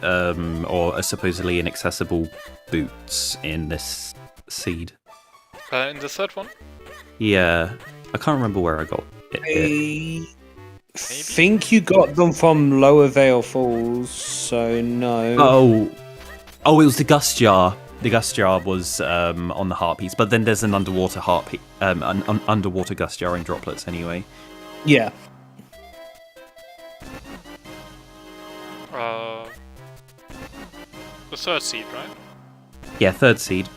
or a supposedly inaccessible boots in this seed? In the third one? Yeah. I can't remember where I got it. I think you got them from Lower Vale Falls, so no. Oh, it was the Gust Jar. The Gust Jar was on the heart piece, but then there's an underwater heart an underwater Gust Jar in droplets anyway. Yeah. The third seed, right? Yeah, third seed.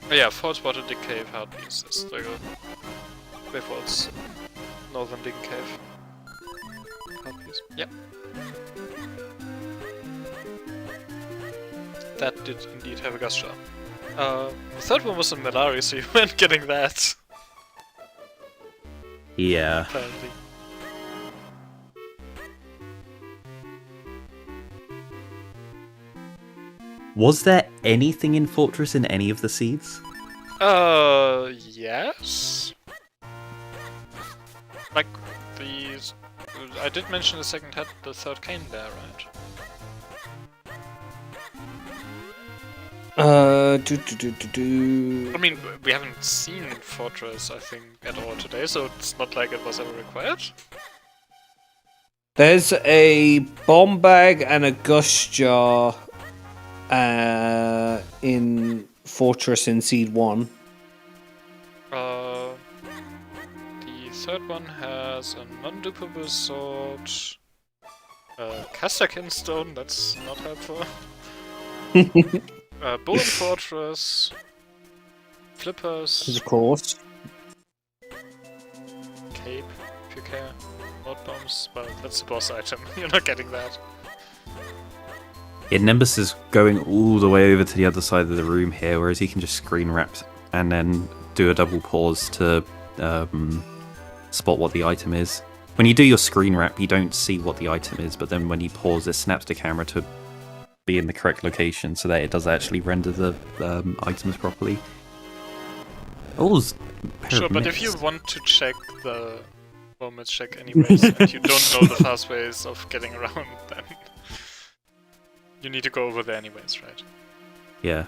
Oh yeah, fourth spotted the cave heart piece. That's the Bifford's Northern Dig Cave heart piece. Yep. That did indeed have a Gust Jar. The third one was in Malari, so you weren't getting that. Yeah. Apparently. Was there anything in Fortress in any of the seeds? Yes. Like, these... I did mention the second head, the third cane there, right? I mean, we haven't seen Fortress, I think, at all today, so it's not like it was ever required. There's a bomb bag and a Gust Jar in Fortress in Seed 1. The third one has a non-dupable sword, Castakin Stone, that's not helpful. Bow and Fortress, Flippers, Of course. Cape, if you care, Note Bombs, well, that's the boss item, you're not getting that. Yeah, Nimbus is going all the way over to the other side of the room here, whereas he can just screen wrap and then do a double pause to spot what the item is. When you do your screen wrap, you don't see what the item is, but then when you pause, it snaps the camera to be in the correct location so that it does actually render the items properly. Sure, but if you want to check the moment check anyways, and you don't know the fast ways of getting around, then you need to go over there anyways, right? Yeah.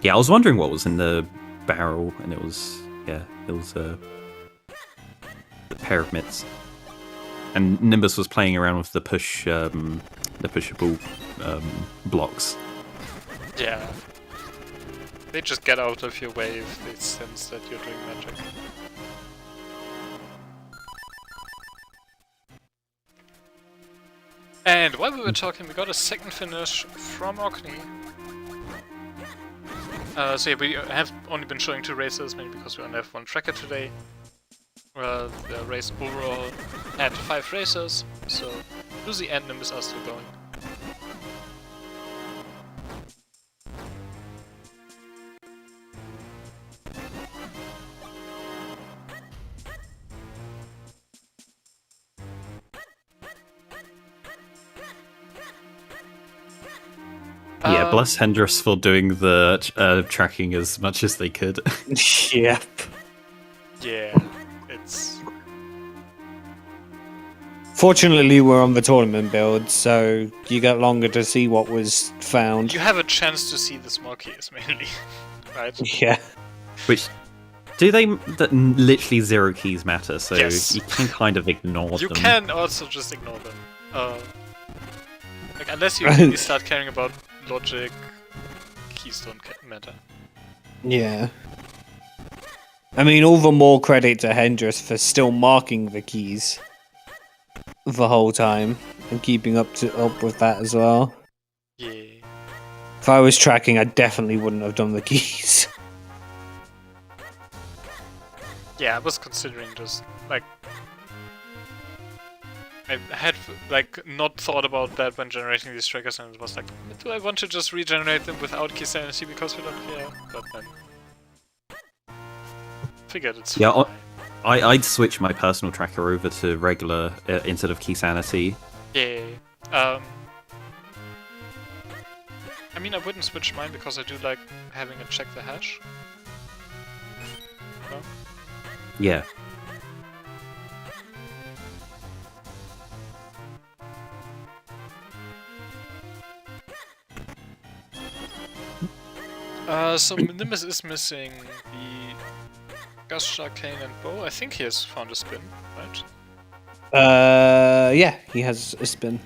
Yeah, I was wondering what was in the barrel, and it was a pair of mitts. And Nimbus was playing around with the pushable blocks. Yeah. They just get out of your way if they sense that you're doing magic. And while we were talking, we got a second finish from Orkney. So yeah, we have only been showing 2 races, mainly because we only have 1 tracker today. The race overall had 5 races, so Lucy and Nimbus are still going. Yeah, bless Hendrix for doing the tracking as much as they could. Yep. Yeah, it's... Fortunately, we're on the tournament build, so you get longer to see what was found. You have a chance to see the small keys, mainly, right? Yeah. Which, do they... literally 0 keys matter, so Yes. you can kind of ignore them. You can also just ignore them. Like, unless you really start caring about logic, keys don't matter. Yeah. I mean, all the more credit to Hendrix for still marking the keys the whole time and keeping up with that as well. Yeah. If I was tracking, I definitely wouldn't have done the keys. Yeah, I was considering just, like... I had, like, not thought about that when generating these trackers, and it was like, do I want to just regenerate them without key sanity because we don't care? But then... figured it's Yeah, fine. I'd switch my personal tracker over to regular instead of key sanity. Yeah. I mean, I wouldn't switch mine because I do like having it check the hash. No? Yeah. So Minish is missing the Gusher, Cane, and Bow. I think he has found a spin, right? Yeah, he has a spin.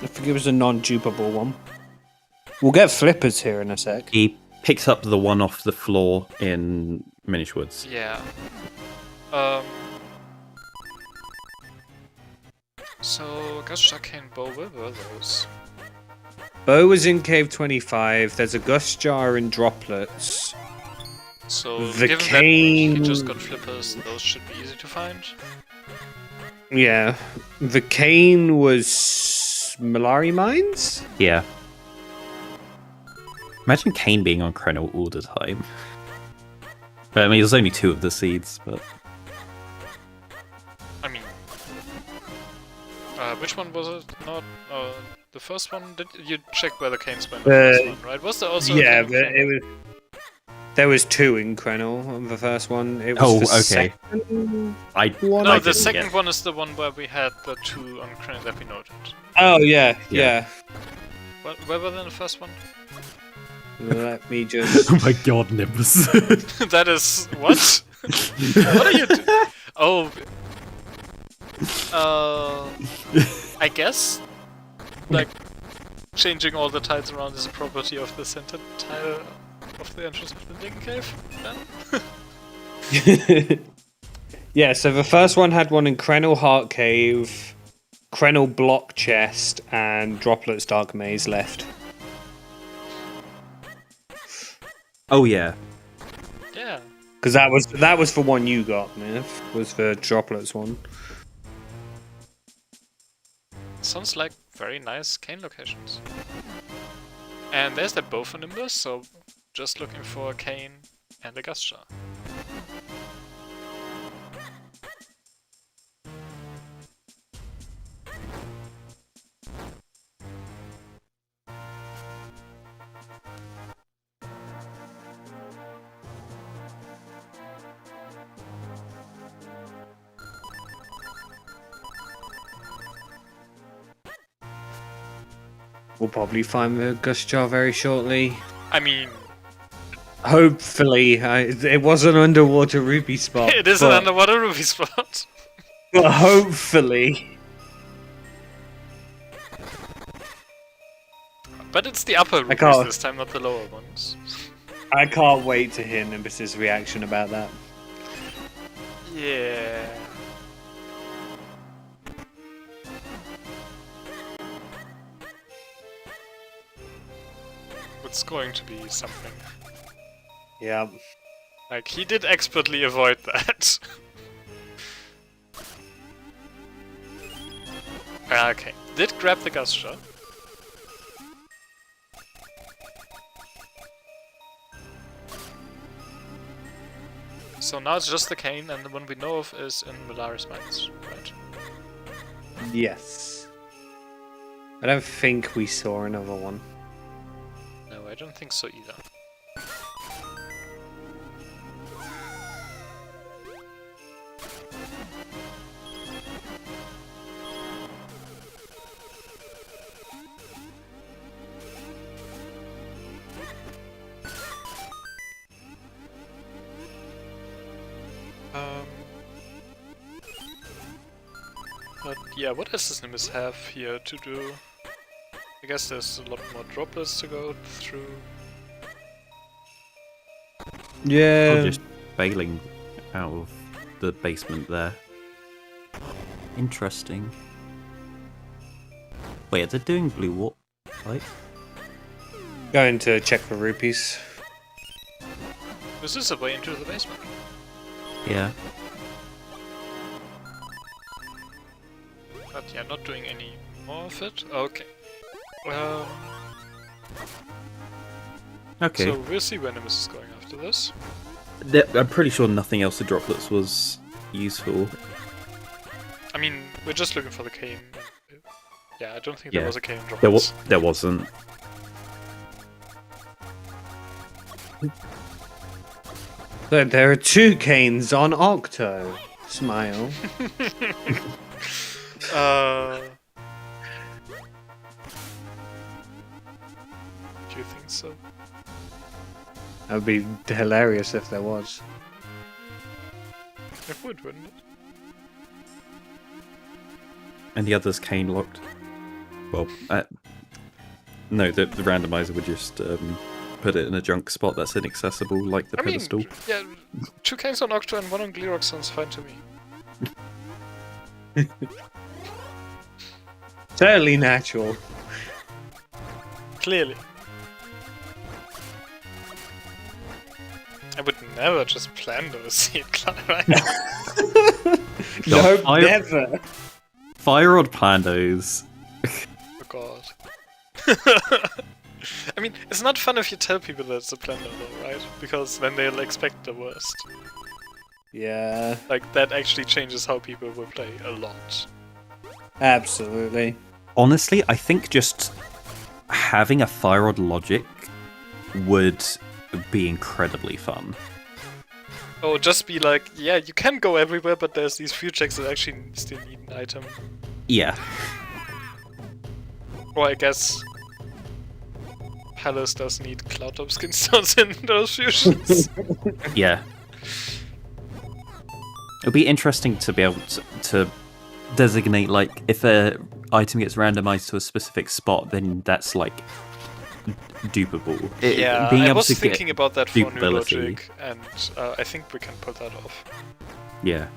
I think it was a non-dupable one. We'll get flippers here in a sec. He picks up the one off the floor in Minish Woods. Yeah. So Gusher, Cane, Bow, where were those? Bow was in Cave 25. There's a Gust Jar in Droplets. So The given cane... that he just got flippers, those should be easy to find. Yeah. The Cane was Malari Mines? Yeah. Imagine Kane being on Krenel all the time. I mean, there's only 2 of the seeds, but... I mean... which one was it? Not... the first one? Did you check where the Canes went? The first one, right? Was there also... Yeah, but it was... There was 2 in Krenel on the first one. It was the okay. Second No, I the didn't second get- one is the one where we had the 2 on Krenel that we noted. Oh, yeah, yeah. Where were they in the first one? Let me just... Oh my god, Nimbus. That is... What? What are you doing? Oh... I guess... Like... Changing all the tiles around is a property of the center tile of the entrance of the Lincoln Cave, then? Yeah, so the first one had one in Krenel Heart Cave, Krenel Block Chest, and Droplets Dark Maze left. Oh yeah. Yeah. Because that was the one you got, Myth, was the Droplets one. Sounds like very nice cane locations. And there's that bow for Nimbus, so just looking for a cane and a Gust Jar. We'll probably find the Gust Jar very shortly. I mean, Hopefully, it was an underwater ruby spot. it is an underwater ruby spot. But hopefully... But it's the upper rubies can't- this time, not the lower ones. I can't wait to hear Nimbus's reaction about that. Yeah. It's going to be something. Yeah. Like, he did expertly avoid that. Okay. Did grab the Gust Jar. So now it's just the cane, and the one we know of is in Malaris Mines, right? Yes. I don't think we saw another one. No, I don't think so either. But yeah, what does this Nimbus have here to do? I guess there's a lot more droplets to go through. Yeah. Just bailing out of the basement there. Interesting. Wait, are they doing blue what? Like? Going to check for rupees. This is a way into the basement. Yeah. But yeah, not doing any more of it. Okay. Okay. So we'll see where Nimbus is going after this. I'm pretty sure nothing else to droplets was useful. I mean, we're just looking for the cane. Yeah, I don't think there was a cane drop. There wasn't. But there are 2 canes on Octo. Smile. Do you think so? That would be hilarious if there was. It would, wouldn't it? And the others cane locked. Well, no, the randomizer would just put it in a junk spot that's inaccessible, like the pedestal. Mean, yeah, 2 canes on Octo and 1 on Gleerock sounds fine to me. Totally natural. Clearly. I would never just plan those seed right? No, never. Fire-Rod Plandos. Oh god. I mean, it's not fun if you tell people that it's a Plando though, right? Because then they'll expect the worst. Yeah. Like, that actually changes how people will play a lot. Absolutely. Honestly, I think just having a Fire-Rod logic would be incredibly fun. Oh, just be like, yeah, you can go everywhere, but there's these few checks that actually still need an item. Yeah. Or I guess Palace does need Cloudtop skin stones in those fusions. Yeah. It'll be interesting to be able to designate, like, if a item gets randomized to a specific spot, then that's, like, dupable. Yeah, being I able was to thinking about that for new dupability. logic, and I think we can pull that off. Yeah.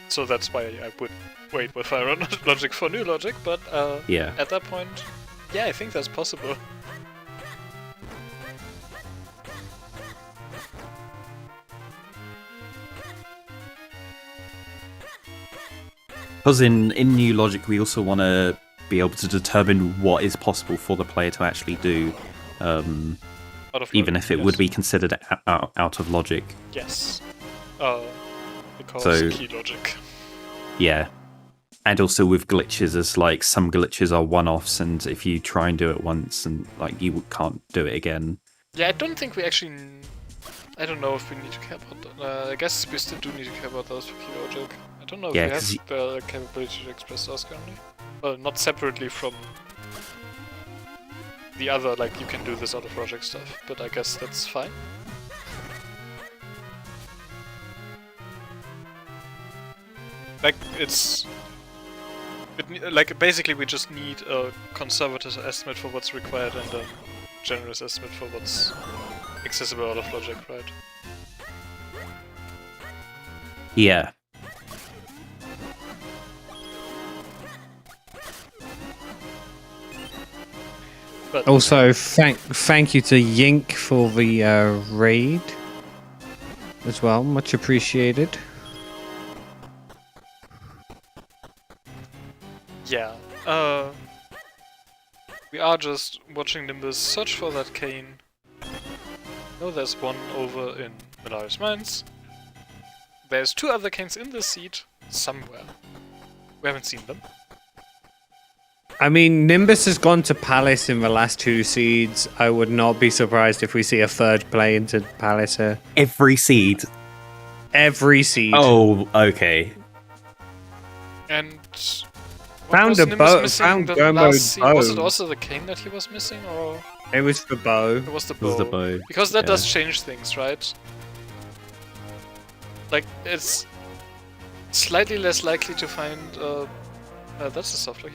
So that's why I would wait with Fire logic for new logic, but Yeah. at that point, yeah, I think that's possible. Because in new logic, we also want to be able to determine what is possible for the player to actually do, even if it would be considered out of logic. Yes. Because So- key logic. Yeah. And also with glitches, as like some glitches are one-offs, and if you try and do it once, and like you can't do it again. Yeah, I don't think we actually... I don't know if we need to care about that. I guess we still do need to care about those for key logic. I don't know if Yeah, we 'cause have the capability to express those currently. Well, not separately from the other, like, you can do this out of logic stuff, but I guess that's fine. Like, like, basically we just need a conservative estimate for what's required and a generous estimate for what's accessible out of logic, right? Yeah. But Also, thank you to Yink for the raid as well. Much appreciated. yeah, we are just watching Nimbus search for that cane. Oh, there's one over in Milari's Mines. There's 2 other canes in the seed somewhere. We haven't seen them. I mean, Nimbus has gone to Palace in the last 2 seeds. I would not be surprised if we see a third play into Palace here. Every seed. Every seed. Oh, okay. And Found was a Nimbus bow- missing found the Gomo's last seed? Was it bow. also the cane that he was missing, or It was for Bow. it was the It bow? was the bow. Because that yeah. does change things, right? Like, it's slightly less likely to find. That's a soft lock.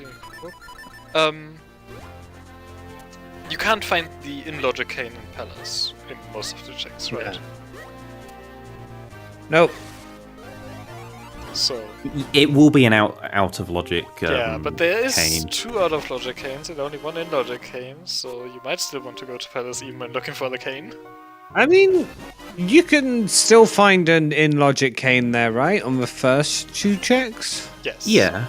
You can't find the in-logic cane in Palace in most of the checks, right? Yeah. Nope. So It will be an out of logic. yeah, but there is cane. 2 out of logic canes and only 1 in-logic cane, so you might still want to go to Palace even when looking for the cane. I mean, you can still find an in-logic cane there, right? On the first 2 checks? Yes. Yeah.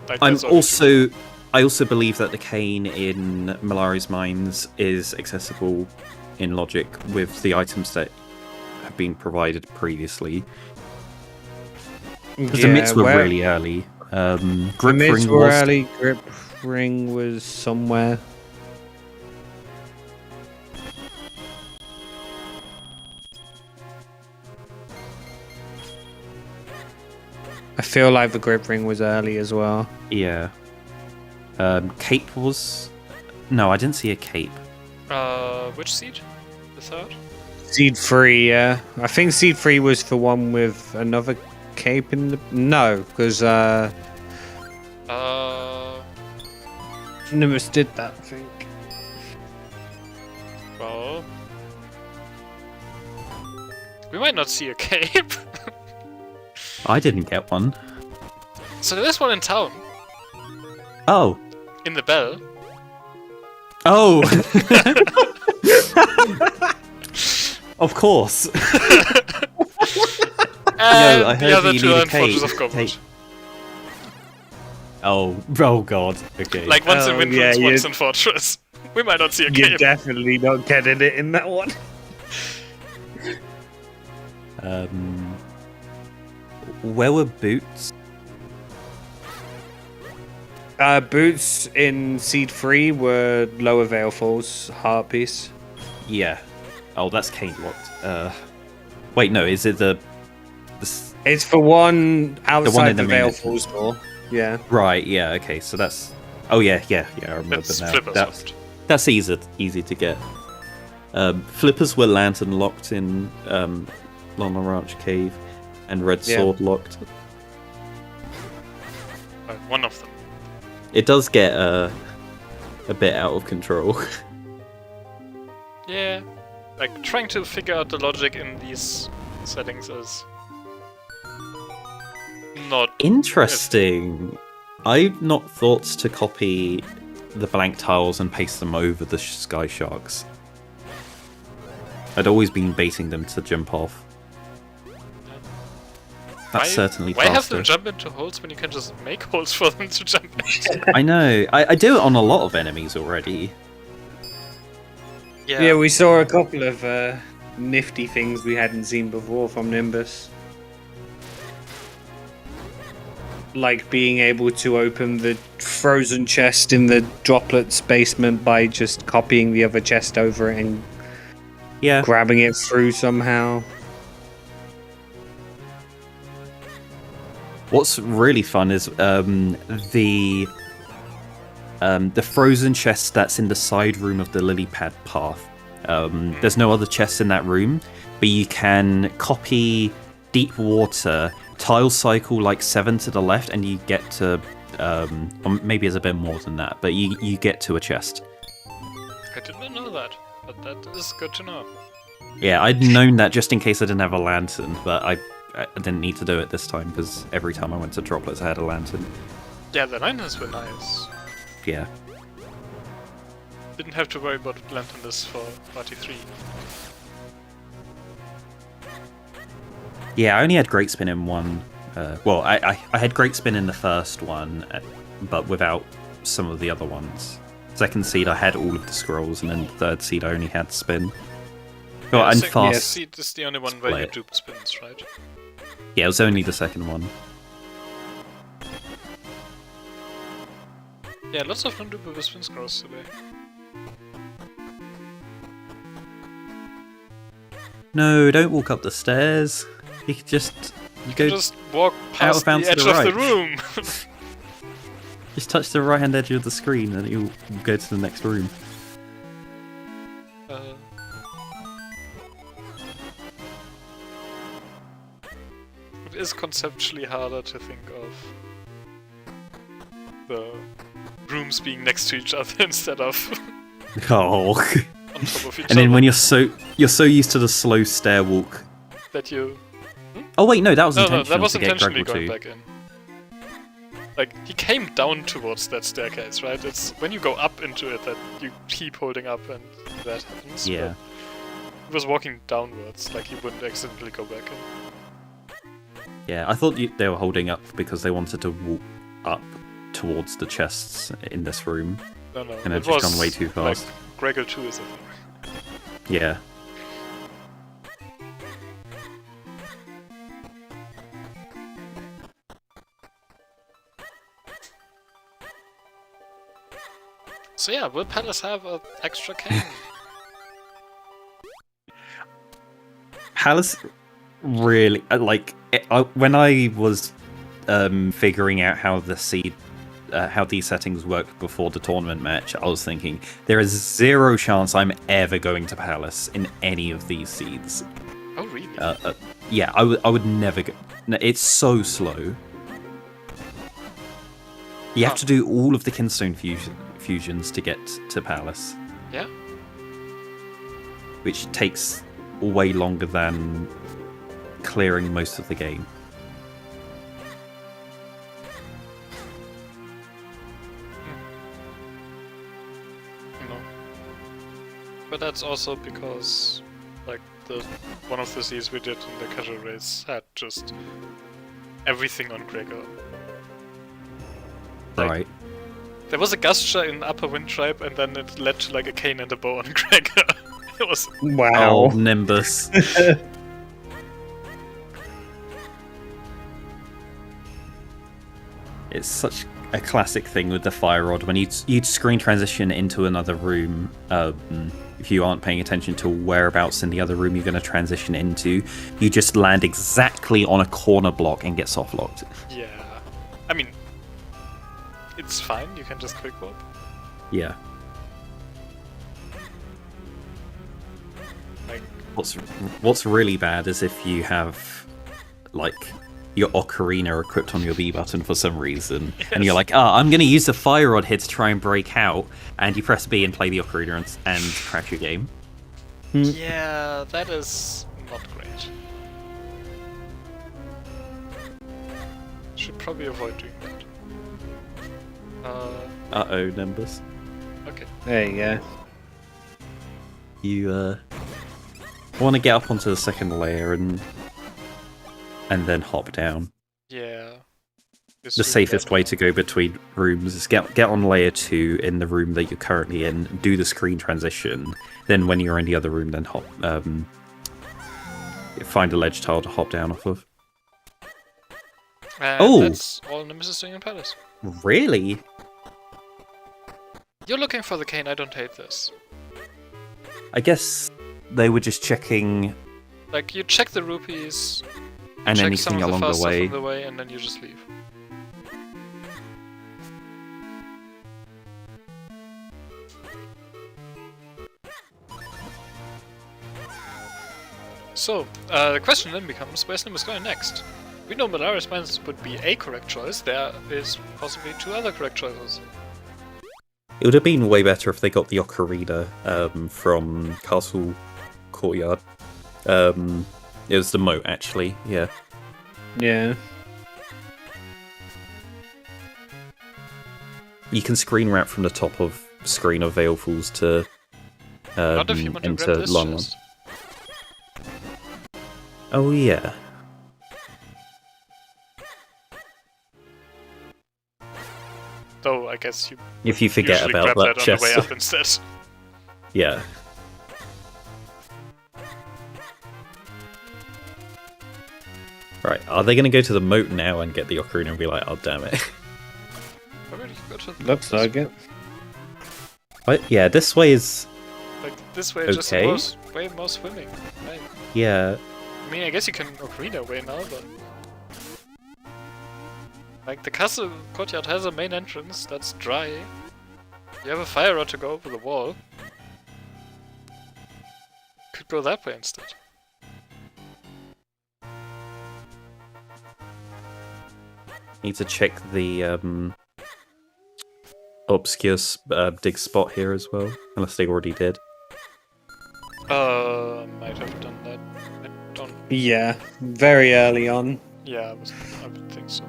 Like, I that's only also believe that the cane in Milari's Mines is accessible in logic with the items that have been provided previously. Because the mitts were really early. Grip ring were was early. Grip ring was somewhere. I feel like the grip ring was early as well. Yeah. Cape was... No, I didn't see a cape. Which seed? The third? Seed 3, yeah. I think Seed 3 was the one with another cape in the... No, because Nimbus did that, I think. Well... We might not see a cape. I didn't get one. So there's one in town. Oh. In the bell. Oh! Of course. And I heard the other you two need are a in Fortress cape. of Cobalt. Oh god. Okay. Like once in Windlands, yeah, once in Fortress. We might not see a You're cape. definitely not getting it in that one. Where were boots? Boots in Seed 3 were Lower Veil Falls, Heart Piece. Yeah. Oh, that's cane locked. Wait, no, is it the It's for one outside in the the Veil main Falls door. Yeah. Right, yeah, okay, so that's... Oh, yeah, I remember It's now. Flipper's That's easy to get. Flippers were lantern locked in Lona Ranch Cave, and Red Sword locked. One of them. It does get a bit out of control. Yeah. Like, trying to figure out the logic in these settings is... not... Interesting. I've not thought to copy the blank tiles and paste them over the Sky Sharks. I'd always been baiting them to jump off. That's certainly why faster. have them jump into holes when you can just make holes for them to jump into? I know. I do it on a lot of enemies already. Yeah, we saw a couple of nifty things we hadn't seen before from Nimbus. Like being able to open the frozen chest in the droplets basement by just copying the other chest over it and grabbing it through somehow. What's really fun is the frozen chest that's in the side room of the lily pad path. There's no other chests in that room, but you can copy deep water, tile cycle like 7 to the left, and you get to or maybe it's a bit more than that, but you get to a chest. I did not know that, but that is good to know. Yeah, I'd known that just in case I didn't have a lantern, but I didn't need to do it this time because every time I went to droplets I had a lantern. Yeah, the lanterns were nice. Yeah. Didn't have to worry about lanterns for Party 3. Yeah, I only had Great Spin in one. I had Great Spin in the first one, but without some of the other ones. Second seed, I had all of the scrolls, and then the third seed, I only had Spin. Oh, and fast. Seed is the only one where you duped spins, right? Yeah, it was only the second one. Yeah, lots of non-dupable spin scrolls today. No, don't walk up the stairs. You can just just walk past the edge of the room. Just touch the right-hand edge of the screen, and you'll go to the next room. It is conceptually harder to think of the rooms being next to each other instead of Oh. on top of each other. And then when you're so used to the slow stair walk that you... Oh wait, no, that was No, intentional that was to get intentionally Gregor going back in. Like, he came down towards that staircase, right? It's when you go up into it that you keep holding up and that happens. Yeah. But he was walking downwards, like he wouldn't accidentally go back in. Yeah, I thought they were holding up because they wanted to walk up towards the chests in this room. No, and had just gone way too fast. Like, Gregor 2 is a thing. Yeah. So yeah, will Palace have an extra cannon? Palace really when I was figuring out how how these settings work before the tournament match, I was thinking there is zero chance I'm ever going to Palace in any of these seeds. Oh really? Yeah, I would never go. No, it's so slow. You have to do all of the Kinstone fusions to get to Palace. Yeah. Which takes way longer than clearing most of the game. No. But that's also because, like, one of the seeds we did in the casual race had just everything on Gregor. Like, Right. there was a Gusture in Upper Wind Tribe, and then it led to like a cane and a bow on Gregor. It was Wow. Oh, Nimbus. It's such a classic thing with the Fire Rod. When you'd screen transition into another room, if you aren't paying attention to whereabouts in the other room you're going to transition into, you just land exactly on a corner block and get soft locked. Yeah. I mean, it's fine, you can just quick warp. Yeah. Like, What's really bad is if you have, like, your Ocarina equipped on your B button for some reason, and you're like, I'm going to use the Fire Rod here to try and break out, and you press B and play the Ocarina and crash your game. yeah, that is not great. Should probably avoid doing that. Uh-oh, Nimbus. Okay. There you go. You want to get up onto the second layer and then hop down. Yeah. It's The really safest bad. way to go between rooms is get on layer 2 in the room that you're currently in, do the screen transition, then when you're in the other room, then hop. Find a ledge tile to hop down off of. And Oh! that's all Nimbus is doing in Palace. Really? You're looking for the cane, I don't hate this. I guess they were just checking Like, you check the rupees, and check anything some of along the the fast stuff way. on the way, and then you just leave. So, the question then becomes, where's Nimbus going next? We know Madara's Mines would be a correct choice, there is possibly 2 other correct choices. It would have been way better if they got the Ocarina from Castle Courtyard. It was the moat, actually, yeah. Yeah. You can screen wrap from the top of screen of Veilfuls to Not if you want to into grab this Lon. chest. Oh yeah. Though, I guess you If you forget usually about grab that that on the way chest. up instead. Yeah. Right, are they going to go to the moat now and get the Ocarina and be like, oh damn it? Where did you go to? Looks like it. But yeah, this way is... Like, this way just Okay. goes way more swimming. Right. Yeah. I mean, I guess you can Ocarina away now, but... Like, the castle courtyard has a main entrance that's dry. You have a fire rod to go over the wall. Could go that way instead. Need to check the obscure dig spot here as well, unless they already did. Might have done that. I don't... Yeah, very early on. Yeah, I would think so.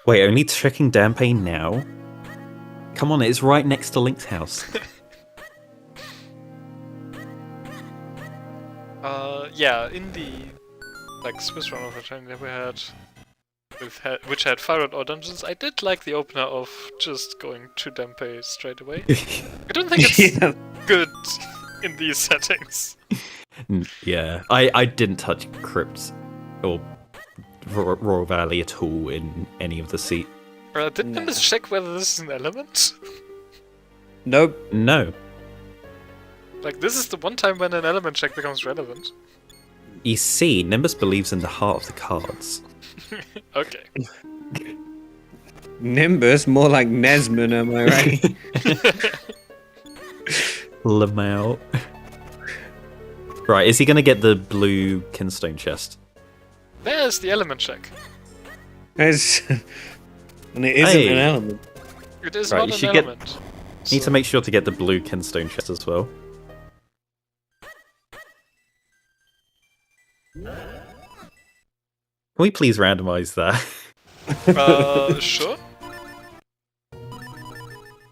Wait, only checking Dampé now? Come on, it's right next to Link's house. Yeah, in the like Swiss run of the train that we had, which had fire rod or dungeons, I did like the opener of just going to Dampé straight away. I don't think it's Yeah. good in these settings. Yeah, I didn't touch Crypt or Royal Valley at all in any of the seat. Did Nimbus check whether this is an element? Nope. No. Like, this is the one time when an element check becomes relevant. You see, Nimbus believes in the heart of the cards. Okay. Nimbus, more like Nesman, am I right? Lamau. Right, is he gonna get the blue kinstone chest? There's the element check. It's... And it isn't an element. It is Right, not you an should element. Need to make sure to get the blue kinstone chest as well. Can we please randomize that? Sure.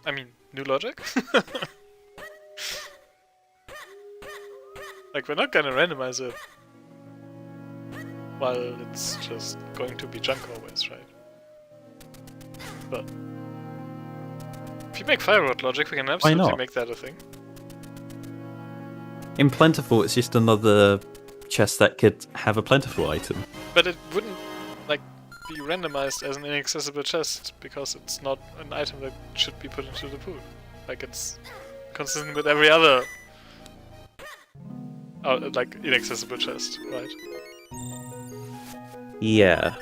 I mean, new logic? Like, we're not gonna randomize it while it's just going to be junk always, right? But if you make fire rod logic, we can absolutely make that a thing. In Plentiful, it's just another chest that could have a Plentiful item. But it wouldn't, like, be randomized as an inaccessible chest, because it's not an item that should be put into the pool. Like, it's consistent with every other like, inaccessible chest, right? Yeah.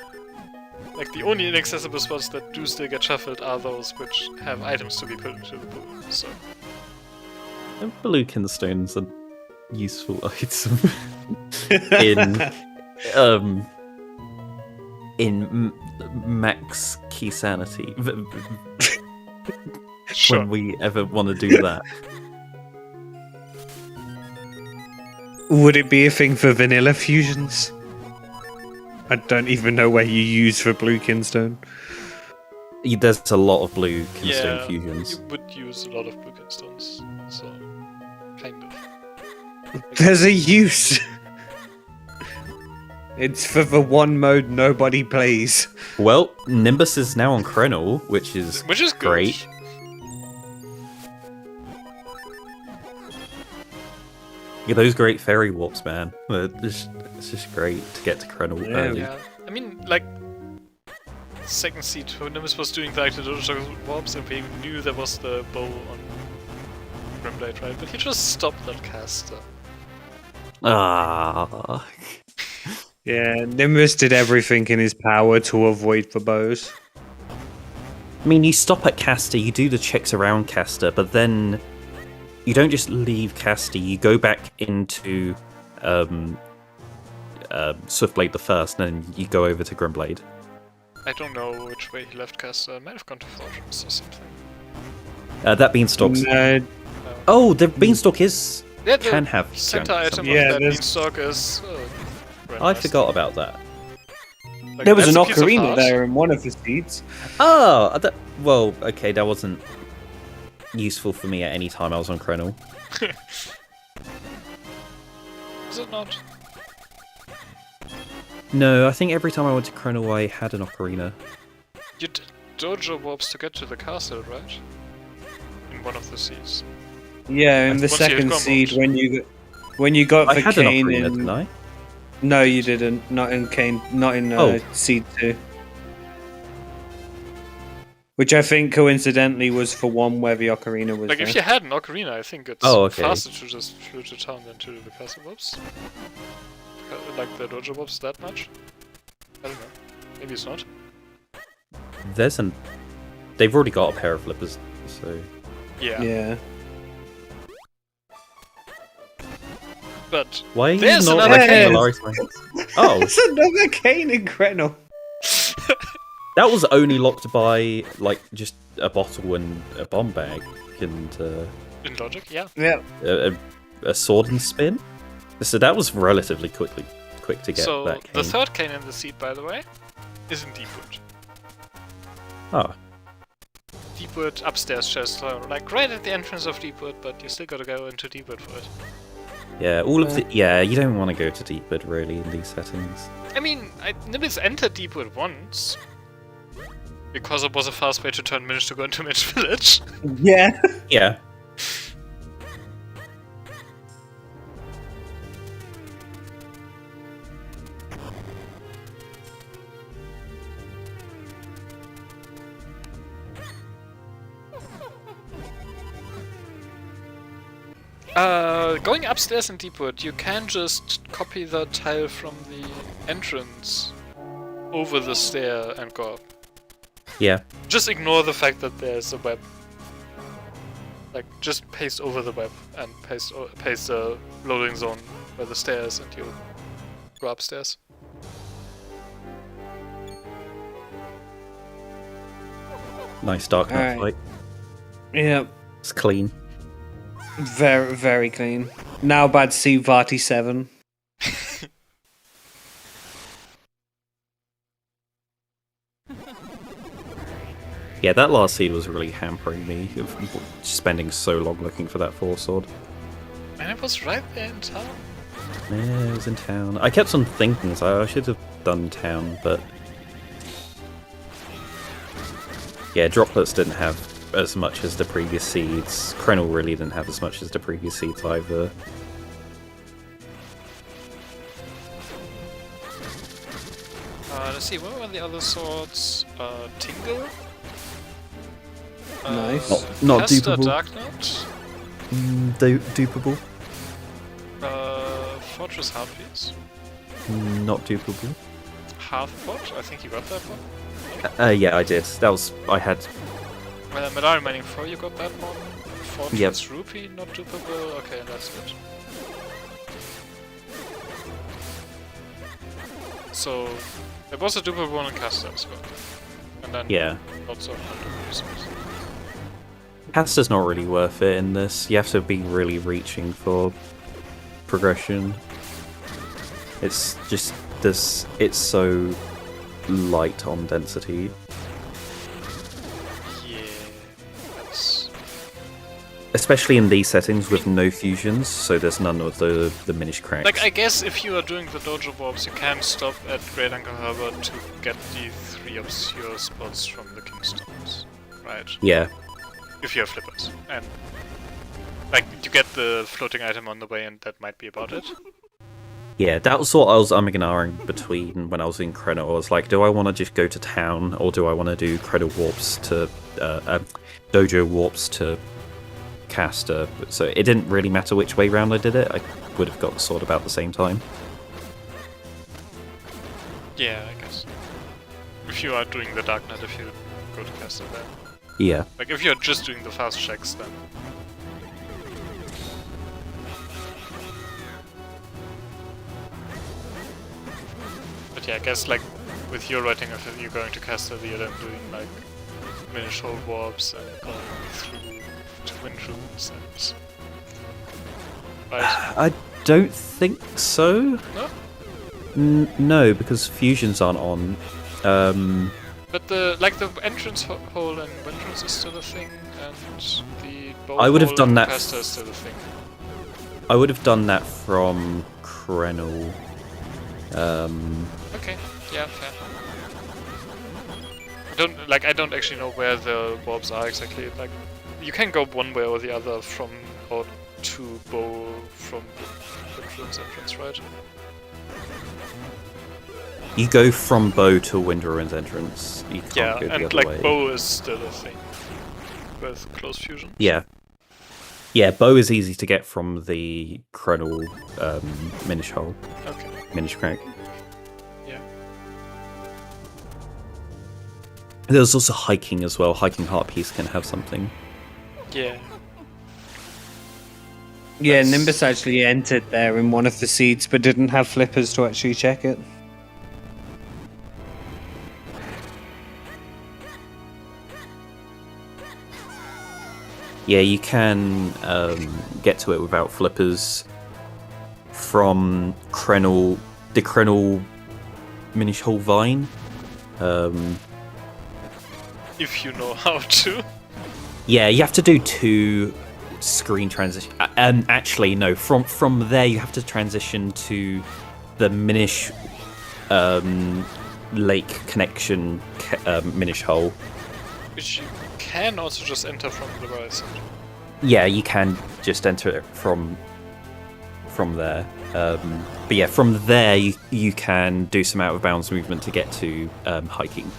Like, the only inaccessible spots that do still get shuffled are those which have items to be put into the pool, so... And blue kinstone's a useful item. in max key sanity. Sure. When we ever want to do that. Would it be a thing for vanilla fusions? I don't even know where you use for blue kinstone. There's a lot of blue kinstone Yeah, fusions. you would use a lot of blue kinstones, so... kind of. There's a use! It's for the one mode nobody plays. Well, Nimbus is now on Krenel, which is good. great. Yeah, those great fairy warps, man. It's just great to get to Krenel early. Yeah, I mean, like, second seed, when Nimbus was doing like the Dojo warps, and we knew there was the bow on Grimblade, right? But he just stopped that caster. Ah. Yeah, Nimbus did everything in his power to avoid the bows. I mean, you stop at caster, you do the checks around caster, but then you don't just leave caster, you go back into Swiftblade the first, and then you go over to Grimblade. I don't know which way he left caster. I might have gone to Fortress or something. That Beanstalk's... No, Oh, the Beanstalk is... Yeah, can have center junk item somewhere. Yeah, of that there's- beanstalk is... I randomized. forgot about that. Like, there was that's an a piece of ocarina art. there in one of the seeds. Oh, well, okay, that wasn't useful for me at any time I was on Krenel. Is it not? No, I think every time I went to Krenel I had an ocarina. You did dojo warps to get to the castle, right? In one of the seas. Yeah, in the Once you had second combos. seed when you got I the had an cane ocarina, in. didn't I? No, you didn't. Not in cane. Not in Oh. seed 2. Which I think coincidentally was for one where the ocarina was Like, there. if you had an ocarina, I think it's Oh, okay. faster to just flew to town than to the castle warps. Like the dojo warps that much? I don't know. Maybe it's not. They've already got a pair of flippers, so... Yeah. Yeah. But Why are you There's not another letting cane. Valaris play? Oh, There's another cane in Krenel. that was only locked by, like, just a bottle and a bomb bag, and in logic, yeah. Yeah. a sword and spin? So that was relatively quick to get So that the cane. third cane in the seat, by the way, is in Deepwood. Oh, Deepwood upstairs chest, like right at the entrance of Deepwood, but you still gotta go into Deepwood for it. yeah, all of the... Yeah, you don't want to go to Deepwood, really, in these settings. I mean, Nimbus entered Deepwood once. Because it was a fast way to turn Minish to go into Minish Village. Yeah. Yeah. Going upstairs in Deepwood, you can just copy the tile from the entrance over the stair and go up. Yeah. Just ignore the fact that there's a web. Like, just paste over the web and paste the loading zone where the stairs, and you go upstairs. Nice dark night Alright. fight. Yeah, It's clean. very, very clean. Now bad to see Vati 7. Yeah, that last seed was really hampering me of spending so long looking for that 4-sword. And it was right there in town. Yeah, it was in town. I kept on thinking, so I should have done town, but... Yeah, droplets didn't have as much as the previous seeds. Krenel really didn't have as much as the previous seeds either. Let's see, what were the other swords? Tingle? Nice. Not Caster dupable. Darknut? Dupable. Fortress Harpies? Not dupable. Half-Pot? I think you got that one. Yeah, I did. That was... I had... Metal Remaining 4, you got that one. Fortress Yep. Rupee, not dupable. Okay, that's good. So, there was a dupable one in Caster as well. And then Yeah. lots of non-dupable swords. Caster's not really worth it in this. You have to be really reaching for progression. It's just this. It's so light on density, Yeah, that's... especially in these settings with no fusions. So there's none of the Minish cracks. Like, I guess if you are doing the dojo warps, you can stop at Great Anchor Harbor to get the 3 obscure spots from the Kingstones, right? Yeah, If you have flippers. And, like, you get the floating item on the way, and that might be about it. yeah. That was what I was umming and ahhing between when I was in Krenel. I was like, do I want to just go to town, or do I want to do Krenel warps to dojo warps to Caster? So it didn't really matter which way round I did it. I would have got the sword about the same time. Yeah, I guess. If you are doing the Dark Knight, if you go to Caster there. Yeah. Like, if you're just doing the fast checks, then... But yeah, I guess, like, with your writing of it, you're going to Caster, you're then doing, like, Minish hole warps and going through to wind runes and... Right? I don't think so. No? No, because fusions aren't on. But the entrance hole and wind runes is still a thing, and the bow I would have hole done in that Caster is still a thing. I would have done that from Krenel. Okay, yeah, fair. I don't actually know where the warps are exactly. Like, you can go one way or the other from or to bow from the Ruins entrance, right? You go from bow to Wind Ruins entrance. You can't Yeah, go the and other like way. bow is still a thing with close fusion. Yeah. Yeah, bow is easy to get from the Krenel Minish hole. Okay. Minish crack. Yeah. There's also hiking as well. Hiking Heart Piece can have something. Yeah. Yeah, That's- Nimbus actually entered there in one of the seeds, but didn't have flippers to actually check it. Yeah, you can get to it without flippers from Krenel, the Krenel Minish Hole Vine. If you know how to. Yeah, you have to do 2 screen transition. Actually, no. From there, you have to transition to the Minish Lake Connection Minish Hole. Which you can also just enter from the right side. Yeah, you can just enter it from there. But yeah, from there you can do some out of bounds movement to get to hiking,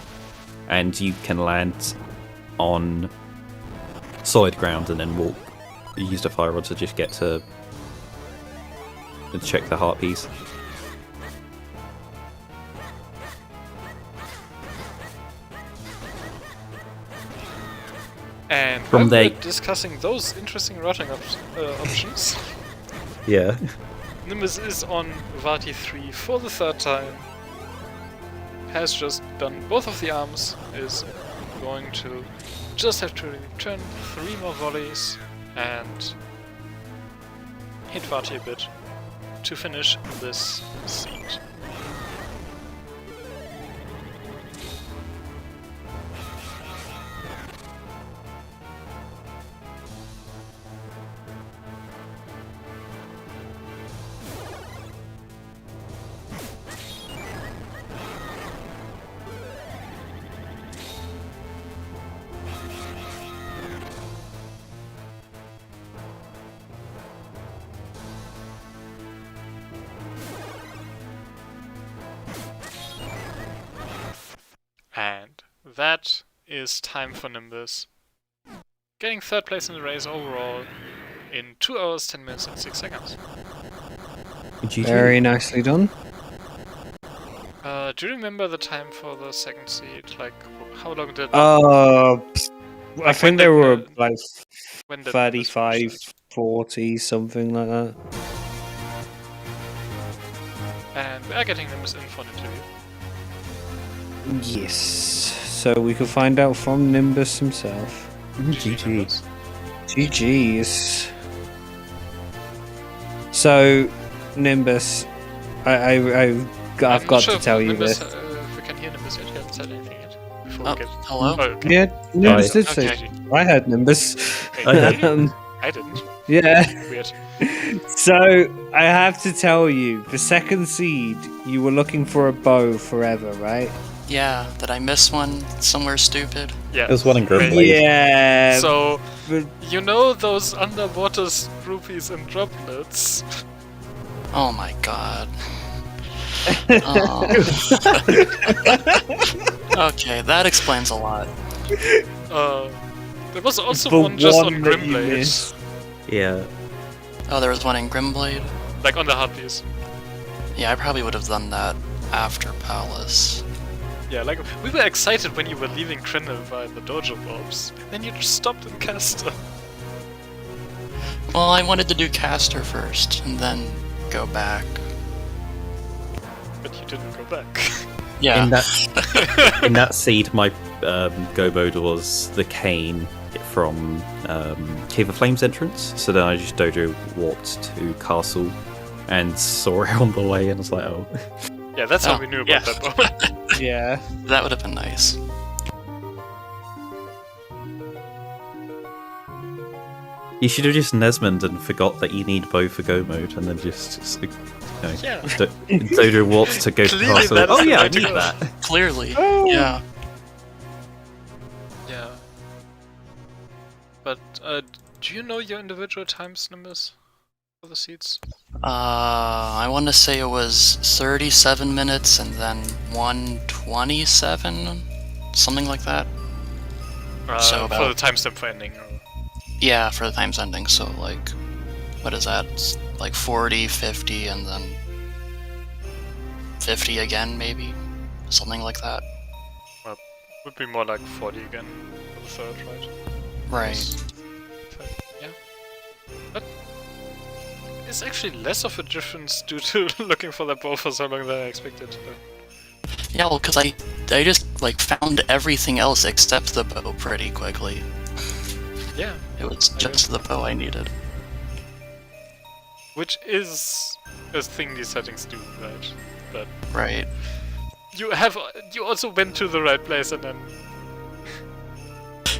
and you can land on solid ground and then walk used a fire rod to just get to check the heart piece. And From while there- we're discussing those interesting routing options, Yeah. Nimbus is on Vati 3 for the third time. Has just done both of the arms, is going to just have to return 3 more volleys and hit Vati a bit to finish this seed. And that is time for Nimbus. Getting 3rd place in the race overall in 2 hours, 10 minutes and 6 seconds. Very nicely done. Do you remember the time for the 2nd seed? Like, how long did... I when think they did were the- like when did 35, Nimbus finish 40, something like that. that? And we are getting Nimbus in for an interview. Yes. So we can find out from Nimbus himself. GG. Nimbus. GG's. So, Nimbus, I've I'm got not sure to if tell you Nimbus, this. If we can hear Nimbus yet, he hasn't said anything yet. Before Oh, we get... hello? Oh, okay. Yeah, Nimbus did Okay. say. I heard Nimbus. Wait, Um, I didn't. yeah. Weird. So, I have to tell you, the 2nd seed, you were looking for a bow forever, right? Yeah, did I miss one somewhere stupid? Yeah. There's one in Great. Grimblade. Yeah. So, but- you know those underwater rupees and droplets? Oh my god. Oh. Okay, that explains a lot. There was also The one just on one that you Grimblade. missed. Yeah. Oh, there was one in Grimblade? Like on the hard piece. Yeah, I probably would have done that after Palace. Yeah, like, we were excited when you were leaving Krindle by the dojo mobs. Then you just stopped in Caster. Well, I wanted to do Caster first, and then go back. But you didn't go back. Yeah. In that seed, my go mode was the cane from Cave of Flames entrance. So then I just dojo walked to Castle and saw it on the way, and I was like, oh. Yeah, that's how Oh, we knew yeah. about that moment. Yeah. That would have been nice. You should have just Nesmond and forgot that you need bow for go mode, and then just Yeah. dojo walked to go to Clearly Castle. that is Oh the yeah, way I to need go. that. Clearly. Oh. Yeah. Yeah. But, do you know your individual times, Nimbus? For the seats? I want to say it was 37 minutes and then 127, something like that. So for the timestamp for ending. Or... Yeah, for the times ending, so like, what is that? It's like 40, 50, and then 50 again, maybe? Something like that. Would be more like 40 again for the third, right? Right. So, yeah. But it's actually less of a difference due to looking for that bow for so long than I expected. But... Yeah, well, because I just, like, found everything else except the bow pretty quickly. Yeah. It was just the bow I needed. Which is a thing these settings do, right? But Right. you also went to the right place and then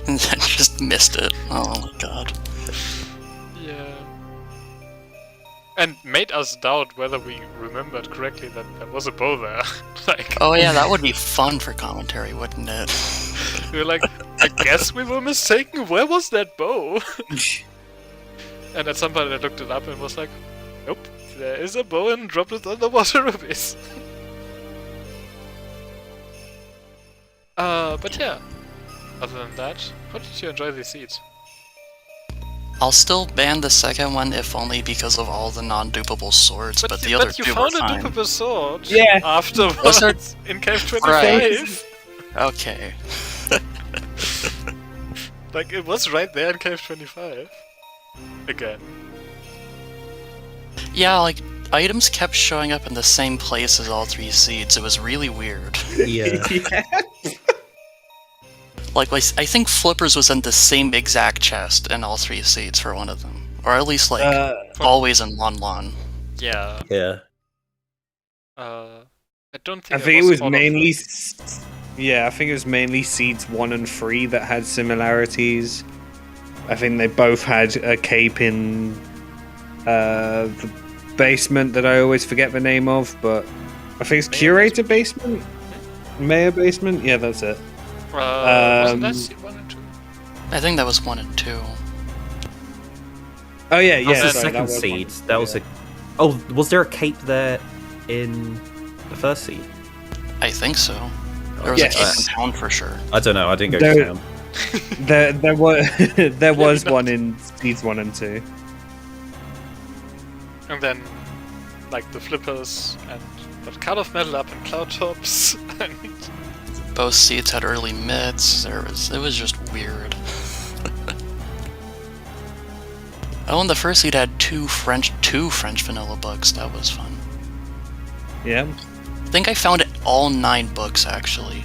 And then just missed it. Oh my god. yeah. And made us doubt whether we remembered correctly that there was a bow there. Like, Oh yeah, that would be fun for commentary, wouldn't it? we were like, I guess we were mistaken. Where was that bow? And at some point I looked it up and was like, nope, there is a bow and droplet underwater rubies. But yeah. Other than that, how did you enjoy these seeds? I'll still ban the second one if only because of all the non-dupable swords, but the other But you two were found a fine. dupable sword Yeah. afterwards in Cave 25. Right. Okay. Like, it was right there in Cave 25. Again. Yeah, like, items kept showing up in the same place as all 3 seeds. It was really weird. Yeah. Like, I think Flippers was in the same exact chest in all 3 seeds for one of them. Or at least, like, always in Lon Lon. Yeah. Yeah. I don't I think think it was all of mainly. them. Yeah, I think it was mainly seeds 1 and 3 that had similarities. I think they both had a cape in the basement that I always forget the name of, but I think it's Curator Basement? Mayor Basement? Yeah, that's it. Wasn't that seed 1 and 2? I think that was 1 and 2. Oh yeah, That was yeah. the sorry, second was seed. one. That was Yeah. a. Oh, was there a cape there in the first seed? I think so. There was Yes. a cape in town for sure. I don't know. I didn't go There- to town. There was there was not. one in seeds 1 and 2. And then, like, the flippers and but Card of Metal up in Cloud Tops. And Both seeds had early mids. It was just weird. Oh, and the first seed had two French vanilla books. That was fun. Yeah. I think I found all 9 books actually.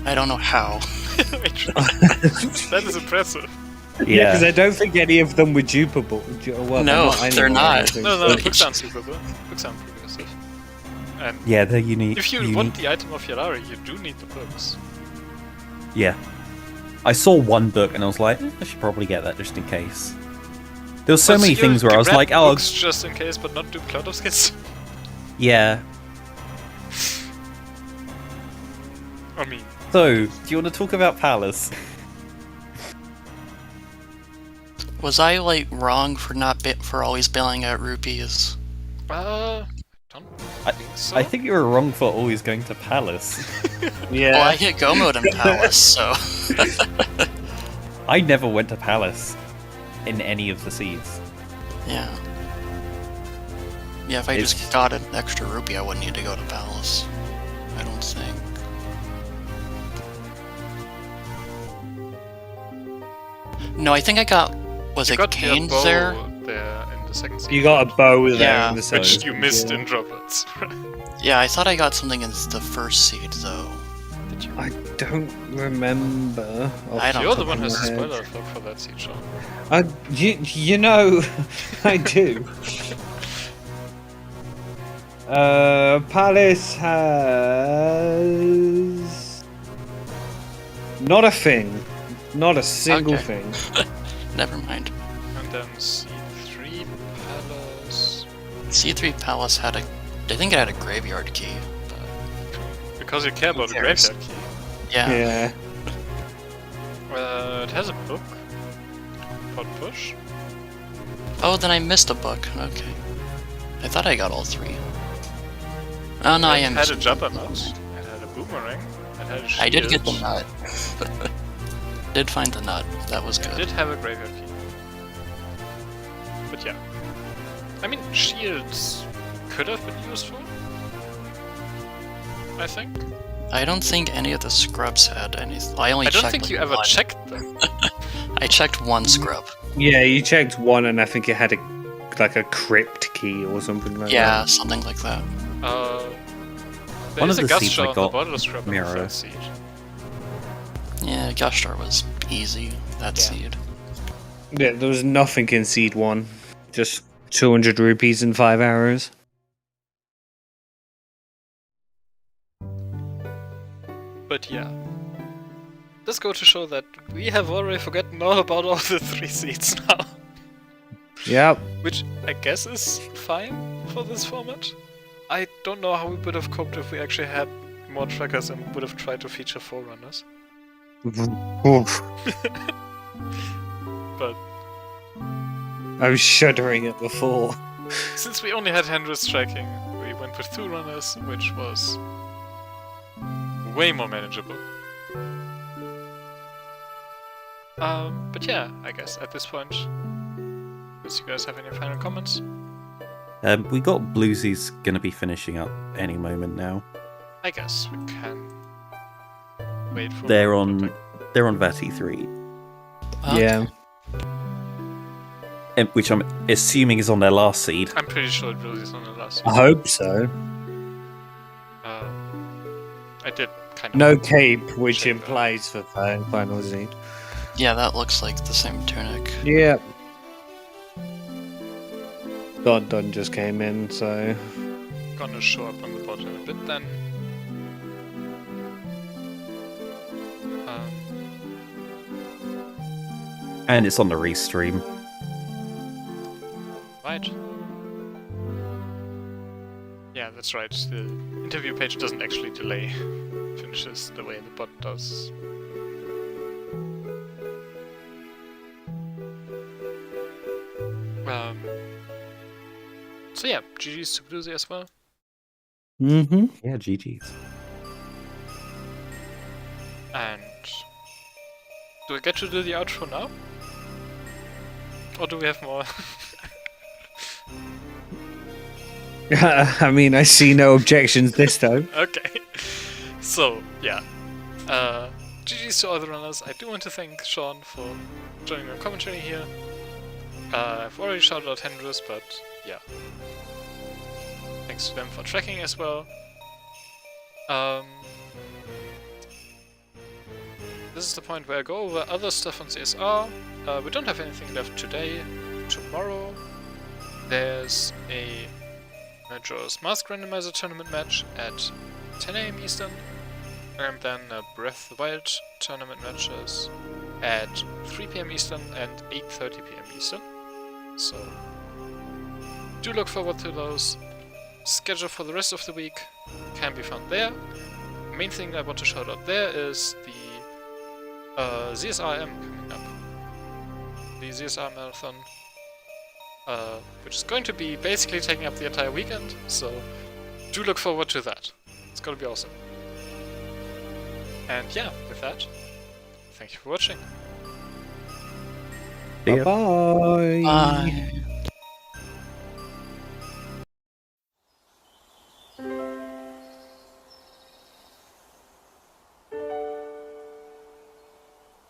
I don't know how. that is impressive. Yeah, because I don't think any of them were dupable. Well, No, anyway, they're I not. don't think No, so. no, books aren't super good. Books aren't progressive. And Yeah, they're unique. if you unique. want the item of Yalari, you do need the books. Yeah. I saw one book and I was like, I should probably get that just in case. There were so But many you things where I was grab like, oh, books just in case, but not do Cloud of Skins. yeah. I mean, So, do you want to talk about Palace? Was I like wrong for for always bailing out rupees? don't think so. I think you were wrong for always going to Palace. Yeah. Well, I hit go mode in Palace, so I never went to Palace in any of the seeds. yeah. Yeah, if I just got an extra rupee, I wouldn't need to go to Palace. I don't think. No, I think I got. Was You it got your Canes bow there? there in the second You season, got a bow there Yeah. in the which second. you missed yeah. in droplets. Yeah, I thought I got something in the first seed though. Did you? I don't remember. off I don't You're the top one of who has my a head. spoiler log for that seed show. You know, I do. Palace has not a thing, not a single Okay. thing. Never mind. And then C3 Palace. C3 Palace had a. I think it had a graveyard key. Because you care about the Who cares? graveyard key. Yeah. Yeah. It has a book. Pod push. Oh, then I missed a book. Okay. I thought I got all 3. Oh no, I It am. had a juggernaut. It had a boomerang. It had a shield. I did get the nut. Did find the nut. That was It good. did have a graveyard key. But yeah. I mean, shields could have been useful. I think. I don't think any of the scrubs had anything. I only I don't checked think you like ever one. checked them. I checked one scrub. Yeah, you checked one, and I think it had a like a crypt key or something like Yeah, that. something like that. There One is of a the seeds gust I shot on the got, bottle scrub in the Mirror. first seed. Yeah, Gushtar was easy. That Yeah. seed. Yeah, there was nothing in seed 1. Just 200 rupees in 5 hours. But yeah. Let's go to show that we have already forgotten all about all the 3 seeds now. Yep. Which I guess is fine for this format. I don't know how we would have coped if we actually had more trackers and would have tried to feature forerunners. Oof. But I was shuddering at the thought. since we only had Hendrix tracking, we went with 2 runners, which was way more manageable. But yeah, I guess at this point, does you guys have any final comments? We got Bluesy's gonna be finishing up any moment now. I guess we can wait for. They're on Vati 3. Yeah. Which I'm assuming is on their last seed. I'm pretty sure it really is on the last. I hope so. I did kind of. No cape, which check implies for final seed. Yeah, that looks like the same tunic. Yeah. Don just came in, so. Gonna show up on the bot in a bit then. And it's on the restream. Right. Yeah, that's right. The interview page doesn't actually delay finishes the way the bot does. So yeah, GG's to Bluesy as well. Mm-hmm. Yeah, GG's. And do we get to do the outro now? Or do we have more? I mean, I see no objections this time. Okay. So, yeah. GG's to all the runners. I do want to thank Sean for joining my commentary here. I've already shouted out Hendrus, but yeah. Thanks to them for tracking as well. This is the point where I go over other stuff on CSR. We don't have anything left today. Tomorrow there's a Majora's Mask Randomizer tournament match at 10 AM Eastern, and then a Breath of the Wild tournament matches at 3 PM Eastern and 8:30 PM Eastern. So do look forward to those. Schedule for the rest of the week can be found there. Main thing I want to shout out there is the ZSRM coming up. The ZSR Marathon, which is going to be basically taking up the entire weekend, so do look forward to that. It's gonna be awesome. And yeah, with that, thank you for watching. Bye-bye. Bye.